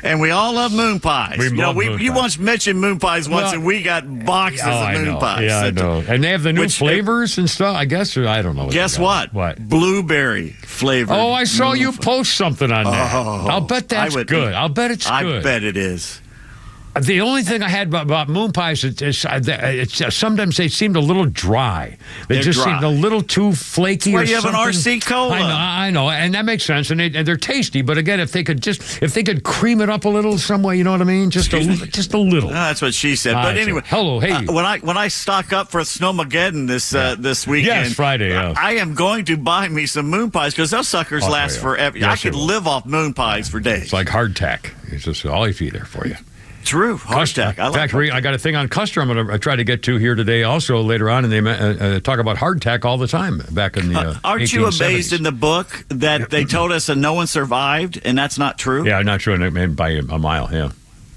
D: And we all love moon pies. You once mentioned moon pies once, and we got boxes of moon pies.
A: Yeah, I know. And they have the new flavors and stuff, I guess, or I don't know.
D: Guess what?
A: What?
D: Blueberry flavored.
A: Oh, I saw you post something on that. I'll bet that's good. I'll bet it's good.
D: I bet it is.
A: The only thing I had about moon pies is sometimes they seemed a little dry. They just seemed a little too flaky.
D: Well,
A: or
D: you have
A: something.
D: an RC Cola.
A: I know, and that makes sense, and they're tasty. But again, if they could cream it up a little some way, you know what I mean? Just a little.
D: That's what she said. But anyway,
A: hello, hey.
D: When I stock up for Snowmageddon this weekend,
A: yes, Friday.
D: I am going to buy me some moon pies because those suckers last forever. Yes, I could live off moon pies for days.
A: It's like hardtack. It's just all you feed there for you.
D: True. Hardtack.
A: In fact, I got a thing on Custer I'm going to try to get to here today also later on, and they talk about hardtack all the time back in the
D: Aren't
A: 1870s.
D: you amazed in the book that they told us that no one survived, and that's not true?
A: Yeah, not true, and by a mile, yeah.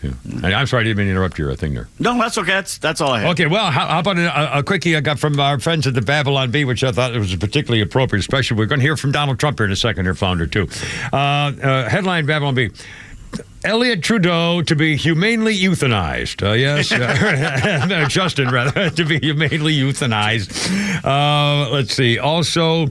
A: And I'm sorry I didn't mean to interrupt your thing there.
D: No, that's okay. That's all I have.
A: Okay, well, how about a quickie I got from our friends at the Babylon Bee, which I thought was particularly appropriate, especially we're going to hear from Donald Trump here in a second, their founder, too. Headline, Babylon Bee. Elliot Trudeau to be humanely euthanized. Yes. Justin, rather, to be humanely euthanized. Let's see. Also,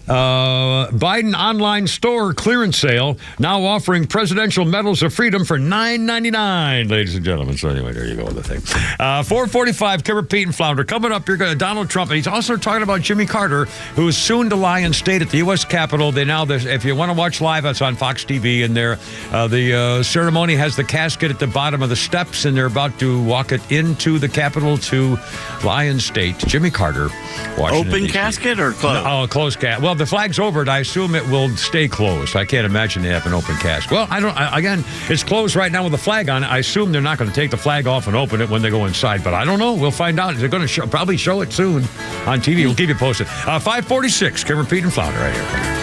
A: Biden online store clearance sale now offering presidential medals of freedom for $9.99, ladies and gentlemen. So anyway, there you go with the thing. 445, Kimber, Pete, and Flounder. Coming up, you're going to Donald Trump, and he's also talking about Jimmy Carter, who is soon to lie in state at the U.S. Capitol. If you want to watch live, that's on Fox TV, and the ceremony has the casket at the bottom of the steps, and they're about to walk it into the Capitol to lie in state. Jimmy Carter, Washington,
D: Open
A: D.C.
D: casket or closed?
A: Oh, closed casket. Well, the flag's over it. I assume it will stay closed. I can't imagine they have an open casket. Well, again, it's closed right now with the flag on it. I assume they're not going to take the flag off and open it when they go inside, but I don't know. We'll find out. They're going to probably show it soon on TV. We'll keep you posted. 546, Kimber, Pete, and Flounder right here.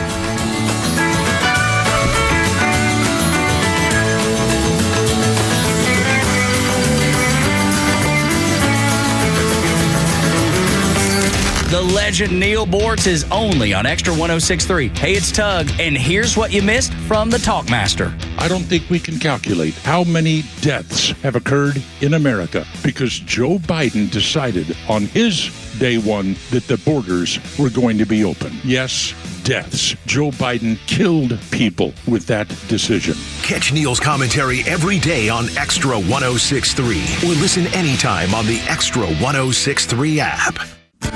H: The The legend Neil Bortz is only on Extra 106.3. Hey, it's Tug, and here's what you missed from the Talkmaster.
Q: I don't think we can calculate how many deaths have occurred in America because Joe Biden decided on his day one that the borders were going to be open. Yes, deaths. Joe Biden killed people with that decision.
G: Catch Neil's commentary every day on Extra 106.3 or listen anytime on the Extra 106.3 app.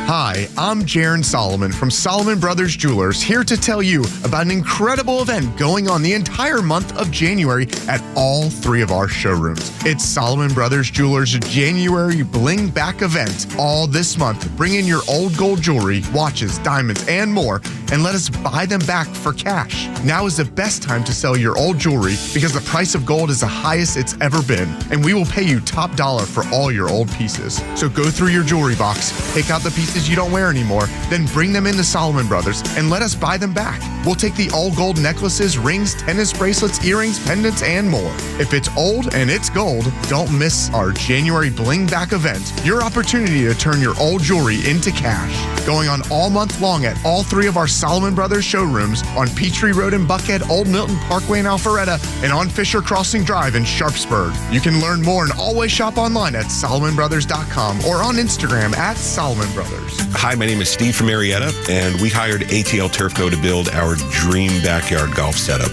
X: Hi, I'm Jaron Solomon from Solomon Brothers Jewelers, here to tell you about an incredible event going on the entire month of January at all 3 of our showrooms. It's Solomon Brothers Jewelers' January Bling Back event. All this month, bring in your old gold jewelry, watches, diamonds, and more, and let us buy them back for cash. Now is the best time to sell your old jewelry because the price of gold is the highest it's ever been, and we will pay you top dollar for all your old pieces. So go through your jewelry box, pick out the pieces you don't wear anymore, then bring them into Solomon Brothers and let us buy them back. We'll take the all gold necklaces, rings, tennis bracelets, earrings, pendants, and more. If it's old and it's gold, don't miss our January Bling Back event. Your opportunity to turn your old jewelry into cash. Going on all month long at all 3 of our Solomon Brothers showrooms on Peachtree Road in Buckhead, Old Milton Parkway in Alpharetta, and on Fisher Crossing Drive in Sharpsburg. You can learn more and always shop online at SolomonBrothers.com or on Instagram at Solomon Brothers.
I: Hi, my name is Steve from Marietta, and we hired ATL Turf Co. to build our dream backyard golf setup.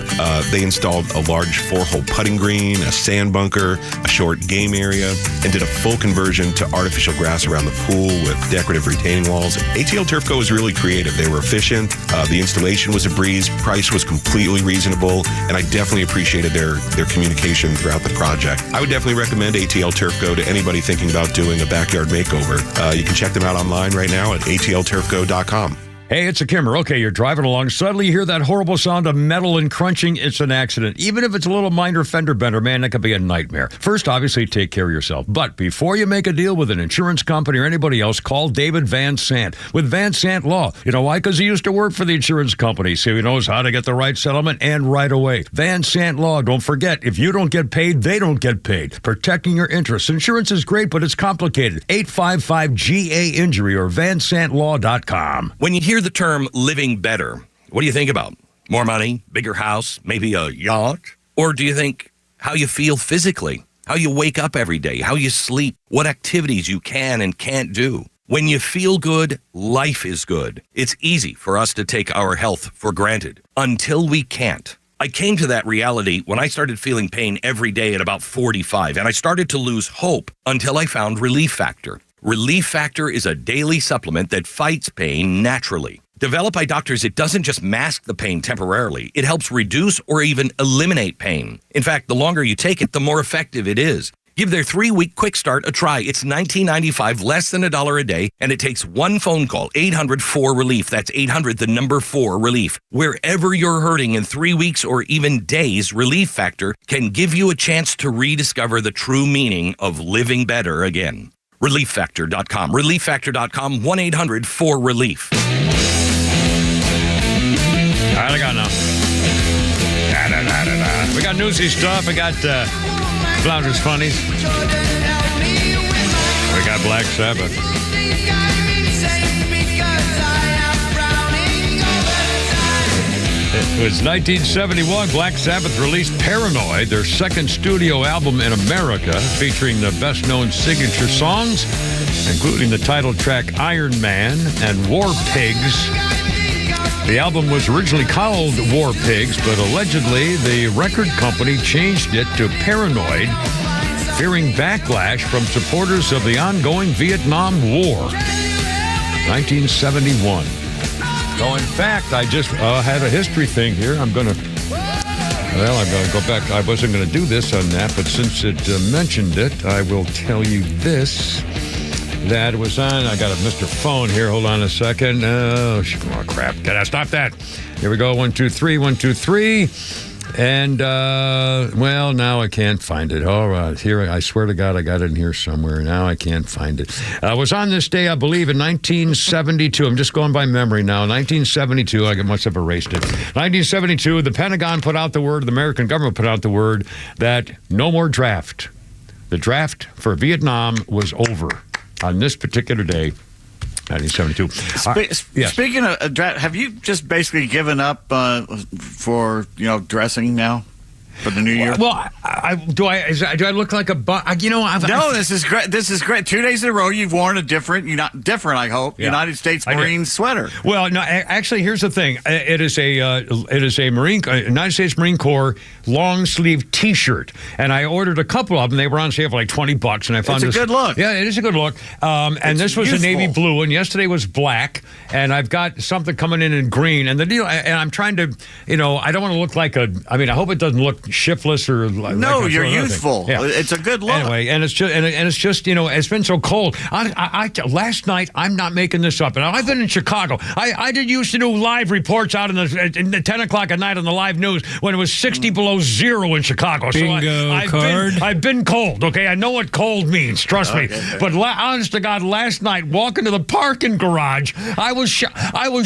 I: They installed a large 4-hole putting green, a sand bunker, a short game area, and did a full conversion to artificial grass around the pool with decorative retaining walls. ATL Turf Co. was really creative. They were efficient. The installation was a breeze. Price was completely reasonable, and I definitely appreciated their communication throughout the project. I would definitely recommend ATL Turf Co. to anybody thinking about doing a backyard makeover. You can check them out online right now at atlturfco.com.
A: Hey, it's a Kimmer. Okay, you're driving along. Suddenly you hear that horrible sound of metal and crunching. It's an accident. Even if it's a little minor fender bender, man, that could be a nightmare. First, obviously, take care of yourself. But before you make a deal with an insurance company or anybody else, call David Van Sant with Van Sant Law. You know why? Because he used to work for the insurance company, so he knows how to get the right settlement and right away. Van Sant Law. Don't forget, if you don't get paid, they don't get paid. Protecting your interests. Insurance is great, but it's complicated. 855-GA-INJURY or vansantlaw.com.
O: When you hear the term living better, what do you think about? More money, bigger house, maybe a yacht? Or do you think how you feel physically, how you wake up every day, how you sleep, what activities you can and can't do? When you feel good, life is good. It's easy for us to take our health for granted until we can't. I came to that reality when I started feeling pain every day at about 45, and I started to lose hope until I found Relief Factor. Relief Factor is a daily supplement that fights pain naturally. Developed by doctors, it doesn't just mask the pain temporarily. It helps reduce or even eliminate pain. In fact, the longer you take it, the more effective it is. Give their 3-week quick start a try. It's $19.95, less than $1 a day, and it takes one phone call, 800-4-RELIEF. That's 800-4-RELIEF. Wherever you're hurting in 3 weeks or even days, Relief Factor can give you a chance to rediscover the true meaning of living better again. ReliefFactor.com. ReliefFactor.com, 1-800-4-RELIEF.
A: All right, I got enough. We got newsy stuff. We got Flounders Funnies. We got Black Sabbath. It was 1971. Black Sabbath released Paranoid, their second studio album in America, featuring the best-known signature songs, including the title track Iron Man and War Pigs. The album was originally called War Pigs, but allegedly the record company changed it to Paranoid, fearing backlash from supporters of the ongoing Vietnam War. 1971. So, in fact, I just had a history thing here. I'm going to go back. I wasn't going to do this on that, but since it mentioned it, I will tell you this. That was on. I got a Mr. Phone here. Hold on a second. Oh, crap. Can I stop that? Here we go. 1, 2, 3. 1, 2, 3. And, well, now I can't find it. All right. Here, I swear to God, I got it in here somewhere. Now I can't find it. It was on this day, I believe, in 1972. I'm just going by memory now. 1972. I must have erased it. 1972, the Pentagon put out the word, the American government put out the word that no more draft. The draft for Vietnam was over on this particular day 1972.
D: Speaking of draft, have you just basically given up for dressing now for the new year?
A: Well, do I look like a
D: this is great. This is great. 2 days in a row, you've worn a different, I hope, United States Marine sweater.
A: Well, no, actually, here's the thing. It is a United States Marine Corps long sleeve T-shirt, and I ordered a couple of them. They were on sale for like $20, and I found
D: it's a good look.
A: Yeah, it is a good look. And this was a navy blue, and yesterday was black, and I've got something coming in green. And the deal, and I'm trying to, I don't want to look like I hope it doesn't look shiftless or
D: no, you're youthful. Yeah. It's a good look.
A: Anyway, and it's just it's been so cold. I last night, I'm not making this up, and I've been in Chicago. I used to do live reports out in the 10 o'clock at night on the live news when it was 60 below zero in Chicago.
K: Bingo card.
A: I've been cold. Okay, I know what cold means. Trust me. But honest to God, last night walking to the parking garage, I was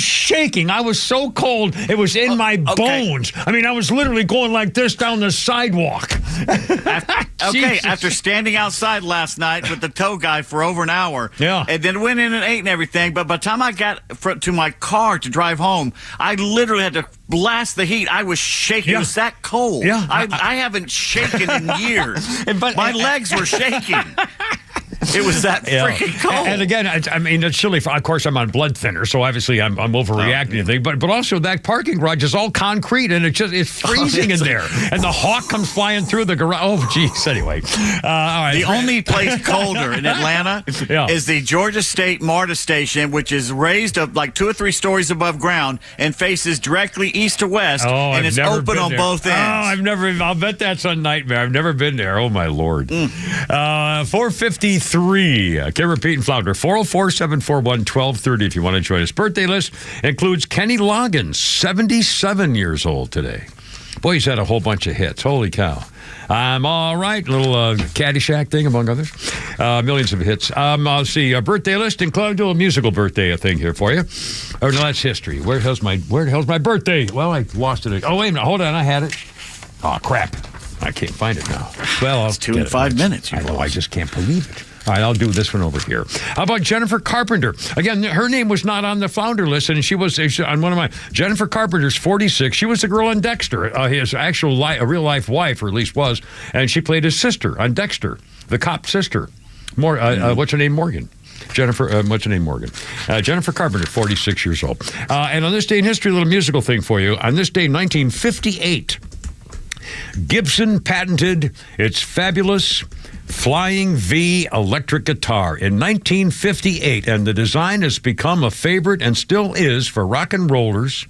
A: shaking. I was so cold it was in my bones. I mean, I was literally going like this down the sidewalk.
D: After standing outside last night with the tow guy for over an hour, and then went in and ate and everything, but by the time I got to my car to drive home, I literally had to blast the heat. I was shaking. It was that cold.
A: Yeah.
D: I haven't shaken in years. My legs were shaking. It was that freaking cold.
A: And again, it's chilly. Of course, I'm on blood thinner, so obviously I'm overreacting to things. But also that parking garage is all concrete, and it's freezing in there. And the hawk comes flying through the garage. Oh, geez. Anyway, all right.
D: The only place colder in Atlanta is the Georgia State MARTA station, which is raised up like 2 or 3 stories above ground and faces directly east to west, and it's open on both ends.
A: I'll bet that's a nightmare. I've never been there. Oh, my Lord. 4:53. Kim Repeat and Flounder. 404-741-1230 if you want to join us. Birthday list includes Kenny Loggins, 77 years old today. Boy, he's had a whole bunch of hits. Holy cow. I'm all right. Little Caddyshack thing, among others. Millions of hits. I'll see. A birthday list includes a musical birthday thing here for you. Oh, no, that's history. Where the hell's my birthday? Well, I lost it. Oh, wait a minute. Hold on. I had it. Oh, crap. I can't find it now. Well,
D: it's 2 and 5 minutes.
A: I know. I just can't believe it. All right, I'll do this one over here. How about Jennifer Carpenter? Again, her name was not on the founder list, and she was on one of my... Jennifer Carpenter's 46. She was the girl on Dexter, his actual real-life wife, or at least was, and she played his sister on Dexter, the cop sister. What's her name? Morgan. Jennifer Carpenter, 46 years old. And on this day in history, a little musical thing for you. On this day, 1958, Gibson patented its fabulous Flying V electric guitar in 1958, and the design has become a favorite and still is for rock and rollers.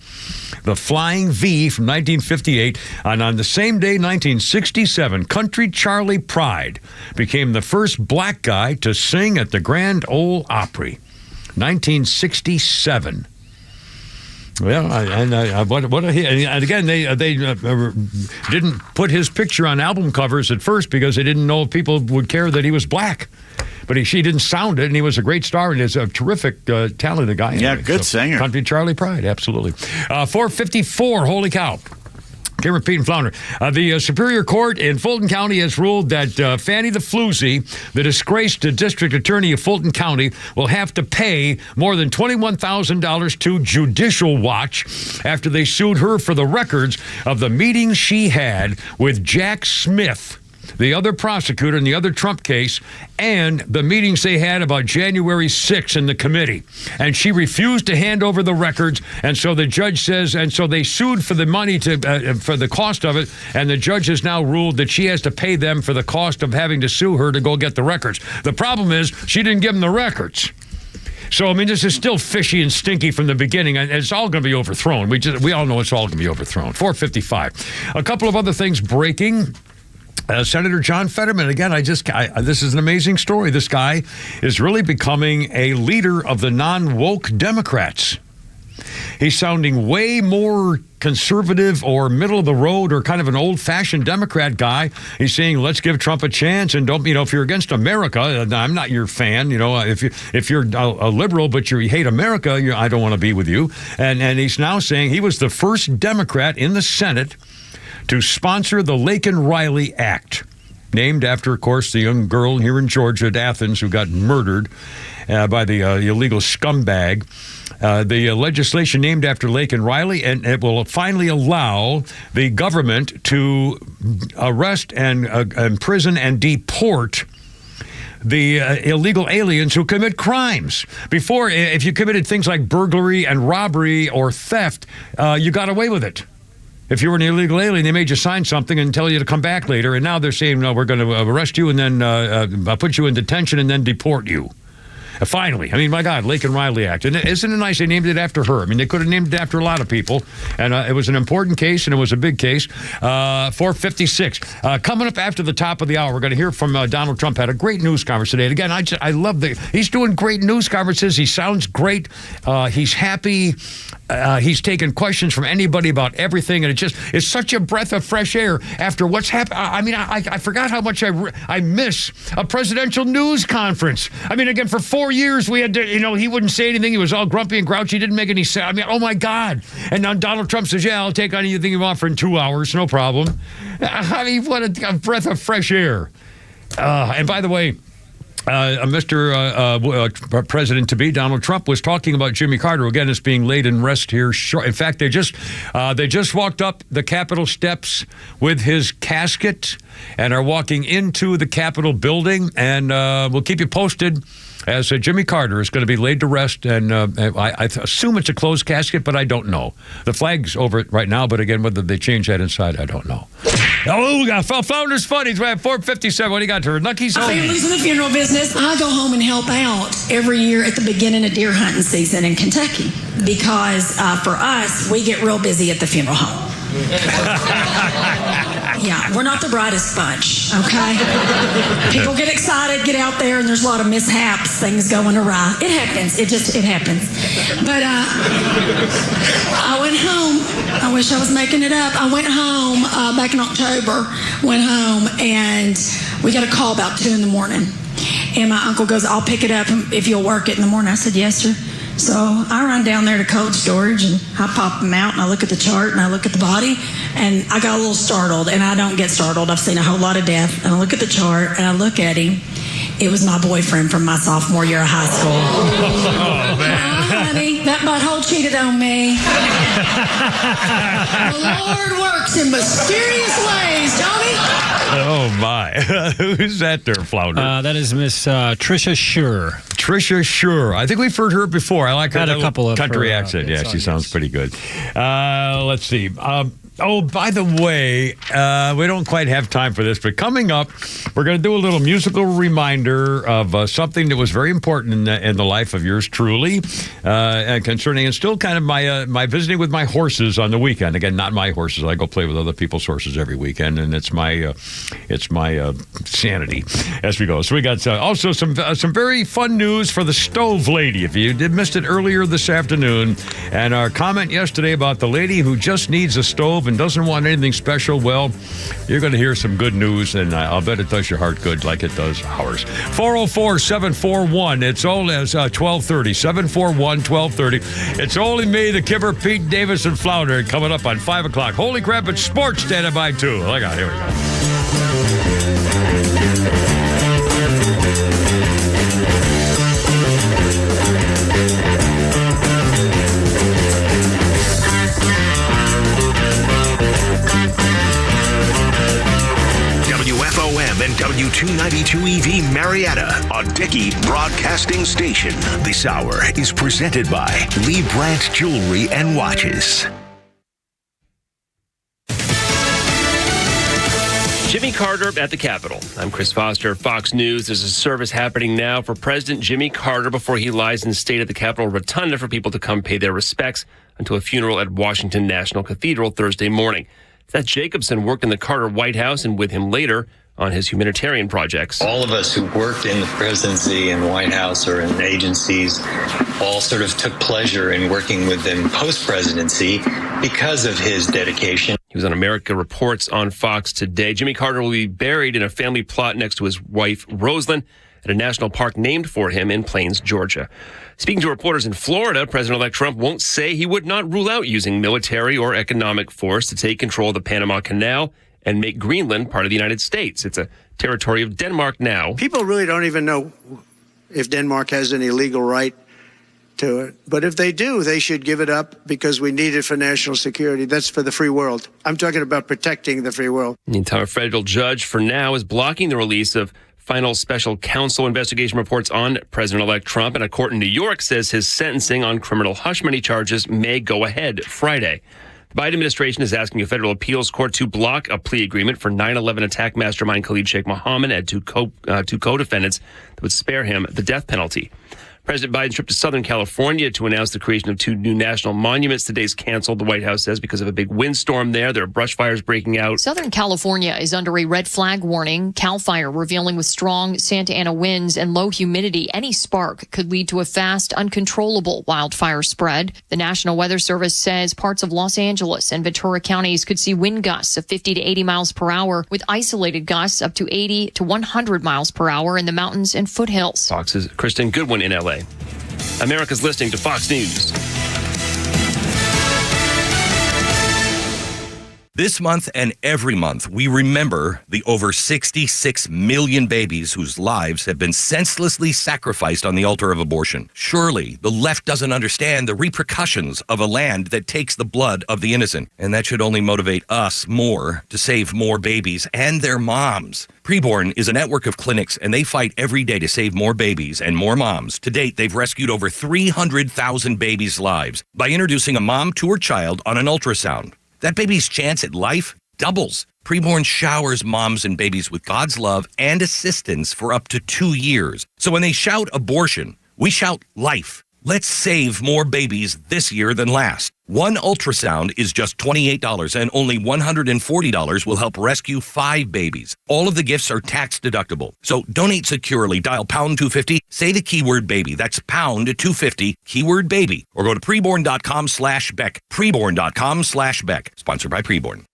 A: The Flying V from 1958, and on the same day, 1967, Country Charlie Pride became the first black guy to sing at the Grand Ole Opry. 1967. Well, what a hit. And again, they didn't put his picture on album covers at first because they didn't know if people would care that he was black. But she didn't sound it, and he was a great star, and he's a terrific, talented guy.
D: Yeah, good singer.
A: Country Charlie Pride, absolutely. 4:54, holy cow. Kim Repeat and Flounder. The Superior Court in Fulton County has ruled that Fannie the Floozy, the disgraced district attorney of Fulton County, will have to pay more than $21,000 to Judicial Watch after they sued her for the records of the meetings she had with Jack Smith, the other prosecutor in the other Trump case, and the meetings they had about January 6th in the committee. And she refused to hand over the records, and so the judge says, and so they sued for the money for the cost of it, and the judge has now ruled that she has to pay them for the cost of having to sue her to go get the records. The problem is she didn't give them the records. So, I mean, this is still fishy and stinky from the beginning, and it's all going to be overthrown. We all know it's all going to be overthrown. 4:55. A couple of other things breaking. Senator John Fetterman, again, this is an amazing story. This guy is really becoming a leader of the non-woke Democrats. He's sounding way more conservative or middle of the road or kind of an old-fashioned Democrat guy. He's saying, let's give Trump a chance, and don't, if you're against America, I'm not your fan. If you're a liberal but you hate America, I don't want to be with you. And he's now saying he was the first Democrat in the Senate to sponsor the Laken Riley Act. named after, of course, the young girl here in Georgia at Athens who got murdered by the illegal scumbag. The legislation named after Laken Riley, and it will finally allow the government to arrest and imprison and deport the illegal aliens who commit crimes. Before, if you committed things like burglary and robbery or theft, you got away with it. If you were an illegal alien, they made you sign something and tell you to come back later, and now they're saying, no, we're going to arrest you and then put you in detention and then deport you. Finally, I mean, my God, Laken Riley Act. And isn't it nice they named it after her? I mean, they could have named it after a lot of people. And it was an important case, and it was a big case. 4:56. Coming up after the top of the hour, we're going to hear from Donald Trump. Had a great news conference today. And again, I love he's doing great news conferences. He sounds great. He's happy. He's taking questions from anybody about everything. And it's such a breath of fresh air after what's happened. I mean, I forgot how much I miss a presidential news conference. I mean, again, for 4 years, we had to, he wouldn't say anything. He was all grumpy and grouchy. Didn't make any sense. I mean, oh, my God. And now Donald Trump says, yeah, I'll take on anything you want for in 2 hours. No problem. I mean, what a breath of fresh air. And by the way, Mr. President-to-be, Donald Trump, was talking about Jimmy Carter. Again, it's being laid in rest here. In fact, they just walked up the Capitol steps with his casket and are walking into the Capitol building. And we'll keep you posted as Jimmy Carter is going to be laid to rest. And I assume it's a closed casket, but I don't know. The flag's over it right now, but again, whether they change that inside, I don't know. Oh, we got Flounder's Funnies. We have 4:57. What do you got to her? Lucky's home.
E: Families in the funeral business. I go home and help out every year at the beginning of deer hunting season in Kentucky because for us, we get real busy at the funeral home. Yeah, we're not the brightest bunch, okay? People get excited, get out there, and there's a lot of mishaps, things going awry. It happens. It happens. But I went home. I wish I was making it up. I went home back in October, and we got a call about 2 in the morning. And my uncle goes, I'll pick it up if you'll work it in the morning. I said, yes, sir. So I run down there to cold storage and I pop them out and I look at the chart and I look at the body and I got a little startled, and I don't get startled. I've seen a whole lot of death. And I look at the chart and I look at him. It was my boyfriend from my sophomore year of high school. Oh, man. Honey, that butthole cheated on me. The Lord works in mysterious ways, don't he?
A: Oh, my. Who's that there, Flounder?
K: That is Miss Tricia Shure.
A: Tricia Shure. I think we've heard her before. I like her.
K: Had a couple of
A: country
K: her,
A: accent. Yeah, she sounds pretty good. Let's see. Oh, by the way, we don't quite have time for this, but coming up, we're going to do a little musical reminder of something that was very important in the life of yours truly, concerning, and still kind of my visiting with my horses on the weekend. Again, not my horses. I go play with other people's horses every weekend, and it's my sanity as we go. So we got also some very fun news for the stove lady. If you missed it earlier this afternoon, and our comment yesterday about the lady who just needs a stove and doesn't want anything special, well, you're going to hear some good news, and I'll bet it does your heart good like it does ours. 404-741. It's only 1230. 741-1230. It's only me, the Kipper, Pete Davis, and Flounder coming up on 5 o'clock. Holy crap, it's sports standing by, too. Look out, here we go.
G: WFOM and W292EV Marietta, a Dickey Broadcasting Station. This hour is presented by Lee Brandt Jewelry and Watches.
W: Jimmy Carter at the Capitol. I'm Chris Foster, Fox News. There's a service happening now for President Jimmy Carter before he lies in state at the Capitol Rotunda for people to come pay their respects until a funeral at Washington National Cathedral Thursday morning. Seth Jacobson worked in the Carter White House and with him later on his humanitarian projects.
J: All of us who worked in the presidency and White House or in agencies all sort of took pleasure in working with him post-presidency because of his dedication.
W: He was on America Reports on Fox today. Jimmy Carter will be buried in a family plot next to his wife, Rosalind, at a national park named for him in Plains, Georgia. Speaking to reporters in Florida, President-elect Trump won't say he would not rule out using military or economic force to take control of the Panama Canal
L: and make Greenland part of the United States. It's a territory of Denmark now.
B: People really don't even know if Denmark has any legal right to it. But if they do, they should give it up because we need it for national security. That's for the free world. I'm talking about protecting the free world.
L: Meantime, a federal judge for now is blocking the release of final special counsel investigation reports on President-elect Trump, and a court in New York says his sentencing on criminal hush money charges may go ahead Friday. The Biden administration is asking a federal appeals court to block a plea agreement for 9/11 attack mastermind Khalid Sheikh Mohammed and two co-defendants that would spare him the death penalty. President Biden's trip to Southern California to announce the creation of 2 new national monuments today is canceled, the White House says, because of a big windstorm there. There are brush fires breaking out.
M: Southern California is under a red flag warning. Cal Fire revealing with strong Santa Ana winds and low humidity, any spark could lead to a fast, uncontrollable wildfire spread. The National Weather Service says parts of Los Angeles and Ventura counties could see wind gusts of 50 to 80 miles per hour, with isolated gusts up to 80 to 100 miles per hour in the mountains and foothills.
L: Fox's Kristen Goodwin in L.A. America's listening to Fox News.
O: This month and every month, we remember the over 66 million babies whose lives have been senselessly sacrificed on the altar of abortion. Surely, the left doesn't understand the repercussions of a land that takes the blood of the innocent. And that should only motivate us more to save more babies and their moms. Preborn is a network of clinics, and they fight every day to save more babies and more moms. To date, they've rescued over 300,000 babies' lives by introducing a mom to her child on an ultrasound. That baby's chance at life doubles. Preborn showers moms and babies with God's love and assistance for up to 2 years. So when they shout abortion, we shout life. Let's save more babies this year than last. One ultrasound is just $28, and only $140 will help rescue 5 babies. All of the gifts are tax deductible. So donate securely. Dial pound 250. Say the keyword baby. That's pound 250, keyword baby. Or go to preborn.com/Beck. Preborn.com/Beck. Sponsored by Preborn.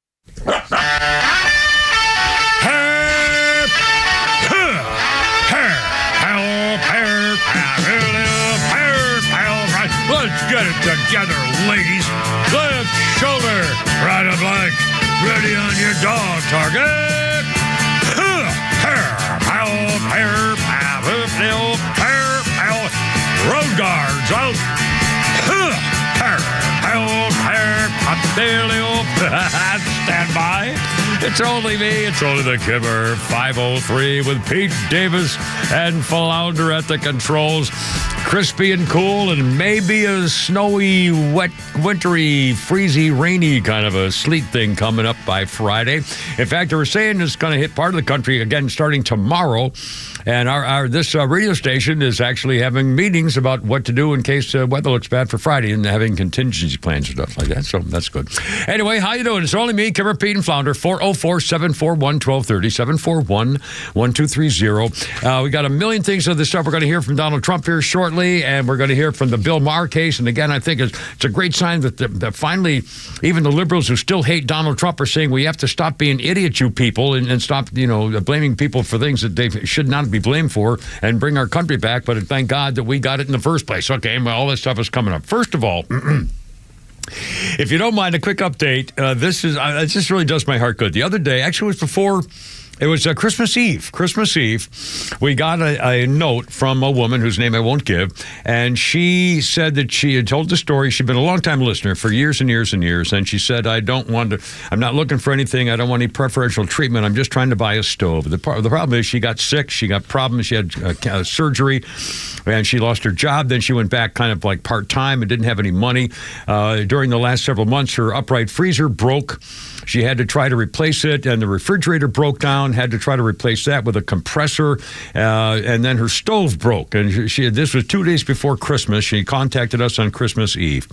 A: Let's get it together, ladies. Left shoulder, right of leg. Ready on your dog target. Road guards out. Stand by. It's only me. It's only the Kipper. 503 with Pete Davis and Flounder at the controls. Crispy and cool, and maybe a snowy, wet, wintry, freezy, rainy kind of a sleet thing coming up by Friday. In fact, they were saying it's going to hit part of the country again starting tomorrow. And this radio station is actually having meetings about what to do in case weather looks bad for Friday, and having contingency plans and stuff like that. So that's good. Anyway, how you doing? It's only me, Kipper, Pete, and Flounder. 404-741-1230, 741-1230. We got a million things of this stuff. We're going to hear from Donald Trump here shortly, and we're going to hear from the Bill Maher case. And again, I think it's a great sign that finally even the liberals who still hate Donald Trump are saying we have to stop being idiots, you people, and stop blaming people for things that they should not be blamed for, and bring our country back. But thank God that we got it in the first place. Okay, well, all this stuff is coming up. First of all, if you don't mind, a quick update. This just really does my heart good. The other day, actually, it was before. It was Christmas Eve. Christmas Eve, we got a note from a woman whose name I won't give, and she said that she had told the story. She'd been a long-time listener for years and years and years, and she said, I'm not looking for anything. I don't want any preferential treatment. I'm just trying to buy a stove. The problem is she got sick. She got problems. She had surgery, and she lost her job. Then she went back kind of like part-time and didn't have any money. During the last several months, her upright freezer broke. She had to try to replace it, and the refrigerator broke down, had to try to replace that with a compressor, and then her stove broke. And this was 2 days before Christmas. She contacted us on Christmas Eve.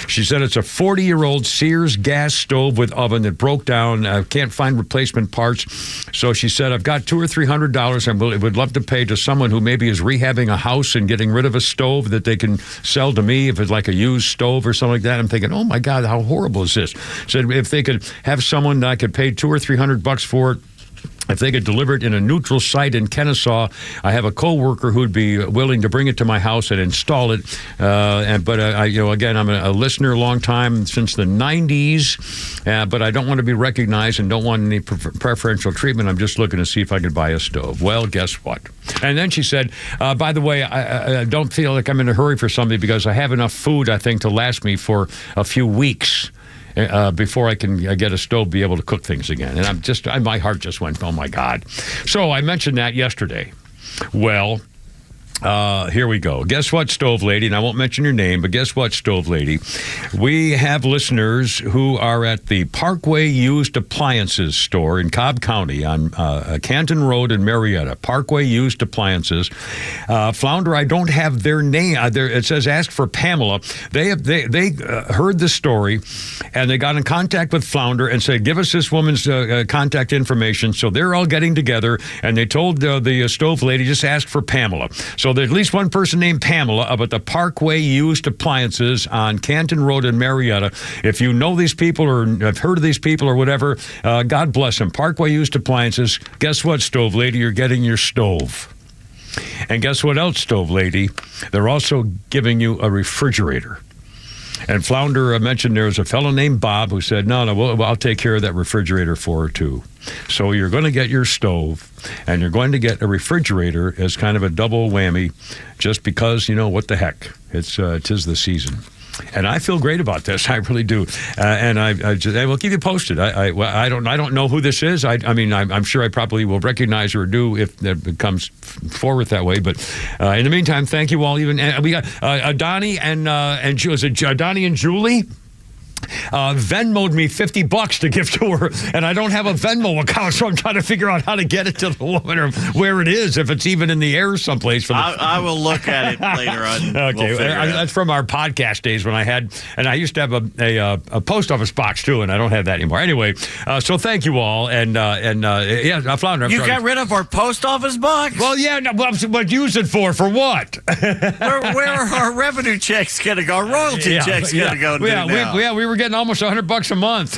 A: She said it's a 40-year-old Sears gas stove with oven that broke down. Can't find replacement parts. So she said, I've got $200 or $300 and would love to pay to someone who maybe is rehabbing a house and getting rid of a stove that they can sell to me if it's like a used stove or something like that. I'm thinking, oh my God, how horrible is this? Said if they could have someone that I could pay $200 or $300 for it, if they could deliver it in a neutral site in Kennesaw. I have a coworker who'd be willing to bring it to my house and install it. Again, I'm a listener a long time, since the 90s, but I don't want to be recognized and don't want any preferential treatment. I'm just looking to see if I could buy a stove. Well, guess what? And then she said, by the way, I don't feel like I'm in a hurry for something because I have enough food, I think, to last me for a few weeks. Before I can get a stove, be able to cook things again. And my heart just went, oh my God. So I mentioned that yesterday. Well, here we go. Guess what, Stove Lady? And I won't mention your name, but guess what, Stove Lady? We have listeners who are at the Parkway Used Appliances store in Cobb County on Canton Road in Marietta. Parkway Used Appliances. Flounder, I don't have their name. It says ask for Pamela. They heard the story, and they got in contact with Flounder and said, give us this woman's contact information. So they're all getting together, and they told the Stove Lady, just ask for Pamela. So there's at least one person named Pamela up at the Parkway Used Appliances on Canton Road in Marietta. If you know these people or have heard of these people or whatever, God bless them. Parkway Used Appliances. Guess what, Stove Lady? You're getting your stove. And guess what else, Stove Lady? They're also giving you a refrigerator. And Flounder mentioned there was a fellow named Bob who said, no, I'll take care of that refrigerator for her, too. So you're going to get your stove, and you're going to get a refrigerator as kind of a double whammy, just because, what the heck? Tis the season. And I feel great about this. I really do. And I will keep you posted. I don't know who this is. I'm sure I probably will recognize her or do if it comes forward that way. But in the meantime, thank you all. We got Donnie and was it Donnie and Julie? Venmo'd me $50 to give to her, and I don't have a Venmo account, so I'm trying to figure out how to get it to the woman or where it is, if it's even in the air someplace.
D: I will look at it later on.
A: Okay, that's from our podcast days when I used to have a post office box too, and I don't have that anymore. Anyway, so thank you all, and Flounder.
D: You got rid of our post office box?
A: Well, yeah. What use it for? For what?
D: Where are our revenue checks going to go? Our royalty checks going to go?
A: We were getting almost $100 a month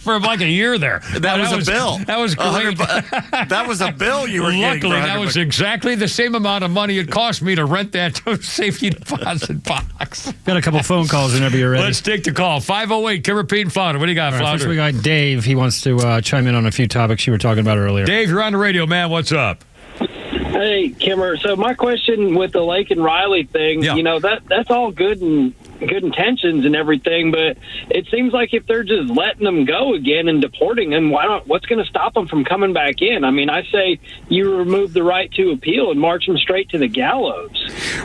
A: for like a year there.
D: That was a bill.
A: That was great.
D: That was a bill you were getting.
A: Luckily, that was exactly the same amount of money it cost me to rent that safety deposit box.
K: Got a couple phone calls whenever you're ready.
A: Let's take the call. 508, Kim, Repeat, and Flounder. What do you got, Flounder?
K: First we got Dave. He wants to chime in on a few topics you were talking about earlier.
A: Dave, you're on the radio, man. What's up?
N: Hey, Kimmer. So my question with the Laken Riley thing, that's all good and good intentions and everything, but it seems like if they're just letting them go again and deporting them, what's going to stop them from coming back in? I mean, I say you remove the right to appeal and march them straight to the gallows.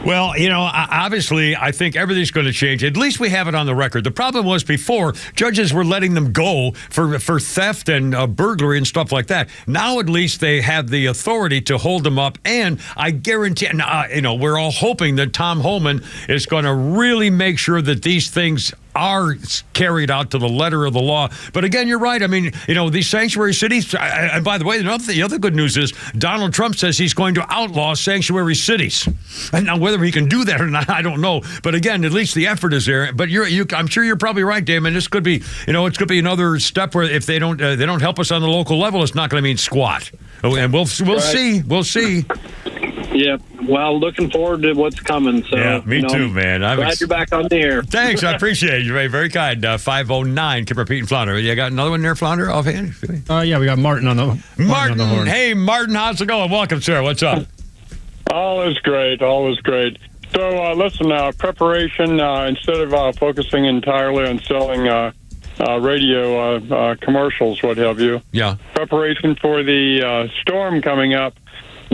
A: Well, obviously, I think everything's going to change. At least we have it on the record. The problem was before, judges were letting them go for theft and burglary and stuff like that. Now, at least they have the authority to hold them up, and I guarantee, we're all hoping that Tom Homan is going to really make sure that these things are carried out to the letter of the law. But again, you're right. I mean, these sanctuary cities, and by the way, the other good news is Donald Trump says he's going to outlaw sanctuary cities. And now whether he can do that or not, I don't know. But again, at least the effort is there. But I'm sure you're probably right, Damon. This could be, it could be another step where if they don't help us on the local level, it's not going to mean squat. And we'll see. We'll see.
N: Yeah. Well, looking forward to what's coming. So,
A: yeah, me too, man. I'm
N: glad you're back on the air.
A: Thanks. I appreciate it. You're very, very kind. 509, Kim, Repeat, and Flounder. You got another one there, Flounder, offhand?
K: Yeah, we got Martin on the horn.
A: Hey, Martin, how's it going? Welcome, sir. What's up?
P: All is great. So, listen, preparation, instead of focusing entirely on selling radio commercials, what have you.
A: Yeah.
P: Preparation for the storm coming up.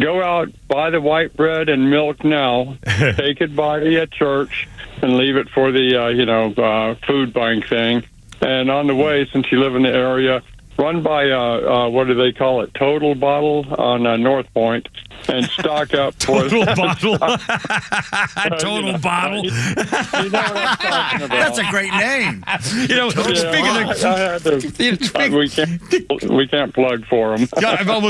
P: Go out, buy the white bread and milk now, take it by at church, and leave it for the, food bank thing. And on the way, since you live in the area, run by, what do they call it, Total Bottle on North Point, and stock up for
A: Total bottle. Total bottle.
P: You know what I'm talking about.
D: That's a great name.
P: We can't plug for them.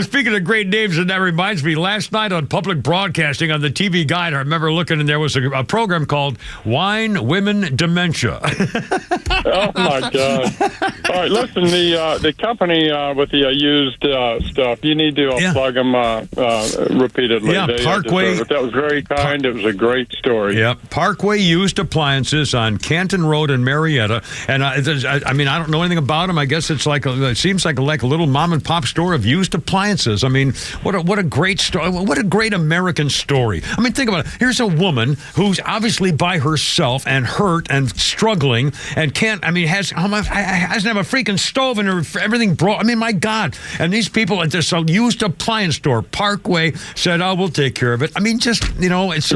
A: Speaking of great names, and that reminds me, last night on public broadcasting on the TV Guide, I remember looking, and there was a program called Wine, Women, Dementia.
P: Oh my God! All right, listen, the company with the used stuff, you need to plug them repeatedly.
A: Yeah, Parkway.
P: That was very kind. It was a great story.
A: Yeah, Parkway Used Appliances on Canton Road in Marietta, and I don't know anything about them. I guess it's it seems like a little mom and pop store of used appliances. I mean, what a great story! What a great American story. I mean, think about it. Here's a woman who's obviously by herself and hurt and struggling and hasn't have a freaking stove and everything broke. I mean, my God! And these people at this used appliance store, Parkway, said, "Oh, we'll take care of it." I mean, just it's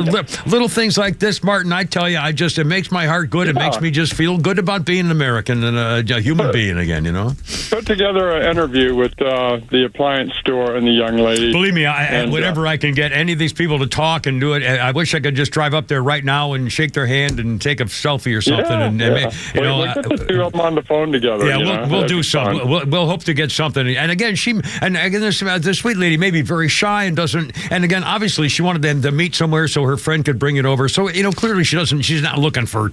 A: little things like this, Martin. I tell you, it makes my heart good. It makes me just feel good about being an American and a human being again.
P: Put together an interview with the appliance store and the young lady.
A: Believe me, whenever I can get any of these people to talk and do it, I wish I could just drive up there right now and shake their hand and take a selfie or something.
P: We'll get the two of them on the phone together.
A: Yeah, we'll do something. We'll hope to get something. And again, this sweet lady may be very shy and doesn't. And again, obviously, she wanted them to meet somewhere so her friend could bring it over. So clearly she doesn't. She's not looking for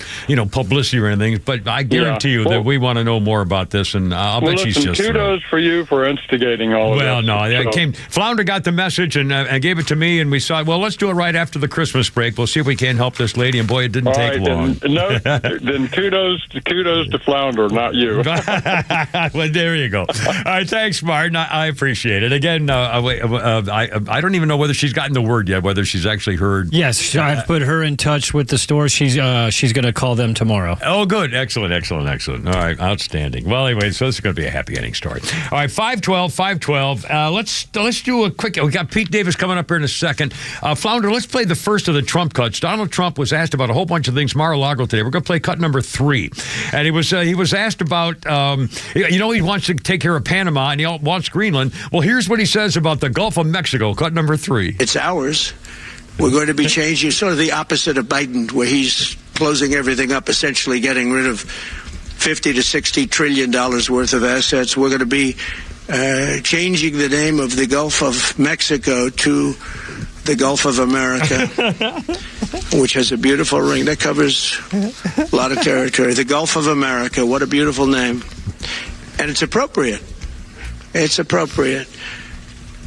A: publicity or anything. But I guarantee you that we want to know more about this. And I'll bet she's just.
P: Kudos for you for instigating all of this.
A: Well, no, Flounder got the message and gave it to me, and we saw. Well, let's do it right after the Christmas break. We'll see if we can help this lady. And boy, it didn't take long.
P: Then kudos to Flounder, not you.
A: Well, there you go. All right, thanks, Martin. I appreciate it. Again, I don't even know whether she's gotten the word yet, whether she's actually heard.
K: Yes, I've put her in touch with the store. She's going to call them tomorrow.
A: Oh, good. Excellent. All right, outstanding. Well, anyway, so this is going to be a happy ending story. All right, 512. Let's do a quick. We got Pete Davis coming up here in a second. Flounder, let's play the first of the Trump cuts. Donald Trump was asked about a whole bunch of things. Mar-a-Lago today. We're going to play cut number 3, and he was asked about. He wants to take care of Panama and he wants Greenland. Well, here's what he says about the Gulf of Mexico. Cut number 3.
B: It's ours. We're going to be changing sort of the opposite of Biden, where he's closing everything up, essentially getting rid of $50 to $60 trillion worth of assets. We're going to be changing the name of the Gulf of Mexico to the Gulf of America, which has a beautiful ring that covers a lot of territory. The Gulf of America, what a beautiful name. And it's appropriate. It's appropriate.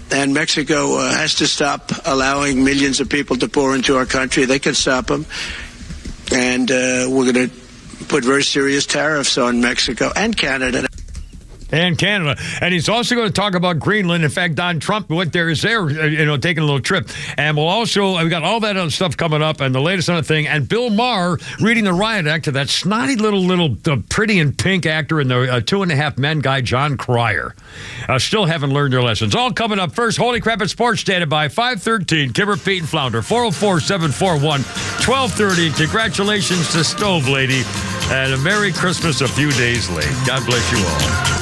B: And Mexico has to stop allowing millions of people to pour into our country. They can stop them. And we're going to put very serious tariffs on Mexico and Canada.
A: And Canada. And he's also going to talk about Greenland. In fact, Don Trump went there, taking a little trip. And we'll also, we got all that other stuff coming up and the latest other thing. And Bill Maher reading the riot act to that snotty little pretty and pink actor and the 2.5 Men guy, John Cryer. Still haven't learned their lessons. All coming up first. Holy Crap at Sports Data by 513. Kimmer, Pete, and Flounder. 404-741-1230. Congratulations to Stove Lady. And a Merry Christmas a few days late. God bless you all.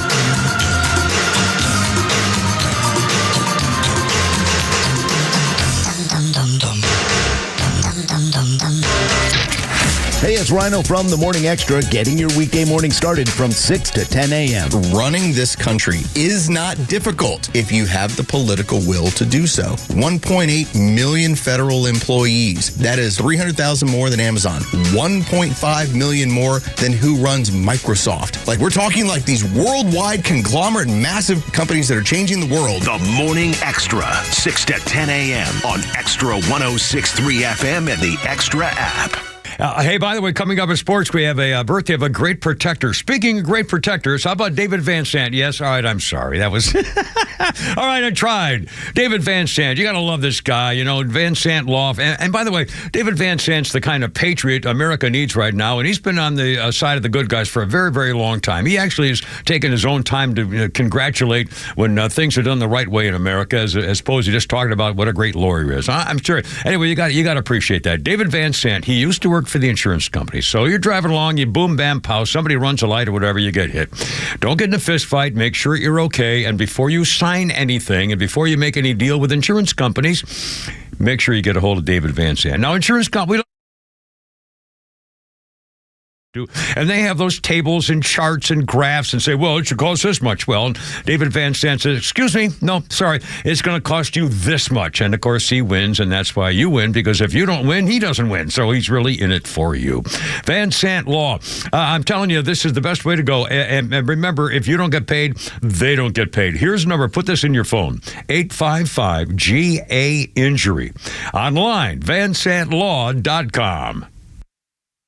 R: Hey, it's Rhino from The Morning Extra, getting your weekday morning started from 6 to 10 a.m.
T: Running this country is not difficult if you have the political will to do so. 1.8 million federal employees. That is 300,000 more than Amazon. 1.5 million more than who runs Microsoft. Like, we're talking like these worldwide conglomerate, massive companies that are changing the world.
G: The Morning Extra, 6 to 10 a.m. on XTRA 106.3 FM and the Extra app.
A: Hey, by the way, coming up in sports, we have a birthday of a great protector. Speaking of great protectors, how about David Van Sant? Yes, all right, I'm sorry. That was... all right, I tried. David Van Sant, you got to love this guy, Van Sant Law. And by the way, David Van Sant's the kind of patriot America needs right now, and he's been on the side of the good guys for a very, very long time. He actually has taken his own time to congratulate when things are done the right way in America, as opposed to just talking about what a great lawyer he is. I'm sure. Anyway, you got to appreciate that. David Van Sant, he used to work work for the insurance company. So you're driving along, you boom, bam, pow, somebody runs a light or whatever, you get hit. Don't get in a fist fight. Make sure you're okay. And before you sign anything and before you make any deal with insurance companies, make sure you get a hold of David Van Sant. Now, insurance company, and they have those tables and charts and graphs and say, well, it should cost this much. Well, David Van Sant says, excuse me, no, sorry, it's going to cost you this much. And, of course, he wins, and that's why you win, because if you don't win, he doesn't win. So he's really in it for you. Van Sant Law. I'm telling you, this is the best way to go. And remember, if you don't get paid, they don't get paid. Here's the number. Put this in your phone. 855-GA-INJURY. Online, vansantlaw.com.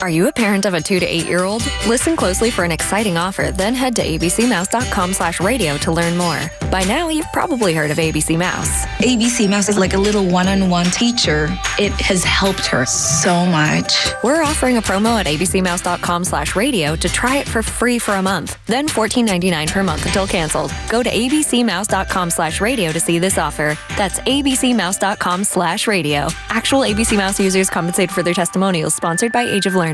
C: Are you a parent of a 2 to 8-year-old? Listen closely for an exciting offer, then head to abcmouse.com/radio to learn more. By now, you've probably heard of ABC Mouse.
S: ABC Mouse is like a little one-on-one teacher. It has helped her so much.
C: We're offering a promo at abcmouse.com/radio to try it for free for a month, then $14.99 per month until canceled. Go to abcmouse.com/radio to see this offer. That's abcmouse.com/radio. Actual ABC Mouse users compensate for their testimonials, sponsored by Age of Learning.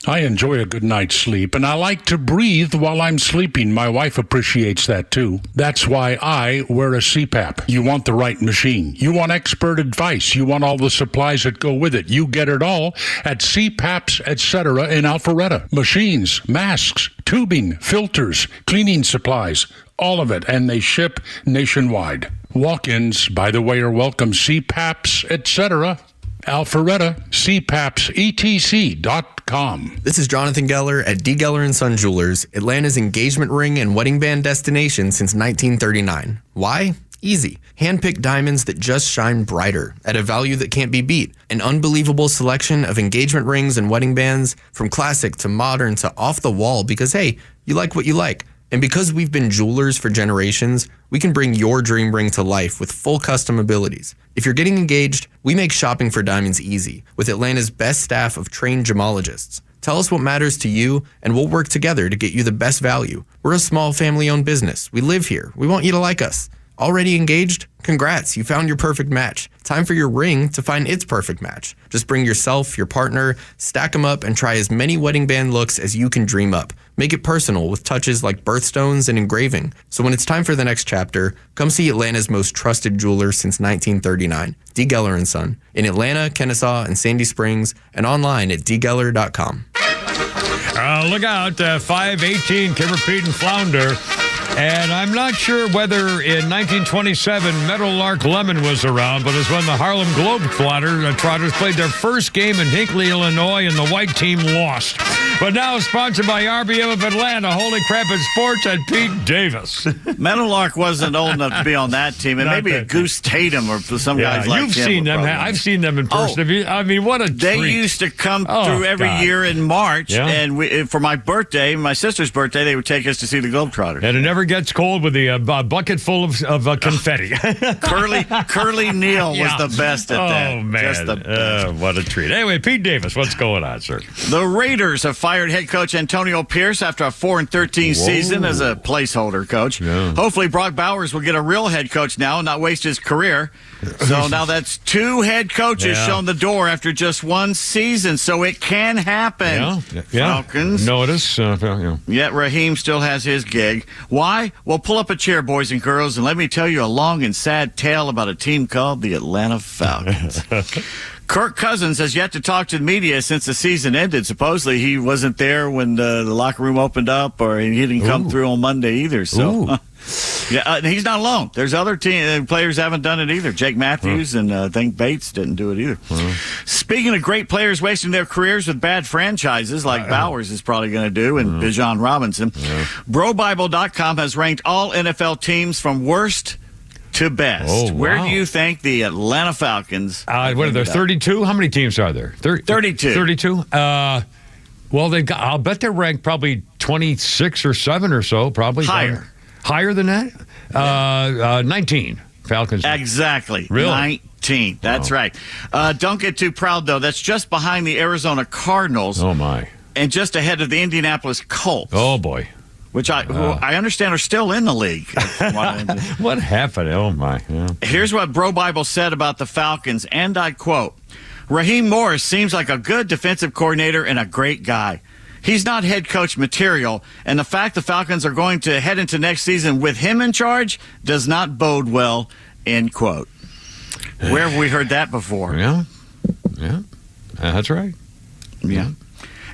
Q: I enjoy a good night's sleep, and I like to breathe while I'm sleeping. My wife appreciates that, too. That's why I wear a CPAP. You want the right machine. You want expert advice. You want all the supplies that go with it. You get it all at CPAPs, etc. in Alpharetta. Machines, masks, tubing, filters, cleaning supplies, all of it, and they ship nationwide. Walk-ins, by the way, are welcome. CPAPs, etc. Alpharetta, CPAPSETC.com.
U: This is Jonathan Geller at D. Geller & Son Jewelers, Atlanta's engagement ring and wedding band destination since 1939. Why? Easy. Hand-picked diamonds that just shine brighter at a value that can't be beat. An unbelievable selection of engagement rings and wedding bands, from classic to modern to off the wall, because, hey, you like what you like. And because we've been jewelers for generations, we can bring your dream ring to life with full custom abilities. If you're getting engaged, we make shopping for diamonds easy with Atlanta's best staff of trained gemologists. Tell us what matters to you, and we'll work together to get you the best value. We're a small family-owned business. We live here. We want you to like us. Already engaged? Congrats, you found your perfect match. Time for your ring to find its perfect match. Just bring yourself, your partner, stack them up, and try as many wedding band looks as you can dream up. Make it personal with touches like birthstones and engraving. So when it's time for the next chapter, come see Atlanta's most trusted jeweler since 1939, D. Geller & Son, in Atlanta, Kennesaw, and Sandy Springs, and online at dgeller.com.
A: Look out, 518, Kimmer, Pete, and Flounder. And I'm not sure whether in 1927 Meadowlark Lemon was around, but it's when the Harlem Globetrotters played their first game in Hinckley, Illinois, and the white team lost. But now sponsored by RBM of Atlanta. Holy crap, it's sports and Pete Davis.
D: Meadowlark wasn't old enough to be on that team, and maybe a Goose Tatum or some guys like him.
A: You've seen them. I've seen them in person. I mean, what a treat.
D: They used to come through every year in March, and for my birthday, my sister's birthday, they would take us to see the Globetrotters.
A: And it never gets cold with the bucket full of confetti.
D: Curly Neal was the best at that.
A: Oh, man.
D: Just the best.
A: What a treat. Anyway, Pete Davis, what's going on, sir?
D: The Raiders have fired head coach Antonio Pierce after a 4-13 season as a placeholder coach. Yeah. Hopefully, Brock Bowers will get a real head coach now and not waste his career. So now that's 2 head coaches shown the door after just 1 season. So it can happen. Falcons.
A: Notice.
D: Yet Raheem still has his gig. Why? Well, pull up a chair, boys and girls, and let me tell you a long and sad tale about a team called the Atlanta Falcons. Kirk Cousins has yet to talk to the media since the season ended. Supposedly he wasn't there when the locker room opened up, or he didn't come through on Monday either. So, he's not alone. There's other players haven't done it either. Jake Matthews and I think Bates didn't do it either. Speaking of great players wasting their careers with bad franchises, like Bowers is probably going to do, and Bijan Robinson, BroBible.com has ranked all NFL teams from worst to best. Where do you think the Atlanta Falcons
A: what are there, 32? How many teams are there?
D: 32.
A: 32? Well, I'll bet they're ranked probably 26 or 7 or so, probably.
D: Higher.
A: Higher than that? 19. Falcons.
D: Exactly.
A: Really?
D: 19. That's right. Don't get too proud, though. That's just behind the Arizona Cardinals.
A: Oh, my.
D: And just ahead of the Indianapolis Colts.
A: Oh, boy.
D: Which I understand are still in the league.
A: What happened? Oh, my. Yeah.
D: Here's what Bro Bible said about the Falcons, and I quote, Raheem Morris seems like a good defensive coordinator and a great guy. He's not head coach material, and the fact the Falcons are going to head into next season with him in charge does not bode well, end quote. Where have we heard that before?
A: Yeah. That's right.
D: Yeah.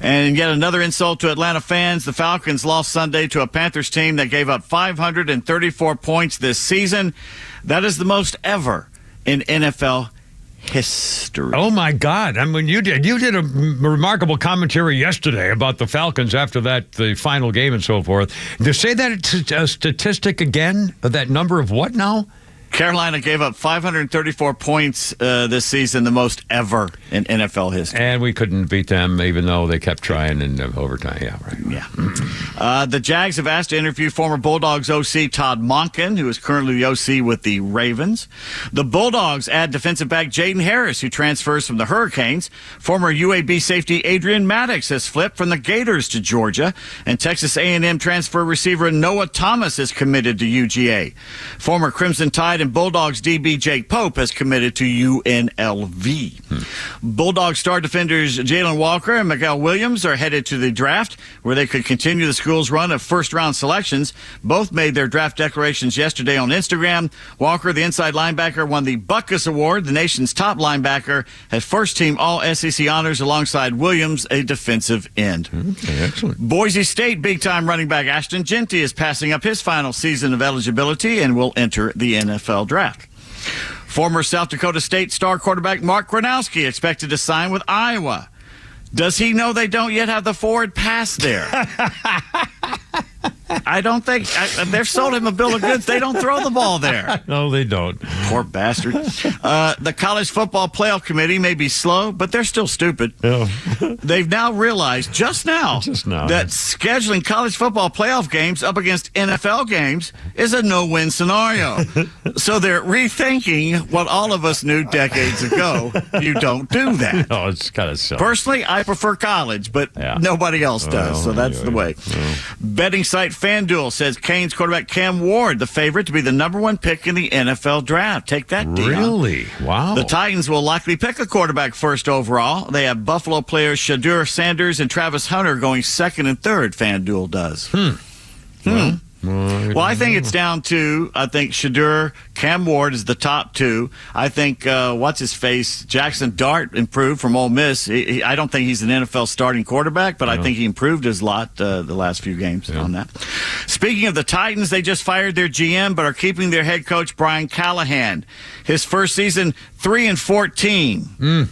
D: And yet another insult to Atlanta fans. The Falcons lost Sunday to a Panthers team that gave up 534 points this season. That is the most ever in NFL history.
A: Oh my God! I mean, you did a remarkable commentary yesterday about the Falcons after the final game and so forth. To say that it's a statistic again, that number of what now?
D: Carolina gave up 534 points this season, the most ever in NFL history.
A: And we couldn't beat them, even though they kept trying in overtime. Yeah, right.
D: Yeah. The Jags have asked to interview former Bulldogs OC Todd Monken, who is currently the OC with the Ravens. The Bulldogs add defensive back Jaden Harris, who transfers from the Hurricanes. Former UAB safety Adrian Maddox has flipped from the Gators to Georgia. And Texas A&M transfer receiver Noah Thomas is committed to UGA. Former Crimson Tide and Bulldogs DB Jake Pope has committed to UNLV. Bulldogs star defenders Jalen Walker and Miguel Williams are headed to the draft, where they could continue the school's run of first-round selections. Both made their draft declarations yesterday on Instagram. Walker, the inside linebacker, won the Butkus Award, the nation's top linebacker, has first-team All-SEC honors alongside Williams, a defensive end.
A: Okay, excellent.
D: Boise State big-time running back Ashton Jeanty is passing up his final season of eligibility and will enter the NFL draft. Former South Dakota State star quarterback Mark Gronowski expected to sign with Iowa. Does he know they don't yet have the forward pass there? I don't think they've sold him a bill of goods. They don't throw the ball there.
A: No, they don't.
D: Poor bastard. The College Football Playoff Committee may be slow, but they're still stupid.
A: Oh.
D: They've now realized just now that scheduling college football playoff games up against NFL games is a no-win scenario. So they're rethinking what all of us knew decades ago. You don't do that.
A: No, it's kind of silly.
D: Personally, I prefer college, but nobody else does, so that's the way. Betting site FanDuel says Canes quarterback Cam Ward, the favorite to be the number one pick in the NFL draft. Take that, Dion.
A: Really? Wow.
D: The Titans will likely pick a quarterback first overall. They have Buffalo players Shadur Sanders and Travis Hunter going second and third, FanDuel does. Well, I think it's down to, Shadur, Cam Ward is the top two. I think, Jackson Dart improved from Ole Miss. I don't think he's an NFL starting quarterback, but I think he improved his lot the last few games on that. Speaking of the Titans, they just fired their GM, but are keeping their head coach, Brian Callahan. His first season, 3-14.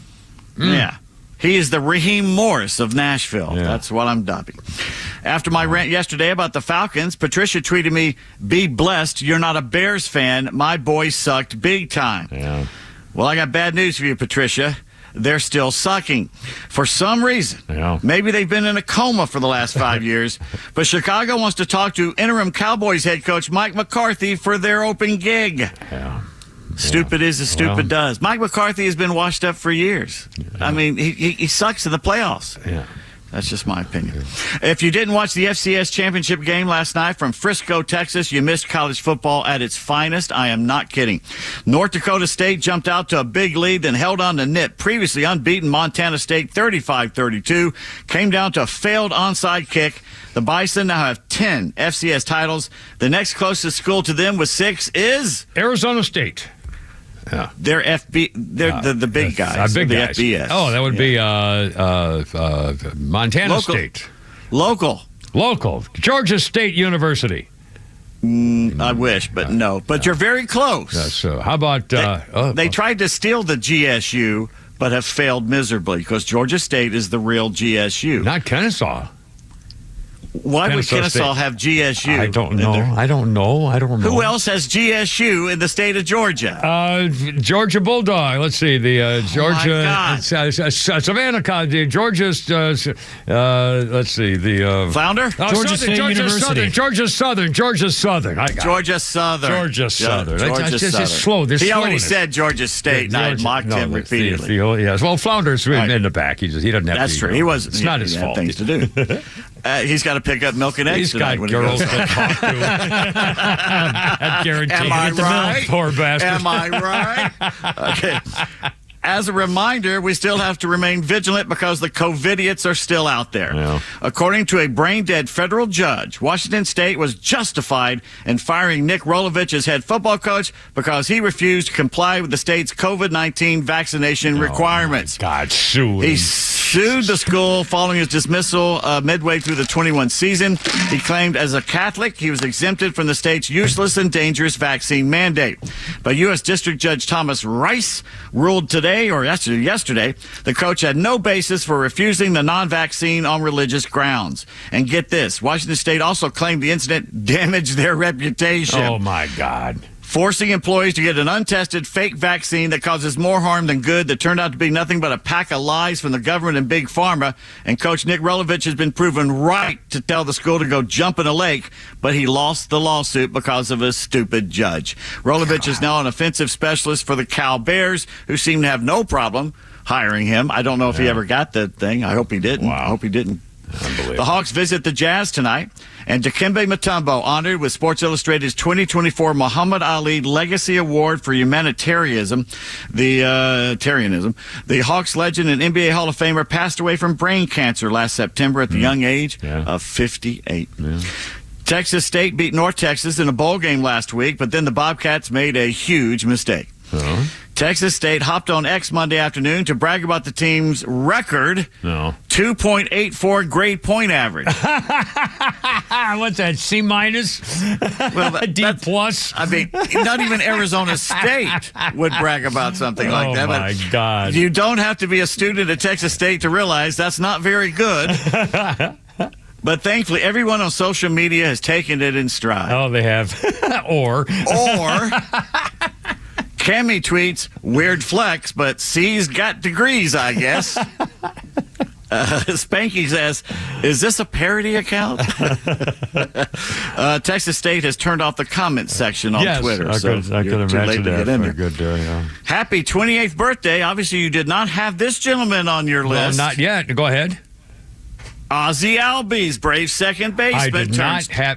D: Yeah. He is the Raheem Morris of Nashville. Yeah. That's what I'm dubbing. After my rant yesterday about the Falcons, Patricia tweeted me, "Be blessed, you're not a Bears fan. My boys sucked big time."
A: Yeah.
D: Well, I got bad news for you, Patricia. They're still sucking. For some reason, maybe they've been in a coma for the last 5 years, but Chicago wants to talk to interim Cowboys head coach Mike McCarthy for their open gig.
A: Yeah.
D: Stupid is as stupid does. Mike McCarthy has been washed up for years. I mean, he sucks in the playoffs.
A: Yeah.
D: That's just my opinion. If you didn't watch the FCS championship game last night from Frisco, Texas, you missed college football at its finest. I am not kidding. North Dakota State jumped out to a big lead, then held on to nip previously unbeaten Montana State 35-32. Came down to a failed onside kick. The Bison now have 10 FCS titles. The next closest school to them with 6 is
A: Arizona State.
D: Yeah. They're the big guys.
A: Big
D: the
A: guys.
D: FBS.
A: Oh, that would be Montana State.
D: Local.
A: Georgia State University.
D: I wish, but no. But you're very close.
A: So how about...
D: they tried to steal the GSU, but have failed miserably because Georgia State is the real GSU.
A: Not Kennesaw.
D: Why would Kennesaw have GSU?
A: I don't know.
D: Who else has GSU in the state of Georgia?
A: Georgia Bulldog. Let's see. The Georgia Savannah College. Georgia's. Let's see. The
D: Flounder.
K: Georgia State University.
A: Georgia Southern.
D: Georgia Southern.
A: It's just slow.
D: He already said Georgia State, and I mocked him repeatedly.
A: Yes. Well, Flounder's in the back. He doesn't have.
D: That's true. He was.
A: It's not his fault.
D: Things to do. He's got to pick up milk and eggs.
A: He's got girls to talk to. I guarantee.
D: Am I right?
A: Poor bastard.
D: Am I right? Okay. as a reminder, we still have to remain vigilant because the COVIDiots are still out there.
A: Yeah.
D: According to a brain-dead federal judge, Washington State was justified in firing Nick Rolovich as head football coach because he refused to comply with the state's COVID-19 vaccination requirements.
A: God, sue
D: He
A: him.
D: sued the school following his dismissal midway through the 21 season. He claimed as a Catholic, he was exempted from the state's useless and dangerous vaccine mandate. But U.S. District Judge Thomas Rice ruled yesterday, the coach had no basis for refusing the non-vaccine on religious grounds. And get this, Washington State also claimed the incident damaged their reputation.
A: Oh, my God.
D: Forcing employees to get an untested fake vaccine that causes more harm than good that turned out to be nothing but a pack of lies from the government and Big Pharma. And Coach Nick Rolovich has been proven right to tell the school to go jump in a lake, but he lost the lawsuit because of a stupid judge. Rolovich is now an offensive specialist for the Cal Bears, who seem to have no problem hiring him. I don't know if he ever got the thing. I hope he didn't.
A: Wow.
D: I hope he didn't. The Hawks visit the Jazz tonight, and Dikembe Mutombo honored with Sports Illustrated's 2024 Muhammad Ali Legacy Award for Humanitarianism. The Hawks legend and NBA Hall of Famer passed away from brain cancer last September at the young age of 58.
A: Yeah.
D: Texas State beat North Texas in a bowl game last week, but then the Bobcats made a huge mistake. Texas State hopped on X Monday afternoon to brag about the team's record 2.84 grade point average.
A: What's that, C minus?
D: Well,
A: D plus?
D: I mean, not even Arizona State would brag about something like that.
A: Oh, my God.
D: You don't have to be a student at Texas State to realize that's not very good. But thankfully, everyone on social media has taken it in stride.
A: Oh, they have. Or
D: Cammy tweets, weird flex, but C's got degrees, I guess. Spanky says, is this a parody account? Texas State has turned off the comment section on Twitter.
A: I could imagine that. Good,
D: Happy 28th birthday. Obviously, you did not have this gentleman on your list.
A: Well, not yet. Go ahead.
D: Ozzie Albies, Braves second baseman.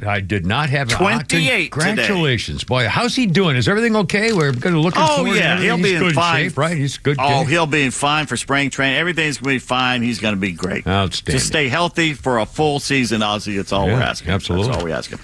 A: I did not have
D: 28
A: Congratulations, boy. How's he doing? Is everything okay? We're going to look forward.
D: Yeah, he'll be in fine
A: shape, right? He's good.
D: He'll be in fine for spring training. Everything's going to be fine. He's going to be great.
A: Outstanding.
D: Just stay healthy for a full season, Ozzie. That's all we're asking.
A: Absolutely.
D: That's all we ask him.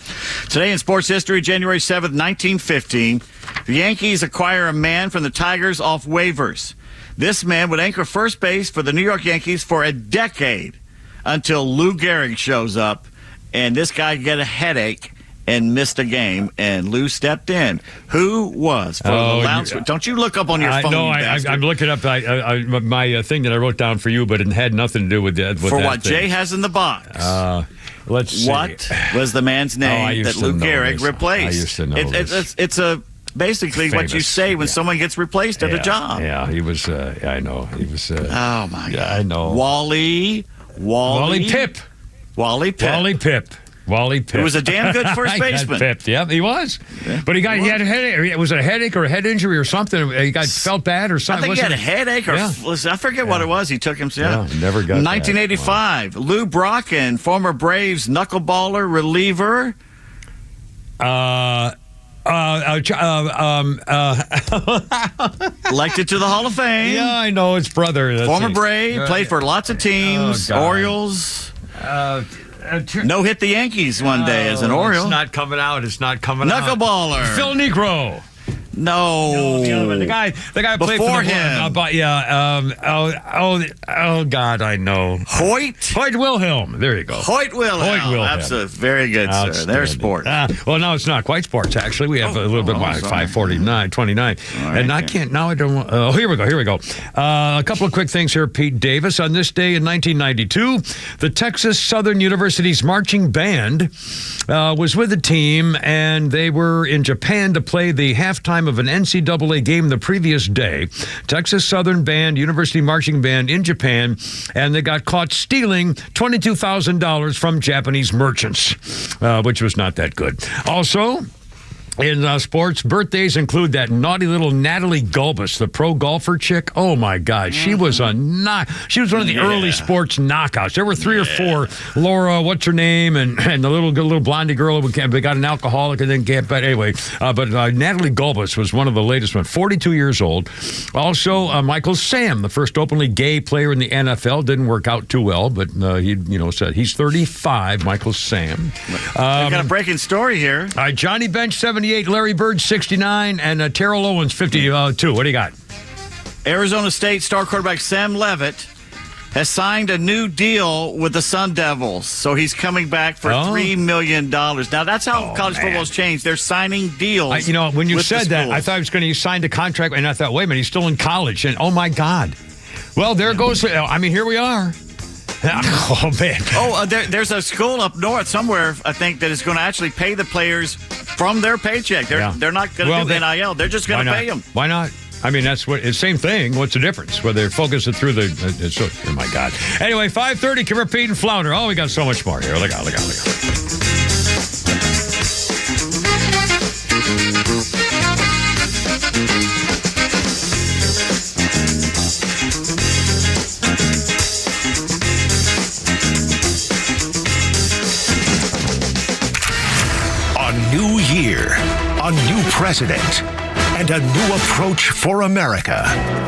D: Today in sports history, January 7th, 1915, the Yankees acquire a man from the Tigers off waivers. This man would anchor first base for the New York Yankees for a decade, until Lou Gehrig shows up, and this guy got a headache and missed a game, and Lou stepped in. Who was? Don't you look up on your phone,
A: No, I'm looking up my thing that I wrote down for you, but it had nothing to do with that.
D: For what Jay has in the box.
A: Let's see.
D: What was the man's name that Lou Gehrig replaced?
A: I used to know this.
D: It's basically
A: Famous.
D: what you say when someone gets replaced at a job.
A: Yeah, he was, I know. He was,
D: oh, my God.
A: I know.
D: Wally Pipp. He was a damn good first baseman.
A: Pipped. Yeah, he was. Yeah. But he had a headache. Was it a headache or a head injury or something? He felt bad or something.
D: I think he had a headache I forget what it was. He took himself.
A: Yeah, never got
D: 1985. Wow. Lou Brocken, former Braves knuckleballer reliever. Elected to the Hall of Fame.
A: Yeah, I know his brother.
D: Former Brave, played for lots of teams. Orioles. No hit the Yankees one day as an Oriole.
A: It's not coming out.
D: Knuckleballer.
A: Phil Negro.
D: No.
A: The guy played
D: before
A: for
D: him.
A: God, I know. Hoyt Wilhelm. There you go.
D: Hoyt Wilhelm. Absolutely. Very good, sir. There's sports.
A: Well, no, it's not quite sports, actually. We have a little bit more, 5:49, right, and I can't, now I don't, here we go. A couple of quick things here. Pete Davis, on this day in 1992, the Texas Southern University's marching band was with the team, and they were in Japan to play the halftime of an NCAA game the previous day. Texas Southern Band, University Marching Band in Japan, and they got caught stealing $22,000 from Japanese merchants, which was not that good. Also, In sports, birthdays include that naughty little Natalie Gulbis, the pro golfer chick. Oh my God, she was she was one of the early sports knockouts. There were 3 or 4. Laura, what's her name, and the little blondie girl who got an alcoholic and then get. But anyway, Natalie Gulbis was one of the latest ones. 42 years old. Also, Michael Sam, the first openly gay player in the NFL, didn't work out too well, but he said he's 35. Michael Sam.
D: I've got a breaking story here.
A: Johnny Bench 78, Larry Bird 69, and Terrell Owens 52. What do you got?
D: Arizona State star quarterback Sam Levitt has signed a new deal with the Sun Devils, so he's coming back for $3 million. Now, that's how college football's changed. They're signing deals.
A: When you said that, I
D: schools.
A: thought he was going to sign a contract, and I thought, wait a minute, he's still in college, and oh my God. Well, there goes. Here we are. Oh man!
D: There's a school up north somewhere, I think, that is going to actually pay the players from their paycheck. They're not going to do NIL. They're just going to pay them.
A: Why not? I mean, that's what it's same thing. What's the difference? Whether they're focused through oh my God. Anyway, 5:30. Kim, Pete, and Flounder. Oh, we got so much more here. Look out.
G: New year, a new president, and a new approach for America.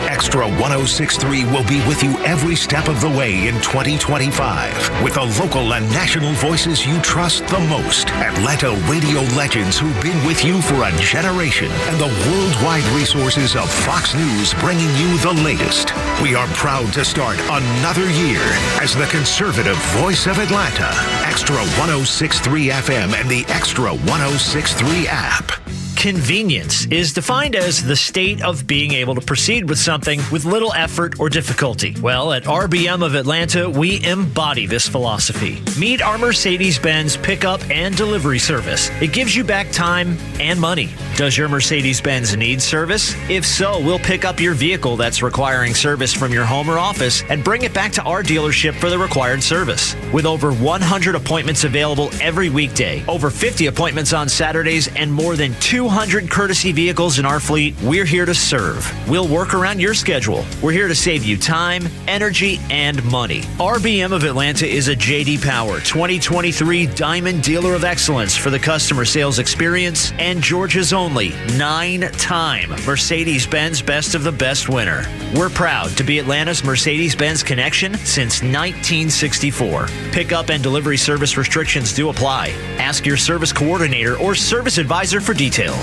G: Extra 106.3 will be with you every step of the way in 2025 with the local and national voices you trust the most. Atlanta radio legends who've been with you for a generation and the worldwide resources of Fox News bringing you the latest. We are proud to start another year as the conservative voice of Atlanta. Extra 106.3 FM and the Extra 106.3 app.
F: Convenience is defined as the state of being able to proceed with something with little effort or difficulty. Well, at RBM of Atlanta, we embody this philosophy. Meet our Mercedes-Benz pickup and delivery service. It gives you back time and money. Does your Mercedes-Benz need service? If so, we'll pick up your vehicle that's requiring service from your home or office and bring it back to our dealership for the required service. With over 100 appointments available every weekday, over 50 appointments on Saturdays, and more than 200 courtesy vehicles in our fleet, we're here to serve. We'll work around your schedule. We're here to save you time, energy, and money. RBM of Atlanta is a J.D. Power 2023 Diamond Dealer of Excellence for the customer sales experience and Georgia's only 9-time Mercedes-Benz Best of the Best winner. We're proud to be Atlanta's Mercedes-Benz connection since 1964. Pickup and delivery service restrictions do apply. Ask your service coordinator or service advisor for details.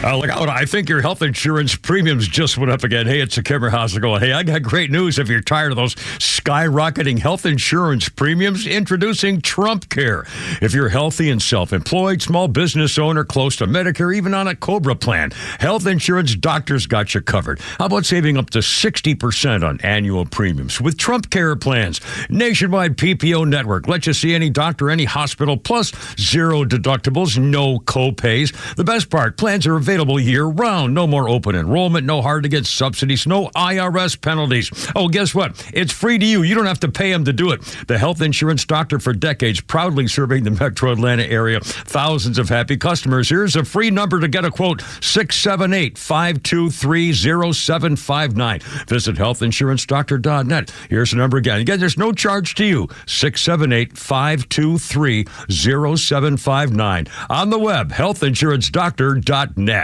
A: Look out. I think your health insurance premiums just went up again. Hey, it's a Kimmer. How's it going? Hey, I got great news. If you're tired of those skyrocketing health insurance premiums, introducing Trump Care. If you're healthy and self-employed, small business owner, close to Medicare, even on a COBRA plan, Health Insurance Doctors got you covered. How about saving up to 60% on annual premiums with Trump Care plans? Nationwide PPO network. Let you see any doctor, any hospital, plus 0 deductibles, no co-pays. The best part, plans are available year-round. No more open enrollment, no hard-to-get subsidies, no IRS penalties. Oh, guess what? It's free to you. You don't have to pay them to do it. The Health Insurance Doctor for decades, proudly serving the metro Atlanta area. Thousands of happy customers. Here's a free number to get a quote, 678-523-0759. Visit healthinsurancedoctor.net. Here's the number again. Again, there's no charge to you, 678-523-0759. On the web, healthinsurancedoctor.net.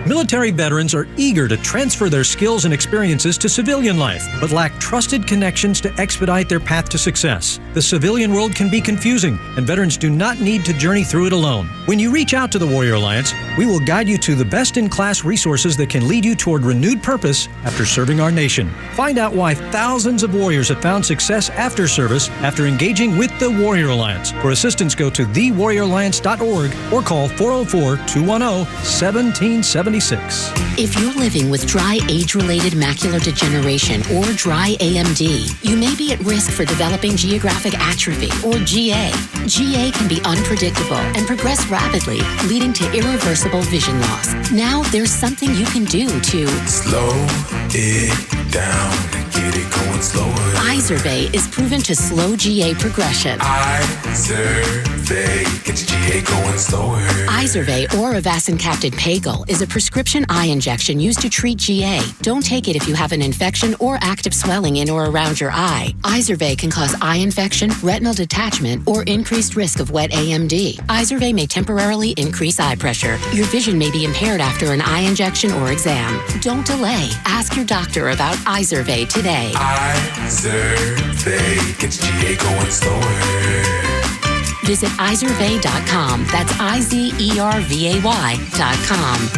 H: Military veterans are eager to transfer their skills and experiences to civilian life, but lack trusted connections to expedite their path to success. The civilian world can be confusing, and veterans do not need to journey through it alone. When you reach out to the Warrior Alliance, we will guide you to the best-in-class resources that can lead you toward renewed purpose after serving our nation. Find out why thousands of warriors have found success after service after engaging with the Warrior Alliance. For assistance, go to thewarrioralliance.org or call 404-210-1776.
V: If you're living with dry age-related macular degeneration or dry AMD, you may be at risk for developing geographic atrophy or GA. GA can be unpredictable and progress rapidly, leading to irreversible vision loss. Now there's something you can do to
X: slow it down and get it going
E: going slower.
V: Izervay is proven to slow GA progression.
E: Izervay gets GA going slower.
V: Izervay or avacincaptad Pagel is a prescription eye injection used to treat GA. Don't take it if you have an infection or active swelling in or around your eye. Izervay can cause eye infection, retinal detachment, or increased risk of wet AMD. Izervay may temporarily increase eye pressure. Your vision may be impaired after an eye injection or exam. Don't delay. Ask your doctor about Izervay today.
E: Izervay gets GA going slower.
V: Visit Izervay.com. That's IZERVAY.com.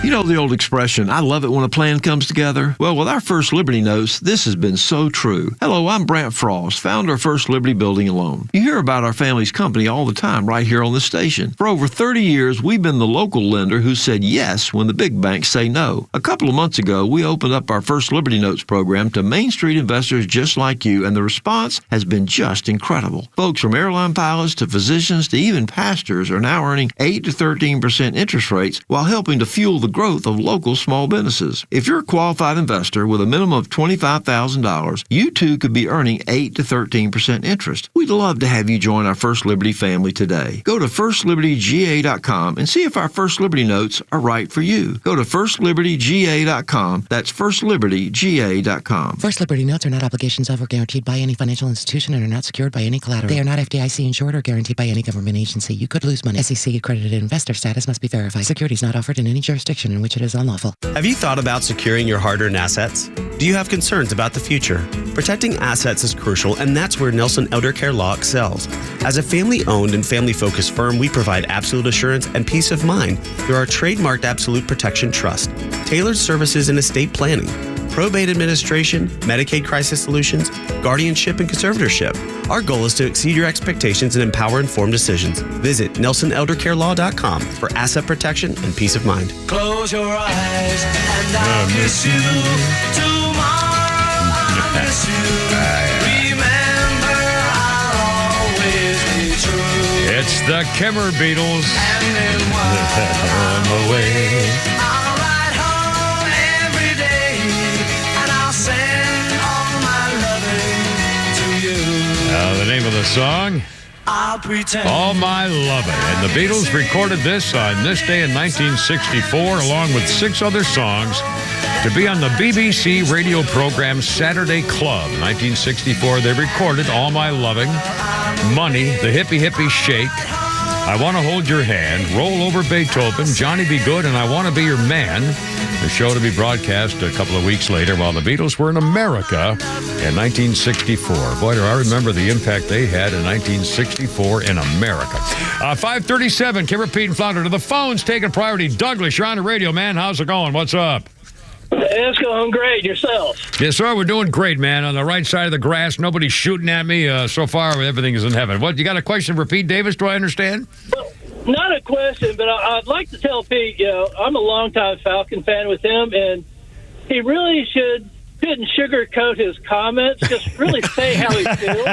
I: You know the old expression, I love it when a plan comes together? Well, with our First Liberty Notes, this has been so true. Hello, I'm Brant Frost, founder of First Liberty Building and Loan. You hear about our family's company all the time right here on this station. For over 30 years, we've been the local lender who said yes when the big banks say no. A couple of months ago, we opened up our First Liberty Notes program to Main Street investors just like you, and the response has been just incredible. Folks from airline pilots to physicians to even pastors are now earning 8 to 13% interest rates while helping to fuel the growth of local small businesses. If you're a qualified investor with a minimum of $25,000, you too could be earning 8 to 13% interest. We'd love to have you join our First Liberty family today. Go to FirstLibertyGA.com and see if our First Liberty Notes are right for you. Go to FirstLibertyGA.com. That's FirstLibertyGA.com.
J: First Liberty Notes are not obligations of or guaranteed by any financial institution and are not secured by any collateral. They are not FDIC insured or guaranteed by any government agency. You could lose money. SEC accredited investor status must be verified. Securities not offered in any jurisdiction in which it is unlawful.
X: Have you thought about securing your hard-earned assets? Do you have concerns about the future? Protecting assets is crucial, and that's where Nelson Elder Care Law excels. As a family-owned and family-focused firm, we provide absolute assurance and peace of mind through our trademarked Absolute Protection Trust, tailored services in estate planning, probate administration, Medicaid crisis solutions, guardianship, and conservatorship. Our goal is to exceed your expectations and empower informed decisions. Visit NelsonElderCareLaw.com for asset protection and peace of mind.
E: Close your eyes and I'll miss you. Tomorrow I'll miss you. Remember, I'll always be true.
A: It's the Kimmer Beatles.
E: And then while I'm away, I'll ride home every day and I'll send all my loving to you.
A: The name of the song?
E: I'll pretend.
A: All My Lovin'. And the Beatles recorded this on this day in 1964, along with 6 other songs, to be on the BBC radio program Saturday Club. 1964, they recorded All My Loving, Money, The Hippie Hippie Shake, I Want to Hold Your Hand, Roll Over Beethoven, Johnny Be Good, and I Want to Be Your Man. The show to be broadcast a couple of weeks later while the Beatles were in America in 1964. Boy, do I remember the impact they had in 1964 in America. 537, Kimmer, Pete, and Flounder to the phones, taking priority. Douglas, you're on the radio, man. How's it going? What's up?
Y: It's going great. Yourself?
A: Yes, sir. We're doing great, man. On the right side of the grass, nobody's shooting at me. So far, everything is in heaven. What, you got a question for Pete Davis, do I understand?
Y: Well, not a question, but I'd like to tell Pete, I'm a longtime Falcon fan with him, and he really shouldn't sugarcoat his comments. Just really say how he feels.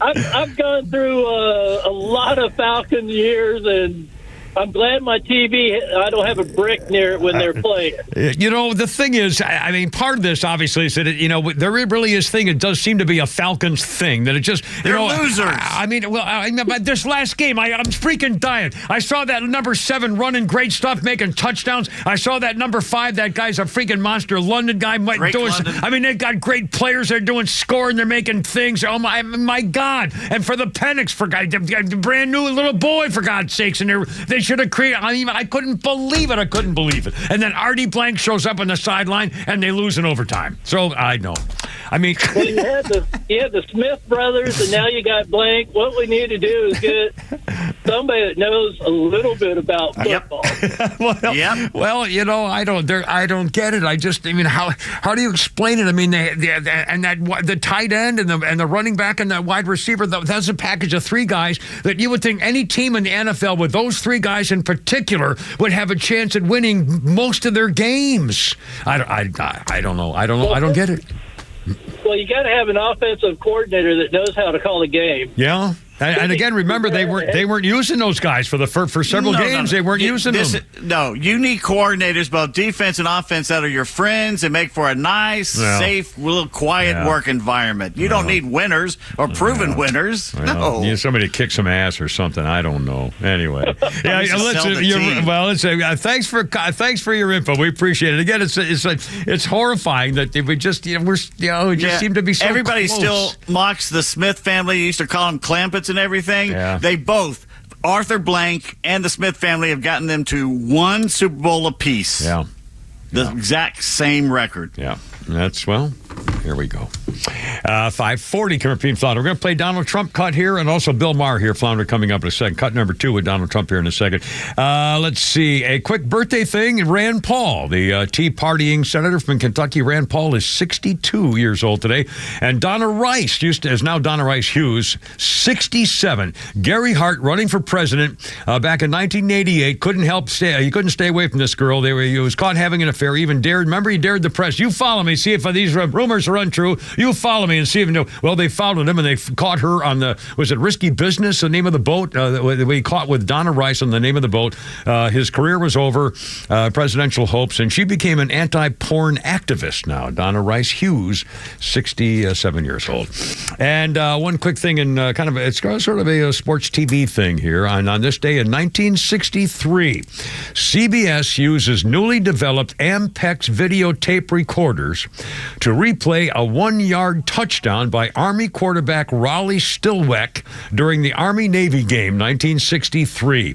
Y: I've gone through a lot of Falcon years, and I'm glad my TV, I don't have a brick near it when they're playing.
A: The thing is, I mean, part of this, obviously, is that, there really is thing. It does seem to be a Falcons thing. That it just,
D: they're losers.
A: But this last game, I'm freaking dying. I saw that number 7 running great stuff, making touchdowns. I saw that number 5, that guy's a freaking monster. London guy. They've got great players. They're doing scoring. They're making things. Oh, my God. And for the Penix, for the brand new little boy, for God's sakes. And they should have created. I couldn't believe it. And then Artie Blank shows up on the sideline, and they lose in overtime. So I know. I mean,
Y: well, you had the Smith brothers, and now you got Blank. What we need to do is get somebody that knows a little bit about football.
A: Well, I don't get it. How do you explain it? I mean, the tight end and the running back and the wide receiver. That's a package of 3 guys that you would think any team in the NFL with those 3 guys in particular would have a chance at winning most of their games. I don't know. I don't get it.
Y: Well, you got to have an offensive coordinator that knows how to call a game.
A: Yeah. And again, remember they weren't using those guys for several games. They weren't using them.
D: No, you need coordinators, both defense and offense, that are your friends and make for a nice, safe, little quiet work environment. You don't need winners or proven winners. No,
A: you need somebody to kick some ass or something. I don't know. Anyway, thanks for your info. We appreciate it. Again, it's horrifying that we just seem to be so
D: everybody
A: close.
D: still mocks the Smith family. You used to call them Clampetts and everything. Yeah. They both, Arthur Blank and the Smith family, have gotten them to 1 Super Bowl apiece.
A: Yeah.
D: The exact same record.
A: Yeah. Here we go. 5:40, Pete Flounder. We're going to play Donald Trump cut here and also Bill Maher here. Flounder coming up in a second. Cut number 2 with Donald Trump here in a second. Let's see. A quick birthday thing. Rand Paul, the Tea Partying senator from Kentucky. Rand Paul is 62 years old today. And Donna Rice is now Donna Rice Hughes, 67. Gary Hart running for president back in 1988. He couldn't stay away from this girl. He was caught having an affair. He dared the press. You follow me. See if these rumors are untrue. You follow me and see if well, they followed him and they caught her on was it Risky Business, the name of the boat? We caught with Donna Rice on the name of the boat. His career was over, presidential hopes, and she became an anti-porn activist now. Donna Rice Hughes, 67 years old. And one quick thing, and it's sort of a sports TV thing here. On this day in 1963, CBS uses newly developed Ampex videotape recorders to replay a 1-yard touchdown by Army quarterback Raleigh Stillweck during the Army-Navy game, 1963.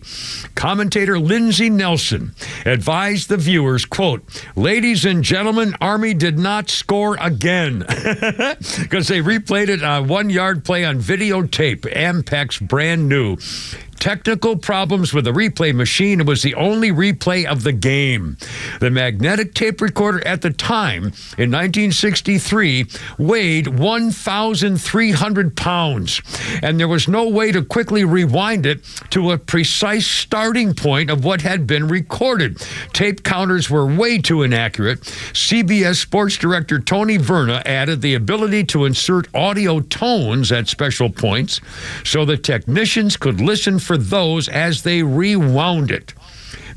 A: Commentator Lindsey Nelson advised the viewers, quote, "Ladies and gentlemen, Army did not score again," because they replayed it, a 1-yard play on videotape, Ampex, brand new. Technical problems with the replay machine. It was the only replay of the game. The magnetic tape recorder at the time, in 1963, weighed 1,300 pounds, and there was no way to quickly rewind it to a precise starting point of what had been recorded. Tape counters were way too inaccurate. CBS sports director Tony Verna added the ability to insert audio tones at special points so the technicians could listen for those as they rewound it.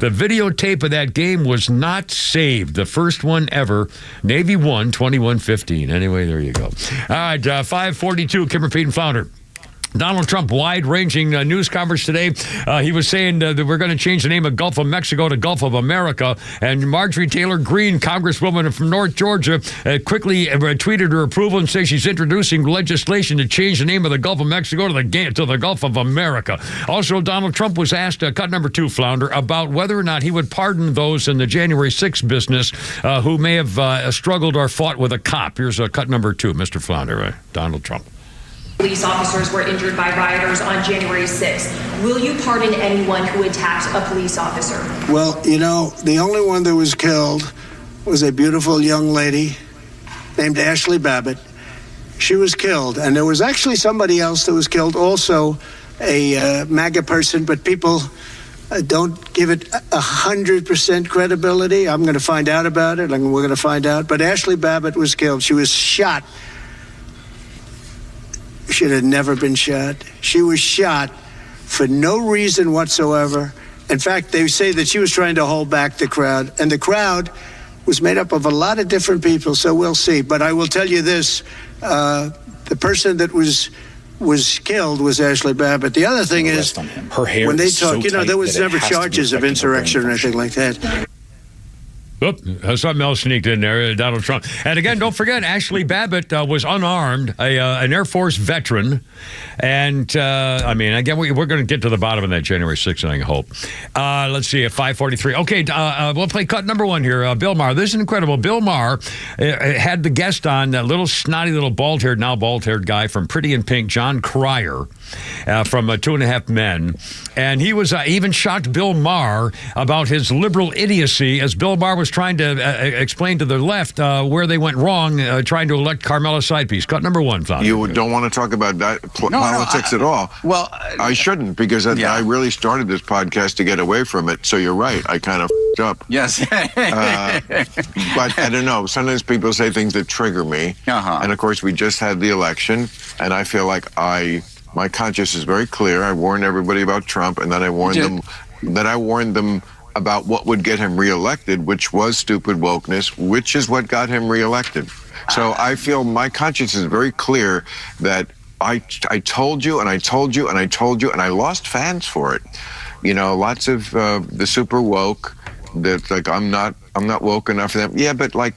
A: The videotape of that game was not saved. The first one ever. Navy won 21-15. Anyway, there you go. All right, 5:42, Kimmer, Pete, and Flounder. Donald Trump, wide-ranging news conference today. He was saying that we're going to change the name of Gulf of Mexico to Gulf of America. And Marjorie Taylor Greene, Congresswoman from North Georgia, quickly tweeted her approval and says she's introducing legislation to change the name of the Gulf of Mexico to the Gulf of America. Also, Donald Trump was asked, cut number 2, Flounder, about whether or not he would pardon those in the January 6th business who may have struggled or fought with a cop. Here's cut number 2, Mr. Flounder, Donald Trump.
L: Police officers were injured by rioters on January 6th. Will you pardon anyone who attacked a police officer?
B: Well, the only one that was killed was a beautiful young lady named Ashley Babbitt. She was killed, and there was actually somebody else that was killed, also a MAGA person, but people don't give it 100% credibility. I'm going to find out about it, and we're going to find out. But Ashley Babbitt was killed. She was shot. Should have never been shot. She was shot for no reason whatsoever. In fact, they say that she was trying to hold back the crowd, and the crowd was made up of a lot of different people, so we'll see. But I will tell you this, the person that was killed was Ashley Babbitt. The other thing is,
M: her hair
B: when they
M: is
B: talk,
M: so tight
B: there was
M: that it
B: never
M: has to be
B: charges of
M: affecting her
B: insurrection or
M: brain
B: anything like that.
A: Oop, something else sneaked in there, Donald Trump. And again, don't forget, Ashley Babbitt was unarmed, an Air Force veteran. And, again, we're going to get to the bottom of that January 6th, I hope. Let's see, at 5:43. Okay, we'll play cut number 1 here. Bill Maher. This is incredible. Bill Maher had the guest on, that little snotty little bald-haired guy from Pretty in Pink, John Cryer, from 2.5 Men. And he was even shocked Bill Maher about his liberal idiocy as Bill Maher was trying to explain to the left where they went wrong trying to elect Carmela Sidepiece. Cut number 1, Flounder.
N: You don't want to talk about that politics at all.
D: Well,
N: I shouldn't, because I really started this podcast to get away from it. So you're right. I kind of f***ed up.
D: Yes.
N: But I don't know. Sometimes people say things that trigger me. And of course, we just had the election, and I feel like I My conscience is very clear. I warned everybody about Trump, and then I warned them about what would get him reelected, which was stupid wokeness, which is what got him reelected. So I feel my conscience is very clear that I told you, and I told you, and I told you, and I lost fans for it. You know, lots of the super woke that like I'm not woke enough for them. Yeah, but like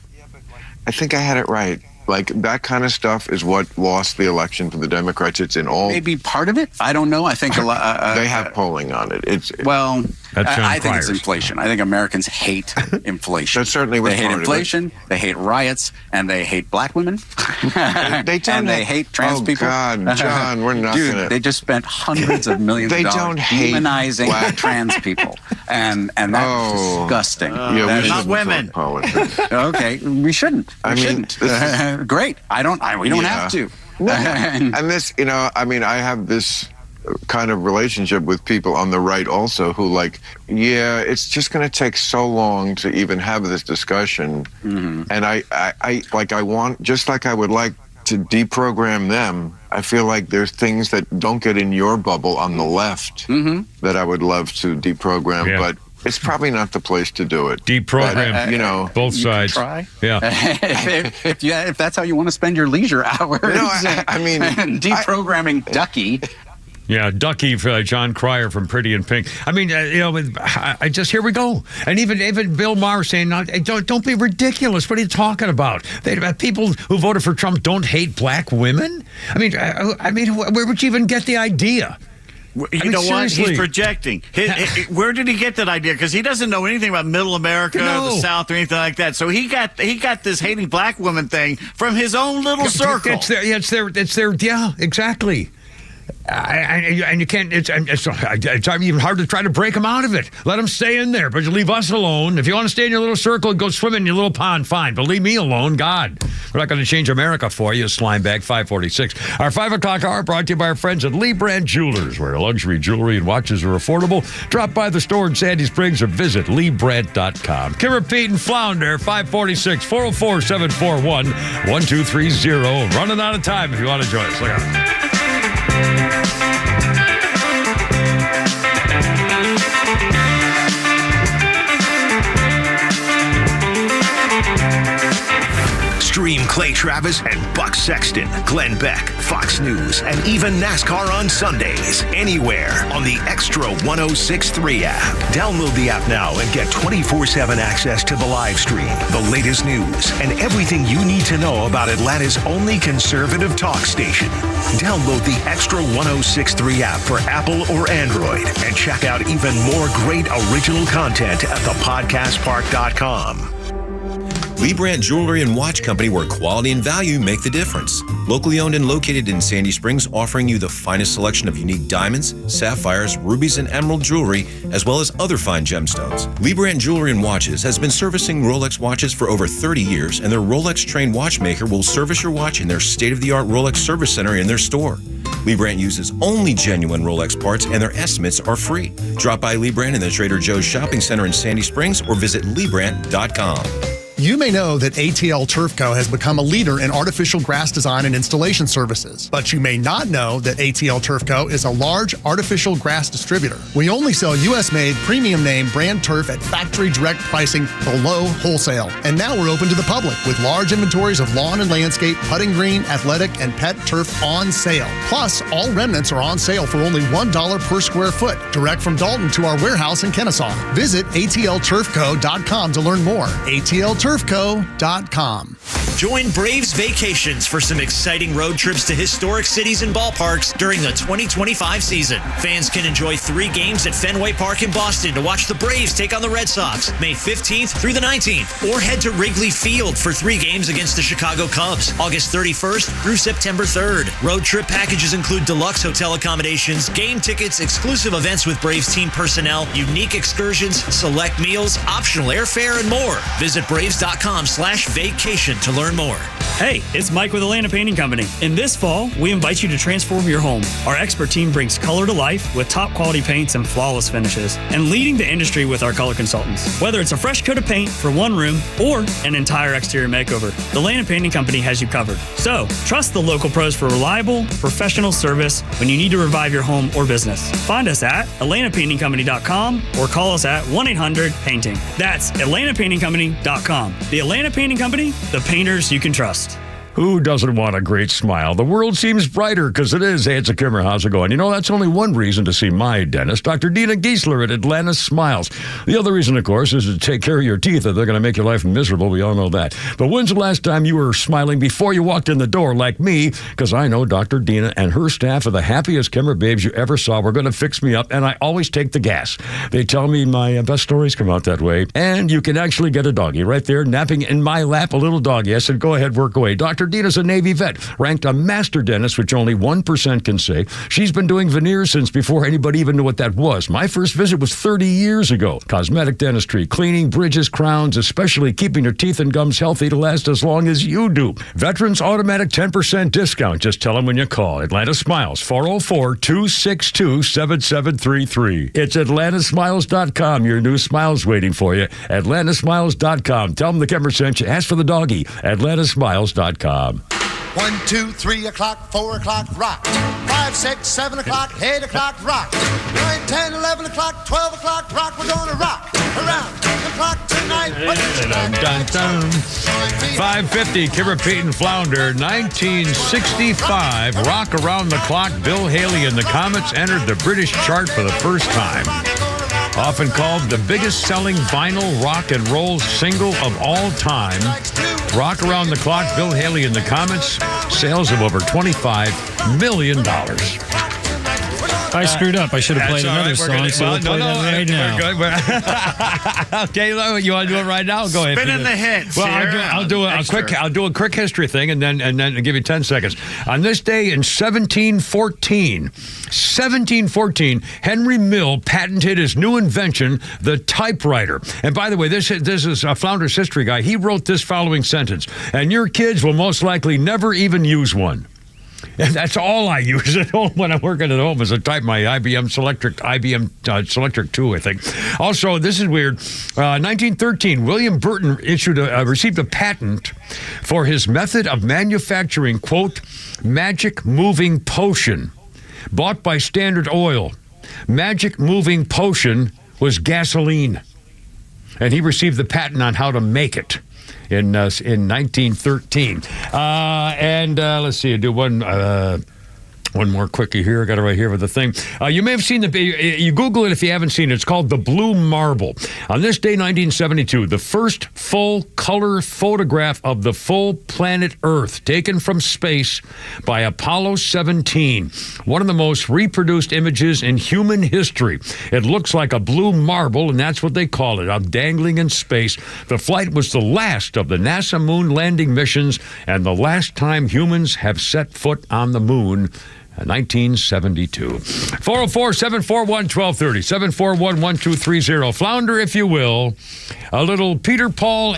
N: I think I had it right. Like, that kind of stuff is what lost the election for the Democrats. It's in all...
M: Maybe part of it? I don't know. I think a lot...
N: they have polling on it.
M: I think it's inflation. I think Americans hate inflation.
N: That certainly was
M: They hate
N: part of it.
M: inflation, they hate riots, and they hate black women.
N: They don't
M: and they hate trans people.
N: Oh, God, John, we're not
M: Dude,
N: gonna...
M: they just spent hundreds of millions of
N: They
M: dollars
N: don't hate
M: demonizing
N: black-
M: trans people. And that's disgusting.
N: Yeah,
M: That
N: we
M: is-
N: shouldn't
D: women.
N: talk politics.
M: Okay, we shouldn't.
N: I
M: We
N: mean,
M: shouldn't. Great. We don't have to.
N: No. And this, you know, I mean, I have this kind of relationship with people on the right also who like, yeah, it's just going to take so long to even have this discussion.
M: Mm-hmm.
N: And I want, just like I would like to deprogram them, I feel like there's things that don't get in your bubble on the left that I would love to deprogram,
A: Yeah.
N: but it's probably not the place to do it.
A: Deprogram,
N: But, you know,
A: both
M: You
A: sides.
M: can try.
A: Yeah.
M: if that's how you want to spend your leisure hours.
N: No, I mean,
M: deprogramming Ducky.
A: Yeah, Ducky for John Cryer from Pretty in Pink. I mean, you know, I just here we go. And even Bill Maher saying, "Don't be ridiculous. What are you talking about? People who voted for Trump don't hate black women. I mean, where would you even get the idea?"
D: You know what?
A: seriously.
D: He's projecting. Where did he get that idea? Because he doesn't know anything about Middle America,
A: No.
D: the South, or anything like that. So he got this hating black woman thing from his own little circle.
A: It's their. Yeah, exactly. And you can't. It's even hard to try to break them out of it. Let them stay in there, but you leave us alone. If you want to stay in your little circle and go swim in your little pond, fine. But leave me alone, God. We're not going to change America for you, slime bag 546. Our 5 o'clock hour brought to you by our friends at Lee Brand Jewelers, where luxury jewelry and watches are affordable. Drop by the store in Sandy Springs or visit LeeBrand.com. Kira Pete and Flounder 546 404 741 1230. Running out of time if you want to join us. Look out.
G: Stream Clay Travis and Buck Sexton, Glenn Beck, Fox News, and even NASCAR on Sundays. Anywhere on the XTRA 106.3 app. Download the app now and get 24/7 access to the live stream, the latest news, and everything you need to know about Atlanta's only conservative talk station. Download the XTRA 106.3 app for Apple or Android and check out even more great original content at thepodcastpark.com.
O: Lee Brandt Jewelry and Watch Company, where quality and value make the difference. Locally owned and located in Sandy Springs, offering you the finest selection of unique diamonds, sapphires, rubies, and emerald jewelry, as well as other fine gemstones. Lee Brandt Jewelry and Watches has been servicing Rolex watches for over 30 years, and their Rolex-trained watchmaker will service your watch in their state-of-the-art Rolex service center in their store. Lee Brandt uses only genuine Rolex parts, and their estimates are free. Drop by Lee Brandt in the Trader Joe's Shopping Center in Sandy Springs or visit LeeBrandt.com.
P: You may know that ATL Turf Co. has become a leader in artificial grass design and installation services, but you may not know that ATL Turf Co. is a large artificial grass distributor. We only sell U.S.-made, premium name brand turf at factory direct pricing below wholesale. And now we're open to the public with large inventories of lawn and landscape, putting green, athletic, and pet turf on sale. Plus, all remnants are on sale for only $1 per square foot, direct from Dalton to our warehouse in Kennesaw. Visit atlturfco.com to learn more. atlturfco.com.
F: Join Braves Vacations for some exciting road trips to historic cities and ballparks during the 2025 season. Fans can enjoy 3 games at Fenway Park in Boston to watch the Braves take on the Red Sox May 15th through the 19th, or head to Wrigley Field for 3 games against the Chicago Cubs August 31st through September 3rd. Road trip packages include deluxe hotel accommodations, game tickets, exclusive events with Braves team personnel, unique excursions, select meals, optional airfare, and more. Visit Braves.com/vacation to learn more.
C: Hey, it's Mike with Atlanta Painting Company. And this fall, we invite you to transform your home. Our expert team brings color to life with top quality paints and flawless finishes, and leading the industry with our color consultants. Whether it's a fresh coat of paint for one room or an entire exterior makeover, the Atlanta Painting Company has you covered. So, trust the local pros for reliable, professional service when you need to revive your home or business. Find us at atlantapaintingcompany.com or call us at 1-800-PAINTING. That's atlantapaintingcompany.com. The Atlanta Painting Company, the painters you can trust.
A: Who doesn't want a great smile? The world seems brighter because it is. Hey, it's a Kimmer. How's it going? You know, that's only one reason to see my dentist, Dr. Dina Giesler at Atlanta Smiles. The other reason, of course, is to take care of your teeth, or they're going to make your life miserable. We all know that. But when's the last time you were smiling before you walked in the door like me? Because I know Dr. Dina and her staff are the happiest Kimmer babes you ever saw. We're going to fix me up, and I always take the gas. They tell me my best stories come out that way. And you can actually get a doggy right there, napping in my lap, a little doggy. I said, go ahead, work away. Dr. Dina's a Navy vet, ranked a master dentist, which only 1% can say. She's been doing veneers since before anybody even knew what that was. My first visit was 30 years ago. Cosmetic dentistry, cleaning, bridges, crowns, especially keeping your teeth and gums healthy to last as long as you do. Veterans automatic 10% discount. Just tell them when you call. Atlanta Smiles, 404-262-7733. It's atlantasmiles.com. Your new smile's waiting for you. atlantasmiles.com. Tell them the Kimmer sent you. Ask for the doggy. atlantasmiles.com.
E: 1, 2, 3 o'clock, 4 o'clock, rock. 5, 6, 7 o'clock, 8 o'clock, rock. 9, 10, 11 o'clock, 12 o'clock, rock. We're gonna rock around the clock tonight.
A: 550, Kimmer, Pete, and Flounder. 1965, Rock Around the Clock. Bill Haley and the Comets entered the British chart for the first time. Often called the biggest selling vinyl rock and roll single of all time. Rock Around the Clock, Bill Haley and the Comets, sales of over $25 million.
K: I screwed up. I should have played another song, so we'll play that right now.
A: Okay, you want to do it right now? Go ahead.
D: Spin in the hits.
A: Well, I'll do a quick history thing, and then give you 10 seconds. On this day in 1714, Henry Mill patented his new invention, the typewriter. And by the way, this is a Flounder's history guy. He wrote this following sentence: and your kids will most likely never even use one. And that's all I use at home when I'm working at home, is I type my IBM Selectric 2, I think. Also, this is weird. 1913, William Burton received a patent for his method of manufacturing, quote, magic moving potion, bought by Standard Oil. Magic moving potion was gasoline, and he received the patent on how to make it in 1913. Let's see, I do one more quickie here. I got it right here with the thing. You may have seen you Google it if you haven't seen it. It's called the Blue Marble. On this day, 1972, the first full color photograph of the full planet Earth, taken from space by Apollo 17. One of the most reproduced images in human history. It looks like a blue marble, and that's what they call it, dangling in space. The flight was the last of the NASA moon landing missions, and the last time humans have set foot on the moon. 1972. 404-741-1230, 741-1230. Flounder, if you will. A little Peter, Paul,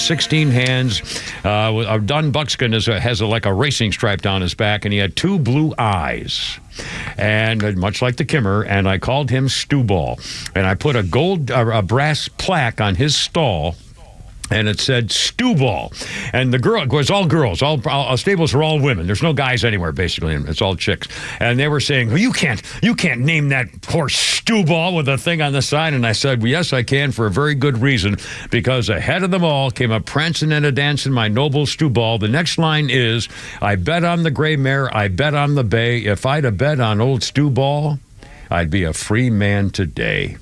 A: 16 hands. Dun Buckskin has like a racing stripe down his back, and he had 2 blue eyes. And much like the Kimmer, and I called him Stew Ball. And I put a brass plaque on his stall, and it said Stew Ball. And the girl, it was all girls. All stables are all women. There's no guys anywhere, basically. It's all chicks. And they were saying, well, you can't name that horse Stew Ball with a thing on the side. And I said, well, yes, I can, for a very good reason. Because ahead of them all came a prancing and a dancing, my noble Stew Ball. The next line is, I bet on the gray mare, I bet on the bay. If I'd have bet on old Stew Ball, I'd be a free man today.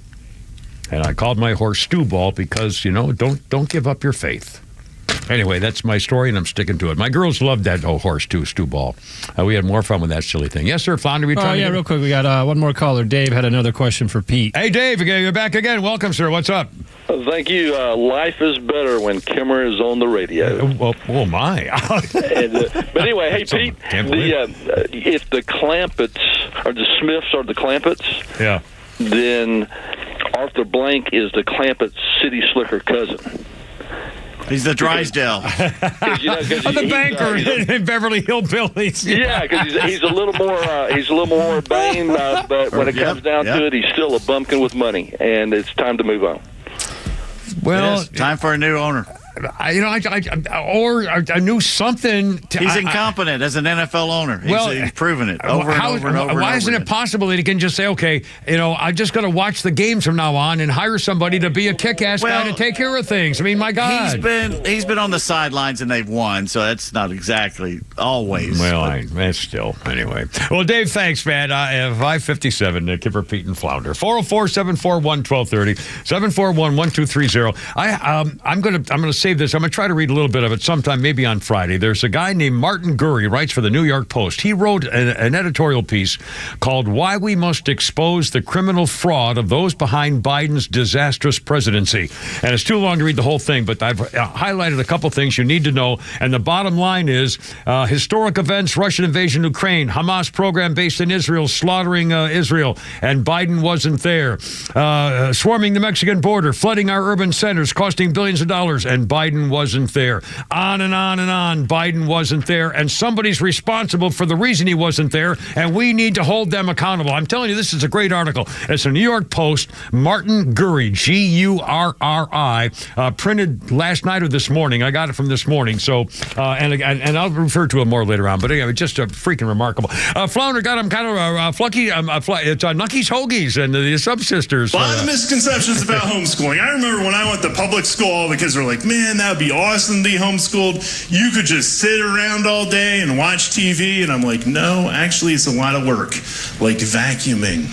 A: And I called my horse Stew Ball because, don't give up your faith. Anyway, that's my story, and I'm sticking to it. My girls loved that horse, too, Stew Ball. We had more fun with that silly thing. Yes, sir, Flounder?
K: Real quick. We got one more caller. Dave had another question for Pete.
A: Hey, Dave, you're back again. Welcome, sir. What's up?
Q: Thank you. Life is better when Kimmer is on the radio.
A: Oh my.
Q: But anyway, hey, Pete, if the Clampetts, or the Smiths are the Clampetts,
A: yeah,
Q: then Arthur Blank is the Clampett City Slicker cousin.
D: He's the Drysdale.
A: The banker in Beverly Hillbillies.
Q: Yeah, because he's a little more urbane, but when it comes down to it, he's still a bumpkin with money, and it's time to move on.
A: Well,
D: time for a new owner.
A: I knew something.
D: He's incompetent as an NFL owner. He's proven it over and over and over.
A: Why isn't it possible that he can just say, okay, I'm just going to watch the games from now on and hire somebody to be a kick-ass guy to take care of things? I mean, my God.
D: He's been on the sidelines and they've won, so that's not exactly always.
A: Well, that's still. Anyway. Well, Dave, thanks, man. 557, Kipper, Pete, and Flounder. 404-741-1230, 741-1230. I'm going to say this. I'm going to try to read a little bit of it sometime, maybe on Friday. There's a guy named Martin Gurry, writes for the New York Post. He wrote an editorial piece called Why We Must Expose the Criminal Fraud of Those Behind Biden's Disastrous Presidency. And it's too long to read the whole thing, but I've highlighted a couple things you need to know. And the bottom line is historic events, Russian invasion of Ukraine, Hamas program based in Israel, slaughtering Israel, and Biden wasn't there. Swarming the Mexican border, flooding our urban centers, costing billions of dollars, and Biden wasn't there. On and on and on, Biden wasn't there, and somebody's responsible for the reason he wasn't there, and we need to hold them accountable. I'm telling you, this is a great article. It's a New York Post. Martin Gurry, Gurri, printed last night or this morning. I got it from this morning, so and I'll refer to it more later on, but anyway, just a freaking remarkable. Flounder got him kind of flucky. It's Nucky's Hoagies and the Subsisters.
R: A lot of misconceptions about homeschooling. I remember when I went to public school, all the kids were like, man, that would be awesome to be homeschooled. You could just sit around all day and watch TV. And I'm like, no, actually, it's a lot of work, like vacuuming.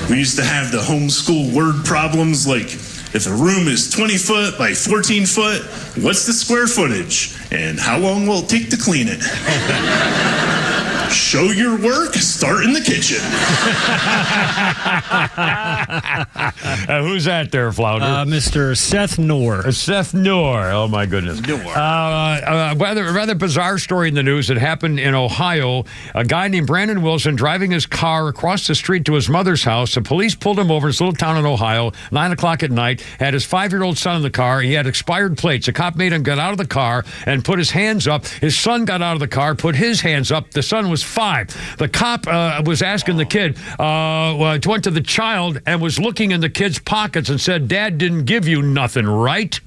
R: We used to have the homeschool word problems, like if a room is 20 foot by 14 foot, what's the square footage? And how long will it take to clean it? Show your work, start in the kitchen.
A: Who's that there, Flounder?
K: Mr. Seth Noor.
A: Seth Noor. Oh, my goodness. Rather bizarre story in the news that happened in Ohio. A guy named Brandon Wilson driving his car across the street to his mother's house. The police pulled him over in this little town in Ohio, 9 o'clock at night, had his 5-year-old son in the car. He had expired plates. A cop made him get out of the car and put his hands up. His son got out of the car, put his hands up. The son was 5. The cop was asking the kid, went to the child and was looking in the kid's pockets and said, Dad didn't give you nothing, right?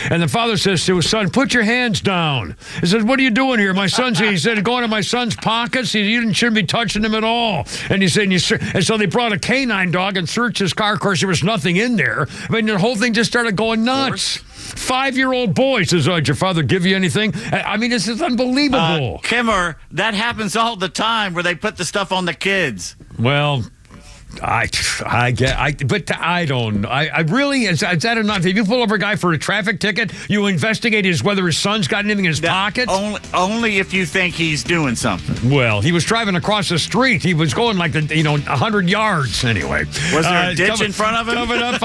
A: And the father says to his son, put your hands down. He says, what are you doing here? My son's, he said, going in my son's pockets. You shouldn't be touching him at all. And he said, and so they brought a canine dog and searched his car. Of course, there was nothing in there. I mean, the whole thing just started going nuts. 5-year-old boy says, did your father give you anything? I mean, this is unbelievable.
D: Kimmer, that happens all the time where they put the stuff on the kids.
A: Well, I don't. I really, is that enough? If you pull over a guy for a traffic ticket, you investigate whether his son's got anything in his pocket?
D: Only if you think he's doing something.
A: Well, he was driving across the street. He was going 100 yards anyway.
D: Was there a ditch in front of him?
A: Coming up,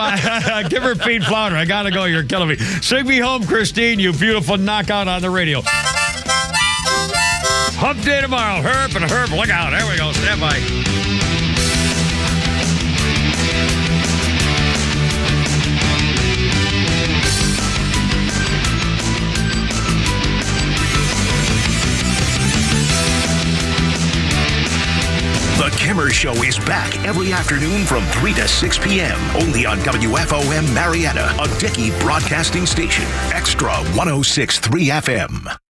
A: give her Pete Flounder. I got to go. You're killing me. Sing me home, Christine, you beautiful knockout on the radio. Hump day tomorrow. Herp and herp. Look out. There we go. Stand by.
E: XTRA 106.3.
G: Show is back every afternoon from 3 to 6 p.m. only on WFOM Marietta, a Dickey broadcasting station. Extra 106.3 FM.